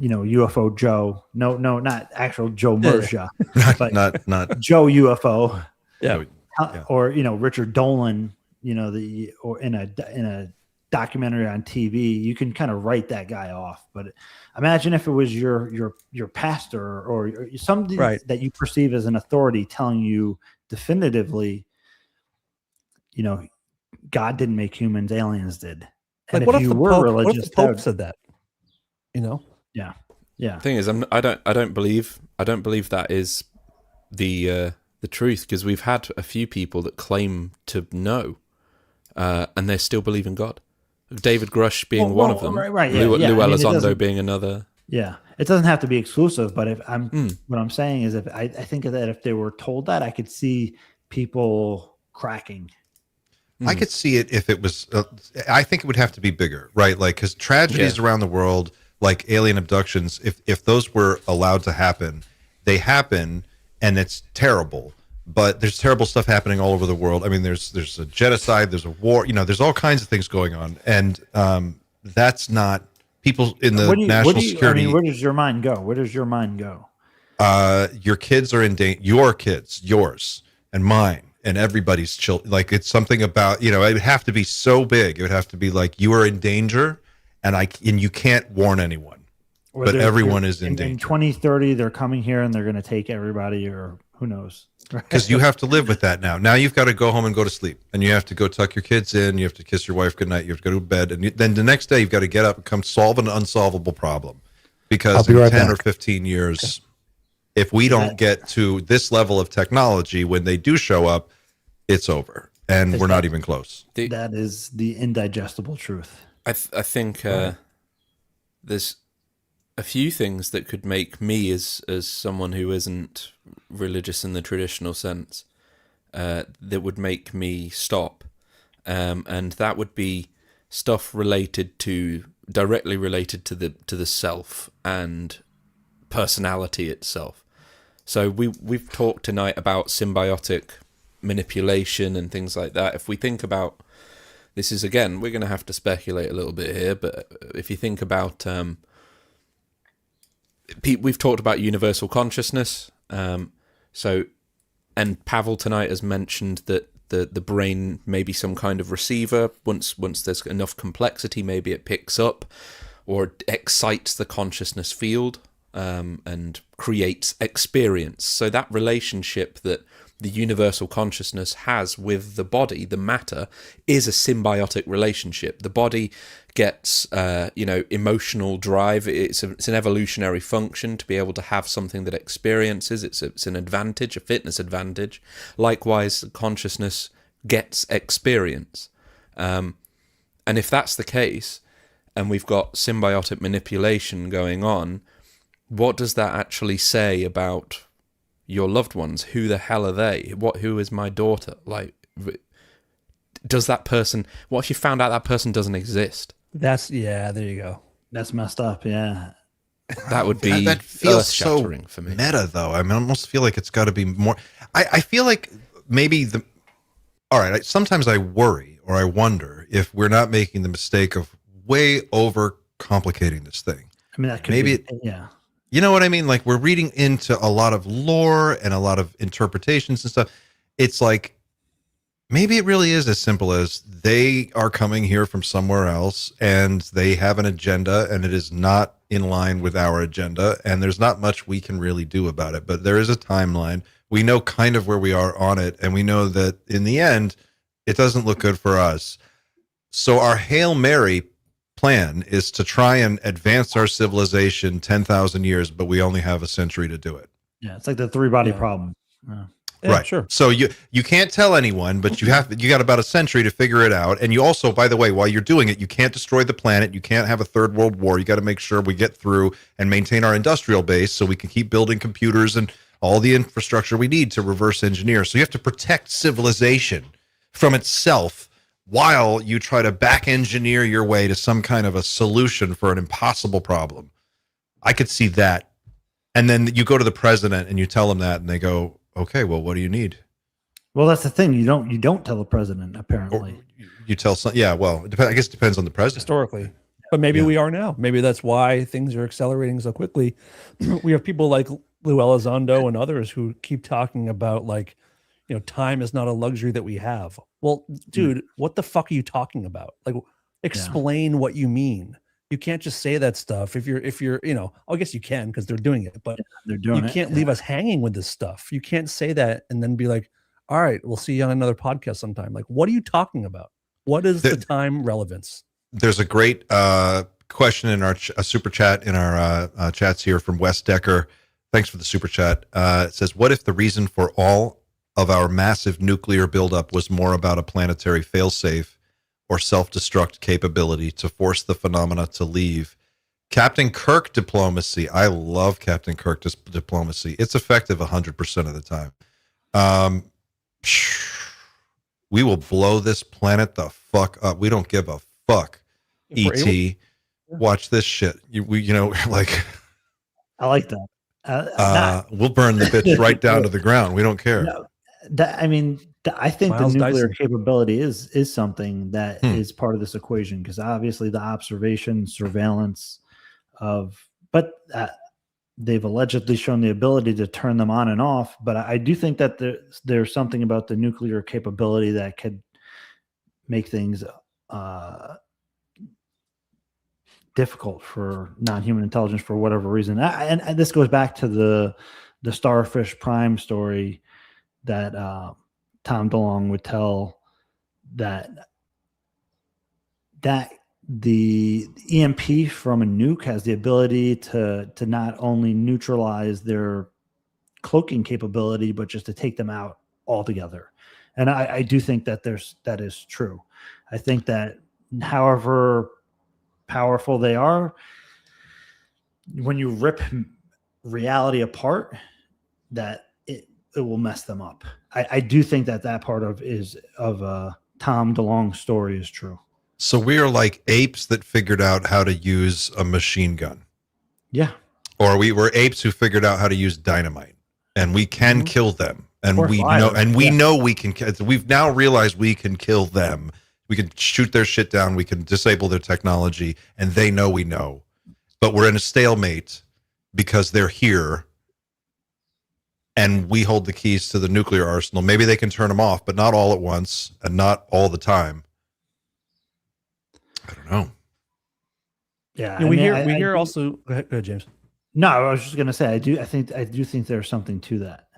UFO Joe. No, not actual Joe Mercia, but not Joe UFO. Yeah. Or Richard Dolan, or in a documentary on TV, you can kind of write that guy off. But imagine if it was your pastor or somebody that you perceive as an authority telling you definitively, God didn't make humans, aliens did. And like, if you were religious, what if the Pope said that? Yeah. The thing is, I don't believe that is the truth, because we've had a few people that claim to know, and they still believe in God. David Grush being one of them, Lou Elizondo being another. Yeah, it doesn't have to be exclusive, but what I'm saying is, if I think that if they were told that, I could see people cracking. I could see it if it was. I think it would have to be bigger, right? Like, because tragedies around the world, like alien abductions, if those were allowed to happen, they happen, and it's terrible. But there's terrible stuff happening all over the world. I mean, there's a genocide, there's a war. There's all kinds of things going on, and that's not. People in the national security. Where does your mind go? Your kids are in danger. Your kids, yours, and mine, and everybody's children. Like, it's something about it would have to be so big. It would have to be like, you are in danger, and you can't warn anyone, but everyone is in danger. In 2030, they're coming here and they're going to take everybody, or who knows? Because you have to live with that now. Now you've got to go home and go to sleep, and you have to go tuck your kids in. You have to kiss your wife goodnight. You have to go to bed, and then the next day you've got to get up and come solve an unsolvable problem. Because in 10 or 15 years, if we don't get to this level of technology, when they do show up, it's over, and we're not even close. That is the indigestible truth. I think there's a few things that could make me, as someone who isn't religious in the traditional sense, that would make me stop, and that would be stuff directly related to the self and personality itself. So we've talked tonight about symbiotic manipulation and things like that. If we think about this, is again, we're going to have to speculate a little bit here, but if you think about we've talked about universal consciousness. And Pavel tonight has mentioned that the brain may be some kind of receiver. Once there's enough complexity, maybe it picks up or excites the consciousness field and creates experience. So that relationship that the universal consciousness has with the body, the matter, is a symbiotic relationship. The body gets, emotional drive. It's an evolutionary function to be able to have something that experiences. It's an advantage, a fitness advantage. Likewise, consciousness gets experience. And if that's the case, and we've got symbiotic manipulation going on, what does that actually say about your loved ones? Who the hell are they? Who is my daughter? Like, does that person, what if you found out that person doesn't exist? There you go. That's messed up. Yeah. That would be that feels so earth-shattering for me. meta, though. I mean, I almost feel like it's got to be more. I feel like maybe all right, sometimes I worry or I wonder if we're not making the mistake of way over complicating this thing. I mean, that could Maybe be, yeah. You know what I mean? Like, we're reading into a lot of lore and a lot of interpretations and stuff. It's like, maybe it really is as simple as they are coming here from somewhere else and they have an agenda and it is not in line with our agenda. And there's not much we can really do about it, but there is a timeline. We know kind of where we are on it. And we know that in the end, it doesn't look good for us. So our Hail Mary plan is to try and advance our civilization 10,000 years, but we only have a century to do it. Yeah. It's like the 3-body problem. Yeah. Yeah, right. Sure. So you can't tell anyone, but you got about a century to figure it out. And you also, by the way, while you're doing it, you can't destroy the planet. You can't have a third world war. You got to make sure we get through and maintain our industrial base so we can keep building computers and all the infrastructure we need to reverse engineer. So you have to protect civilization from itself while you try to back engineer your way to some kind of a solution for an impossible problem. I could see that. And then you go to the president and you tell him that and they go, okay, well, what do you need? Well, that's the thing. You don't tell the president, apparently. Or you tell some, yeah, well, I guess it depends on the president. Historically. But maybe we are now. Maybe that's why things are accelerating so quickly. We have people like Lou Elizondo and others who keep talking about, like, time is not a luxury that we have. Well, dude, what the fuck are you talking about? Like, explain what you mean. You can't just say that stuff. If you're, I guess you can because they're doing it, but they're doing you can't leave us hanging with this stuff. You can't say that and then be like, all right, we'll see you on another podcast sometime. Like, what are you talking about? What is the time relevance? There's a great question in our super chat in our chats here from Wes Decker. Thanks for the super chat. It says, what if the reason for all of our massive nuclear buildup was more about a planetary failsafe or self-destruct capability to force the phenomena to leave? Captain Kirk diplomacy. I love Captain Kirk diplomacy. It's effective 100% of the time. We will blow this planet the fuck up. We don't give a fuck. E.T. Watch this shit. Like, I like that. We'll burn the bitch right down to the ground. We don't care. No, I think Miles the nuclear Dyson. capability is something that is part of this equation, because obviously the observation, surveillance but they've allegedly shown the ability to turn them on and off. But I do think that there's something about the nuclear capability that could make things difficult for non-human intelligence for whatever reason. And this goes back to the Starfish Prime story that Tom DeLonge would tell, that the EMP from a nuke has the ability to not only neutralize their cloaking capability, but just to take them out altogether. And I do think that that is true. I think that however powerful they are, when you rip reality apart, that it will mess them up. I do think that part of Tom DeLonge's story is true. So we are like apes that figured out how to use a machine gun. Yeah. Or we were apes who figured out how to use dynamite, and we can kill them. And we know we can. We've now realized we can kill them. We can shoot their shit down. We can disable their technology, and they know we know. But we're in a stalemate because they're here. and we hold the keys to the nuclear arsenal. Maybe they can turn them off, but not all at once and not all the time. I don't know. Yeah, we hear also. Go ahead, James. No, I was just gonna say I do think there's something to that.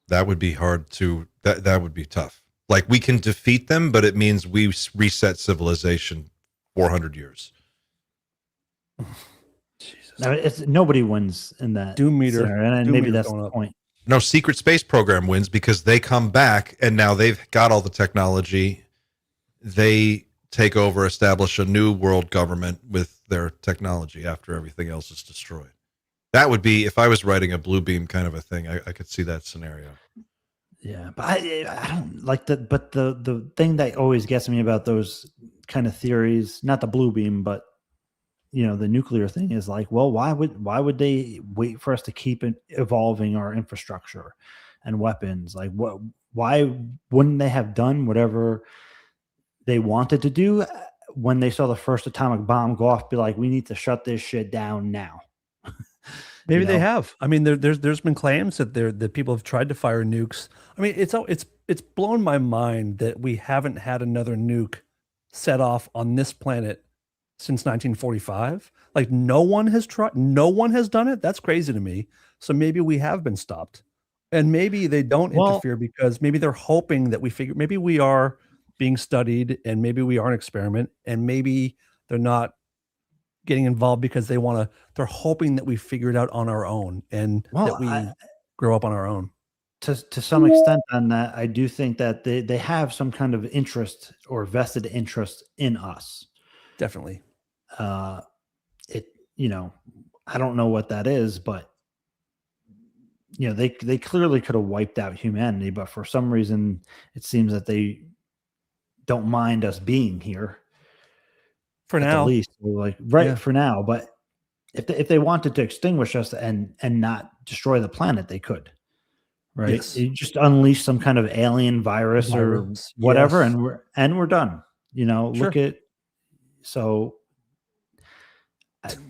That would be hard to. That would be tough. Like, we can defeat them, but it means we reset civilization 400 years. Jesus. No, nobody wins in that Doom meter, scenario, and Doom maybe meter that's going the up. point. No, secret space program wins because they come back and now they've got all the technology. They take over, establish a new world government with their technology after everything else is destroyed. That would be, if I was writing a Blue Beam kind of a thing, I could see that scenario. Yeah, but I don't like that. But the thing that always gets me about those kind of theories, not the Blue Beam, but the nuclear thing, is like, well, why would they wait for us to keep evolving our infrastructure and weapons? Like, why wouldn't they have done whatever they wanted to do when they saw the first atomic bomb go off? Be like, we need to shut this shit down now. Maybe they have. I mean, there's been claims that people have tried to fire nukes. I mean, it's blown my mind that we haven't had another nuke set off on this planet since 1945. Like, no one has tried. No one has done it. That's crazy to me. So maybe we have been stopped, and maybe they don't interfere because maybe they're hoping that maybe we are being studied, and maybe we are an experiment, and maybe they're not getting involved because they're hoping that we figure it out on our own, and that we grow up on our own. To some extent on that, I do think that they have some kind of interest or vested interest in us. Definitely. I don't know what that is, but they clearly could have wiped out humanity, but for some reason it seems that they don't mind us being here. For now, at least, for now. But if they wanted to extinguish us and not destroy the planet, they could, right? Yes. You just unleash some kind of alien virus or whatever, yes. and we're done. Sure. Look at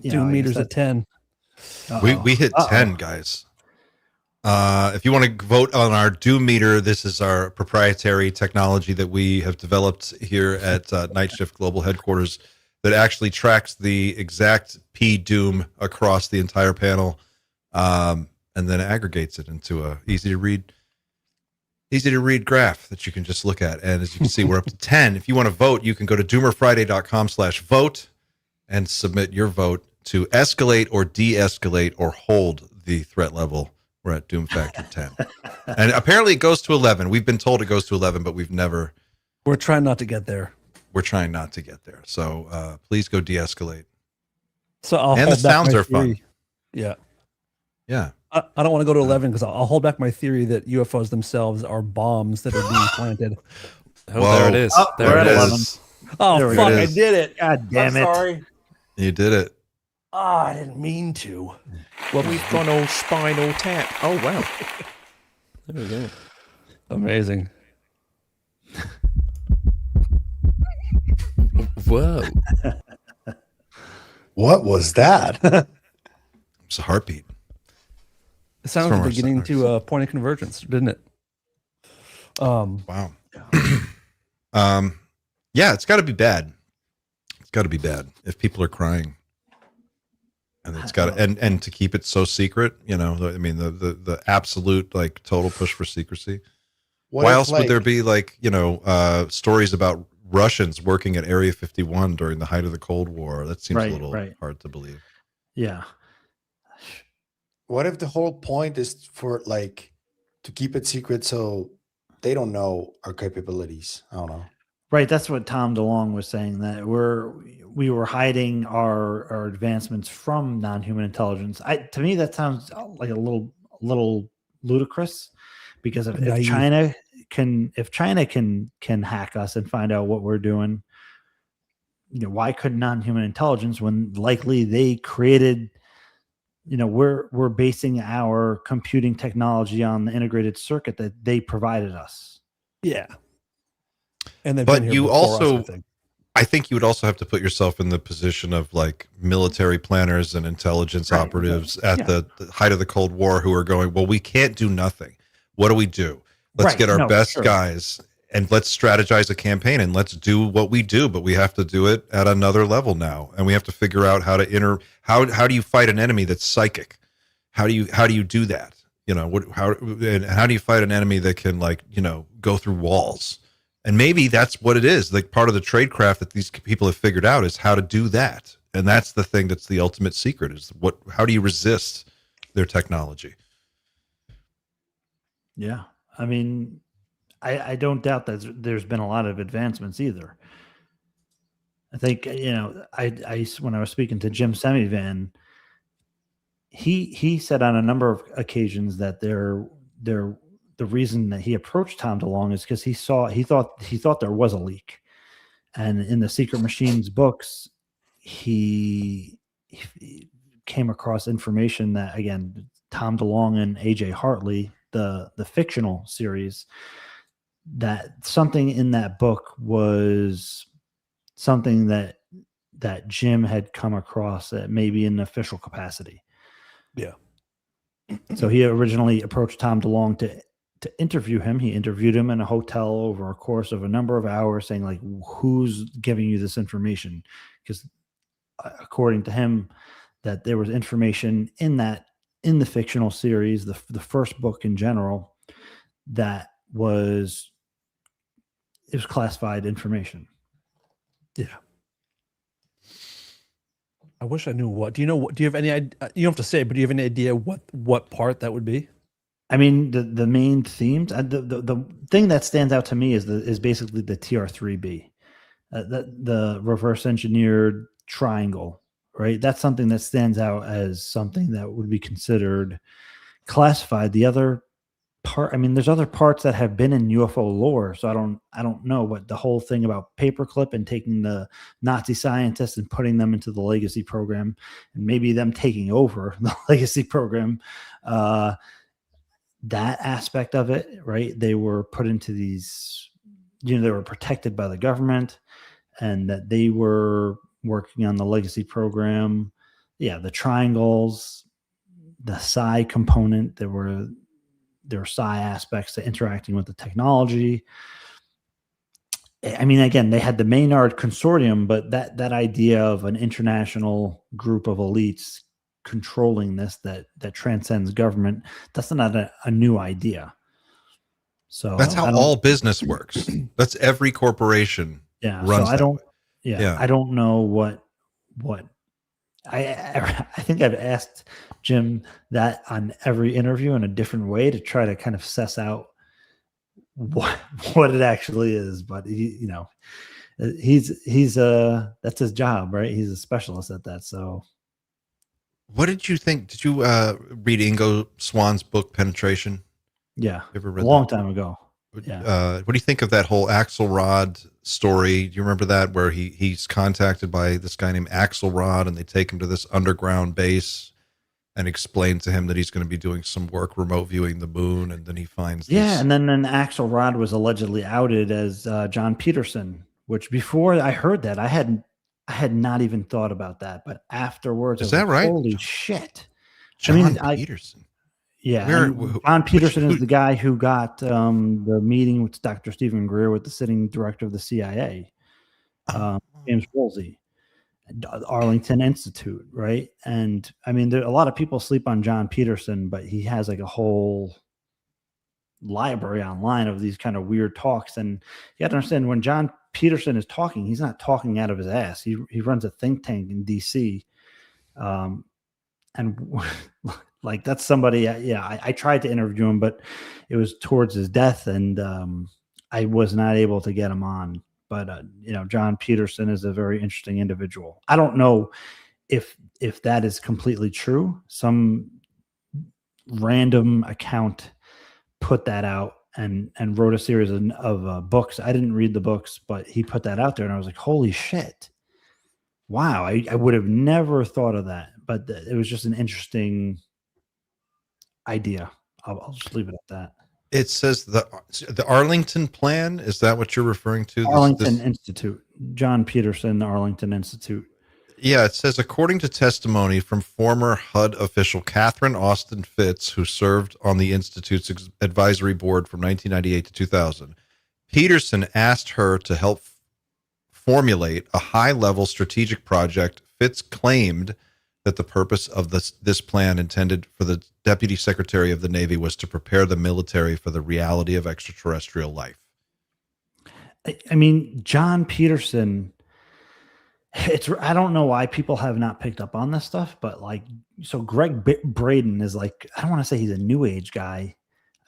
Doom meters at 10. We hit 10, guys. If you want to vote on our Doom meter, this is our proprietary technology that we have developed here at Night Shift Global Headquarters that actually tracks the exact P Doom across the entire panel, and then aggregates it into a easy to read graph that you can just look at. And as you can see, we're up to 10. If you want to vote, you can go to doomerfriday.com/vote and submit your vote to escalate or de-escalate or hold the threat level. We're at Doom Factor 10. And apparently it goes to 11. We've been told it goes to 11, but we're trying not to get there. We're trying not to get there. So please go de-escalate. So and the sounds are fun. Yeah. Yeah. I don't want to go to 11 because I'll hold back my theory that UFOs themselves are bombs that are being planted. There it is. There it is. Oh, fuck, I did it. God damn it. Sorry. You did it. I didn't mean to. Well, we've gone all Spinal Tap. Oh, wow. There we go. Amazing. Whoa. What was that? It's a heartbeat. It sounds like beginning to a point of convergence, didn't it? Wow. Yeah, it's got to be bad. It's got to be bad if people are crying. And it's got and to keep it so secret, I mean, the absolute total push for secrecy. Why else would there be stories about Russians working at Area 51 during the height of the Cold War? That seems a little hard to believe. Yeah. What if the whole point is for to keep it secret so they don't know our capabilities? I don't know. Right, that's what Tom DeLong was saying, that we were hiding our advancements from non-human intelligence. To me, that sounds like a little ludicrous, because if China can hack us and find out what we're doing, why couldn't non-human intelligence, when likely they created? We're basing our computing technology on the integrated circuit that they provided us. Yeah. And then, but you also, I think you would also have to put yourself in the position of like military planners and intelligence operatives at the height of the Cold War who are going, well, we can't do nothing. What do we do? Let's get our best guys and let's strategize a campaign and let's do what we do, but we have to do it at another level now. And we have to figure out how to how do you fight an enemy that's psychic? How do you do that? You know, how do you fight an enemy that can, like, you know, go through walls? And maybe that's what it is. Like, part of the tradecraft that these people have figured out is how to do that. And that's the thing that's the ultimate secret, is how do you resist their technology? Yeah. I mean, I don't doubt that there's been a lot of advancements either. I think, you know, I when I was speaking to Jim Semivan, he said on a number of occasions that the reason that he approached Tom DeLonge is because he thought there was a leak, and in the Secret Machines books, he came across information that, again, Tom DeLonge and AJ Hartley, the fictional series, that something in that book was something that Jim had come across that maybe in an official capacity. Yeah. So he originally approached Tom DeLonge to interview him. He interviewed him in a hotel over a course of a number of hours, saying, like, who's giving you this information? Because according to him, that there was information in the fictional series, the first book in general, that was classified information. Yeah. I wish I knew what. Do you know what? Do you have any idea? You don't have to say, but do you have any idea what part that would be? I mean, the main themes. The thing that stands out to me is basically the TR3B, the reverse engineered triangle, right? That's something that stands out as something that would be considered classified. The other part, I mean, there's other parts that have been in UFO lore, so I don't know what the whole thing about paperclip and taking the Nazi scientists and putting them into the legacy program, and maybe them taking over the legacy program. That aspect of it, right? They were put into these, you know, they were protected by the government, and that they were working on the legacy program. Yeah, the triangles, the psi component, there were psi aspects to interacting with the technology. I mean, again, they had the Maynard Consortium, but that idea of an international group of elites controlling this that transcends government, that's not a new idea. So that's how all business works. That's every corporation. Yeah. Runs so I don't know what I think I've asked Jim that on every interview in a different way to try to kind of suss out what it actually is. But he's that's his job, right? He's a specialist at that. So what did you think? Did you read Ingo Swann's book Penetration? Yeah, you ever read a long time ago. Yeah. What do you think of that whole Axelrod story? Do you remember that, where he's contacted by this guy named Axelrod, and they take him to this underground base and explain to him that he's going to be doing some work remote viewing the moon, and then he finds and then Axelrod was allegedly outed as John Peterson, which before I heard that, I had not even thought about that, but afterwards, is that right? Holy shit! John Peterson. Yeah, John Peterson is the guy who got the meeting with Dr. Stephen Greer with the sitting director of the CIA, James Woolsey, Arlington Institute, right? And I mean, a lot of people sleep on John Peterson, but he has like a whole library online of these kind of weird talks. And you got to understand, when John Peterson is talking, he's not talking out of his ass. He runs a think tank in DC, and like, that's somebody. I tried to interview him, but it was towards his death, and I was not able to get him on. But John Peterson is a very interesting individual. I don't know if that is completely true. Some random account put that out and wrote a series of books. I didn't read the books, but he put that out there, and I was like, holy shit. Wow. I would have never thought of that, but it was just an interesting idea. I'll just leave it at that. It says the Arlington Plan. Is that what you're referring to? Arlington Institute. John Peterson, the Arlington Institute. Yeah, it says, according to testimony from former HUD official Catherine Austin Fitz, who served on the Institute's advisory board from 1998 to 2000, Peterson asked her to help formulate a high-level strategic project. Fitz claimed that the purpose of this plan intended for the Deputy Secretary of the Navy was to prepare the military for the reality of extraterrestrial life. I mean, John Peterson... I don't know why people have not picked up on this stuff, but like, so Greg Braden is like, I don't want to say he's a new age guy.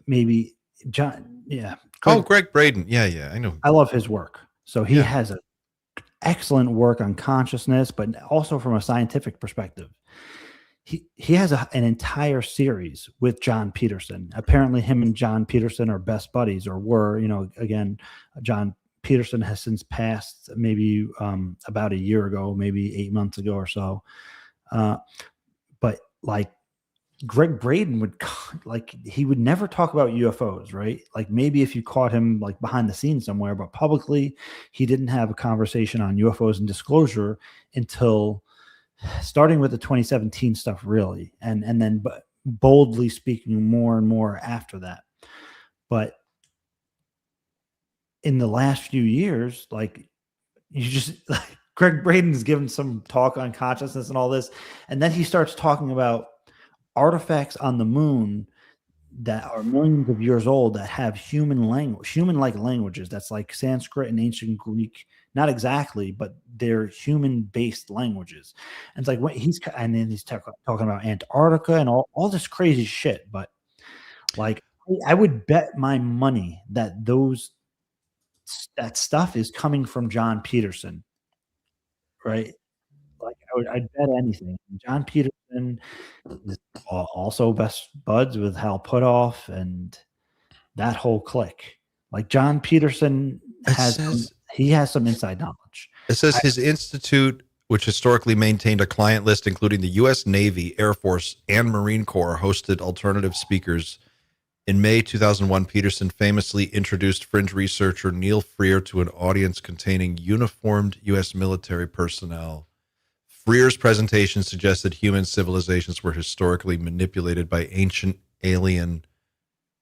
Maybe John. Yeah. Greg Braden. Yeah. I know. I love his work. So he has a excellent work on consciousness, but also from a scientific perspective. He has an entire series with John Peterson. Apparently him and John Peterson are best buddies, or were, again, John Peterson has since passed, maybe about a year ago, maybe 8 months ago or so. But like Greg Braden he would never talk about UFOs, right? Like maybe if you caught him like behind the scenes somewhere, but publicly he didn't have a conversation on UFOs and disclosure until starting with the 2017 stuff, really. And then boldly speaking more and more after that. But in the last few years, like Greg Braden's given some talk on consciousness and all this, and then he starts talking about artifacts on the moon that are millions of years old that have human-like languages. That's like Sanskrit and ancient Greek, not exactly, but they're human-based languages. And it's like and then he's talking about Antarctica and all this crazy shit. But like, I would bet my money that that stuff is coming from John Peterson, right? Like I'd bet anything. John Peterson is also best buds with Hal Puthoff and that whole clique. Like John Peterson has some inside knowledge. It says his institute, which historically maintained a client list including the U.S. Navy, Air Force, and Marine Corps, hosted alternative speakers. In May 2001, Peterson famously introduced fringe researcher Neil Freer to an audience containing uniformed U.S. military personnel. Freer's presentation suggested human civilizations were historically manipulated by ancient alien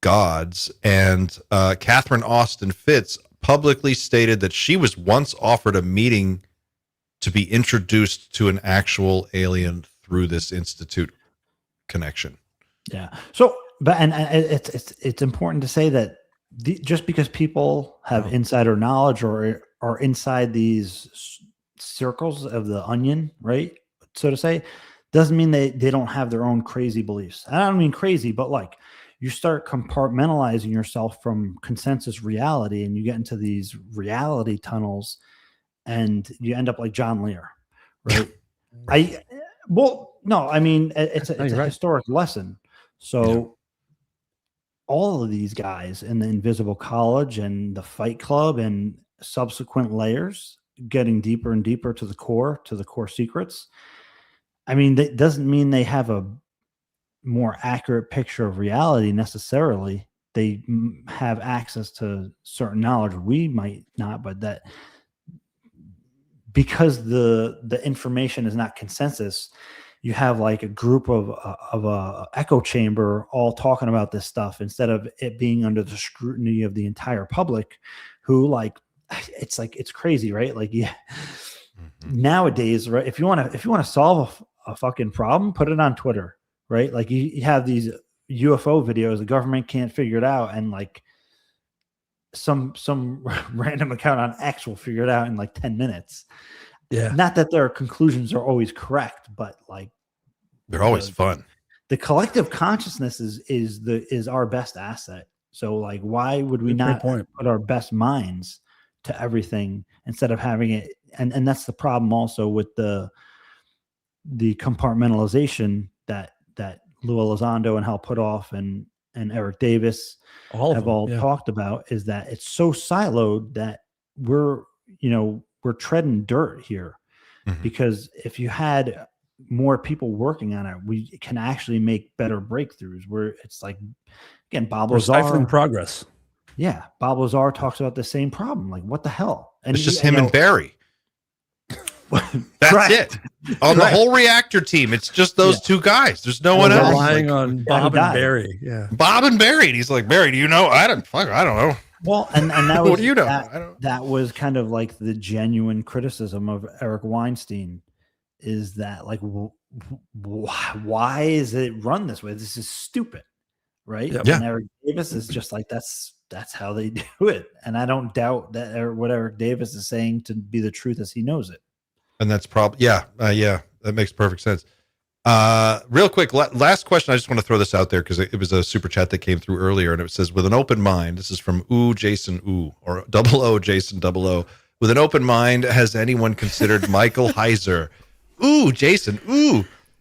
gods, and Catherine Austin Fitz publicly stated that she was once offered a meeting to be introduced to an actual alien through this institute connection. Yeah. So, but it's important to say that just because people have insider knowledge or are inside these circles of the onion, right, so to say, doesn't mean they don't have their own crazy beliefs. I don't mean crazy, but like you start compartmentalizing yourself from consensus reality and you get into these reality tunnels and you end up like John Lear, right? It's a historic lesson. So all of these guys in the Invisible College and the Fight Club and subsequent layers getting deeper and deeper to the core secrets. I mean, that doesn't mean they have a more accurate picture of reality necessarily. They have access to certain knowledge we might not, but that because the information is not consensus, you have like a group of a echo chamber all talking about this stuff instead of it being under the scrutiny of the entire public who it's crazy, right? Like, nowadays, right? If you want to solve a fucking problem, put it on Twitter, right? Like you have these UFO videos, the government can't figure it out. And like some random account on X will figure it out in like 10 minutes. Yeah. Not that their conclusions are always correct, but like they're always fun. The collective consciousness is our best asset. So like, why would we not put our best minds to everything instead of having it? And that's the problem also with the compartmentalization that Lou Elizondo and Hal Puthoff and Eric Davis have all talked about, is that it's so siloed that we're treading dirt here. Because if you had more people working on it, we can actually make better breakthroughs. Where it's like, again, Bob Lazar, stifling progress. Yeah, Bob Lazar talks about the same problem. Like, what the hell? And it's just him and Barry. That's Correct. it. On the whole reactor team, it's just those two guys. There's no one else. Relying on Bob and Barry. Yeah. Bob and Barry. And he's like, Barry, do you know? I don't know. Well, and that was What do you know? That was kind of like the genuine criticism of Eric Weinstein, is that like, why is it run this way? This is stupid, right? Yep. And Eric Davis is just like, that's how they do it. And I don't doubt that what Eric Davis is saying to be the truth as he knows it. And that's probably, that makes perfect sense. Real quick, last question. I just want to throw this out there because it was a super chat that came through earlier, and it says, with an open mind, this is from Jason or Jason 00. With an open mind, has anyone considered Michael Heiser? Jason,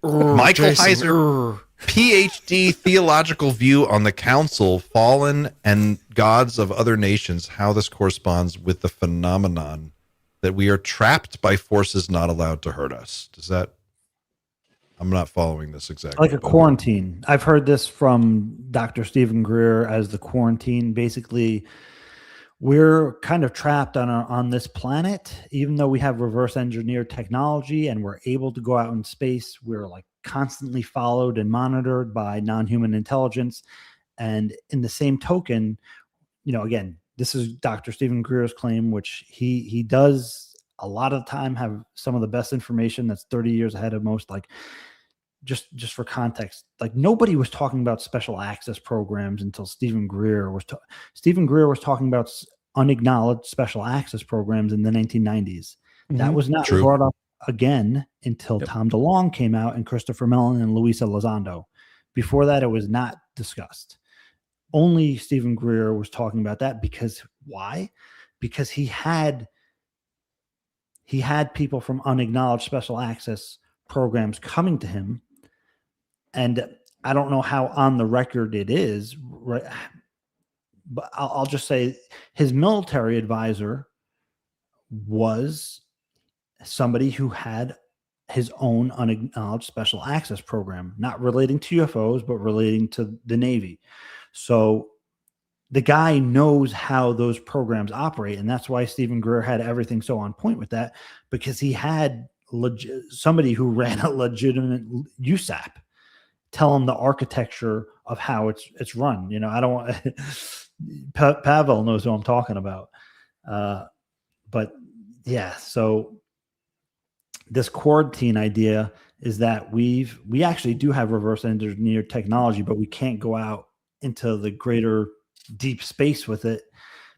Michael Jason, Heiser, PhD theological view on the council, fallen, and gods of other nations, how this corresponds with the phenomenon that we are trapped by forces not allowed to hurt us. Does that... I'm not following this exactly. Like a quarantine. I've heard this from Dr. Stephen Greer as the quarantine. Basically, we're kind of trapped on this planet, even though we have reverse engineered technology and we're able to go out in space. We're like constantly followed and monitored by non-human intelligence. And in the same token, again, this is Dr. Stephen Greer's claim, which he does a lot of the time have some of the best information that's 30 years ahead of most. Like, just for context, like nobody was talking about special access programs until Stephen Greer was talking about unacknowledged special access programs in the 1990s. That was not brought up again until Tom DeLonge came out and Christopher Mellon and Luisa Elizondo. Before that, it was not discussed. Only Stephen Greer was talking about that because why? Because he had people from unacknowledged special access programs coming to him. And I don't know how on the record it is, right? But I'll just say his military advisor was somebody who had his own unacknowledged special access program, not relating to UFOs, but relating to the Navy. So the guy knows how those programs operate. And that's why Stephen Greer had everything so on point with that, because he had somebody who ran a legitimate USAP tell him the architecture of how it's run. I don't want Pavel knows who I'm talking about. But yeah, so this quarantine idea is that we actually do have reverse engineered technology, but we can't go out into the greater deep space with it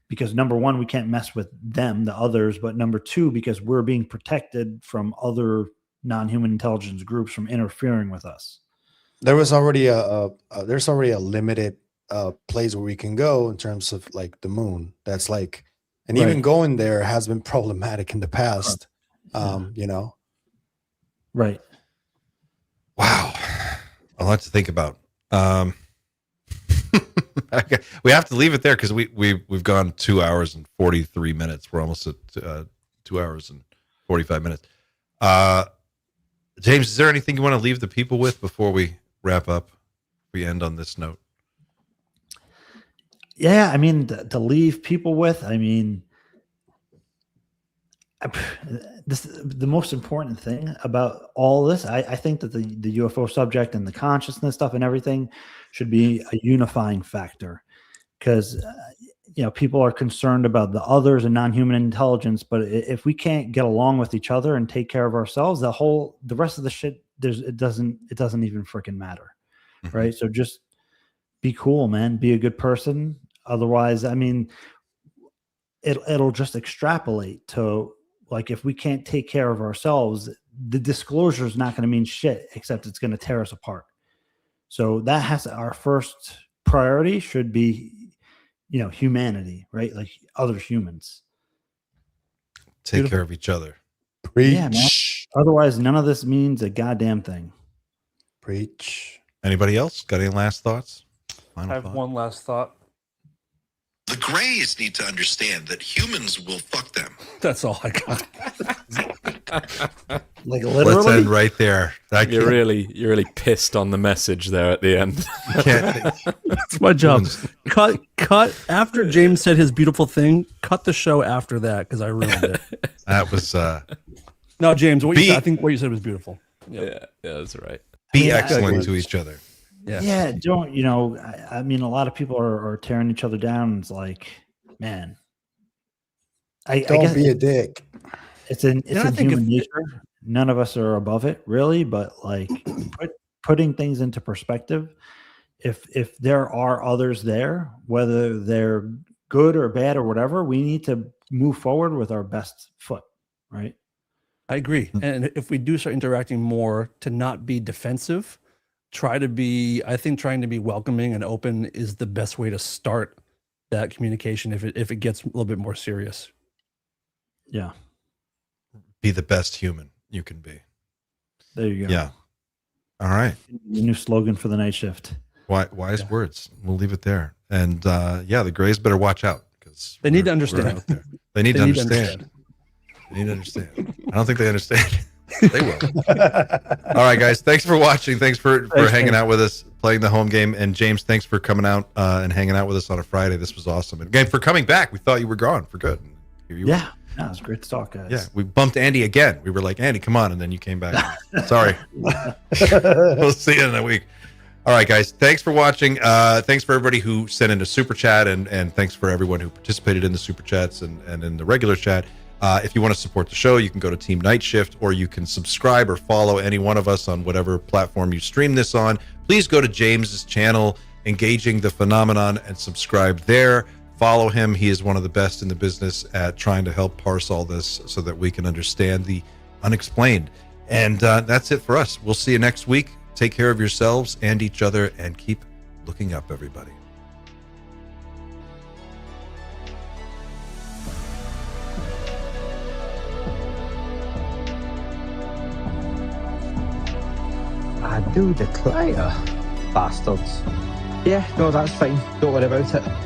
because number one, we can't mess with them, the others, but number two, because we're being protected from other non-human intelligence groups from interfering with us. There's already a limited place where we can go in terms of like the moon. That's like, and even going there has been problematic in the past. Right. Wow. A lot to think about. We have to leave it there because we've gone 2 hours and 43 minutes. We're almost at 2 hours and 45 minutes. James, is there anything you want to leave the people with before we wrap up? We end on this note. Yeah, I mean, to leave people with, I mean, the most important thing about all this, I think that the UFO subject and the consciousness stuff and everything should be a unifying factor, because people are concerned about the others and non-human intelligence, but if we can't get along with each other and take care of ourselves, the rest of the shit it doesn't even freaking matter. Mm-hmm. Right? So just be cool, man. Be a good person. Otherwise, I mean, it'll just extrapolate to, like, if we can't take care of ourselves, the disclosure is not going to mean shit, except it's going to tear us apart. So that our first priority should be, humanity, right? Like other humans. Take care of each other. Preach. Yeah, man. Otherwise, none of this means a goddamn thing. Preach. Anybody else got any last thoughts? I have one last thought. The Greys need to understand that humans will fuck them. That's all I got. Like Let's literally. end right there. You're really pissed on the message there at the end. It's my job. Cut after James said his beautiful thing. Cut the show after that because I ruined it. That was No, James, I think what you said was beautiful. Yeah, that's right. be excellent to each other. Yeah, don't, I mean, a lot of people are tearing each other down. It's like, man, I guess be a dick. It's in human nature. None of us are above it, really, but like putting things into perspective, if there are others there, whether they're good or bad or whatever, we need to move forward with our best foot, right? I agree. And if we do start interacting more, to not be defensive, trying to be welcoming and open is the best way to start that communication if it gets a little bit more serious. Yeah. Be the best human you can be. There you go. Yeah. All right. The new slogan for the night shift. Wise words. We'll leave it there. And the Greys better watch out because they need to understand. Out there. They need to understand. They need to understand. I don't think they understand. They will. All right, guys. Thanks for watching. Thanks for hanging out with us, playing the home game. And James, thanks for coming out and hanging out with us on a Friday. This was awesome. And again, for coming back. We thought you were gone for good. Here you were. No, it was great to talk, guys. Yeah, we bumped Andy again. We were like, Andy, come on. And then you came back. Sorry. We'll see you in a week. All right, guys. Thanks for watching. Thanks for everybody who sent in a super chat. And thanks for everyone who participated in the super chats and in the regular chat. If you want to support the show, you can go to Team Night Shift, or you can subscribe or follow any one of us on whatever platform you stream this on. Please go to James's channel, Engaging the Phenomenon, and subscribe there. Follow him. He is one of the best in the business at trying to help parse all this so that we can understand the unexplained. And that's it for us. We'll see you next week. Take care of yourselves and each other, and keep looking up, everybody. I do declare, bastards. Yeah, no, that's fine. Don't worry about it.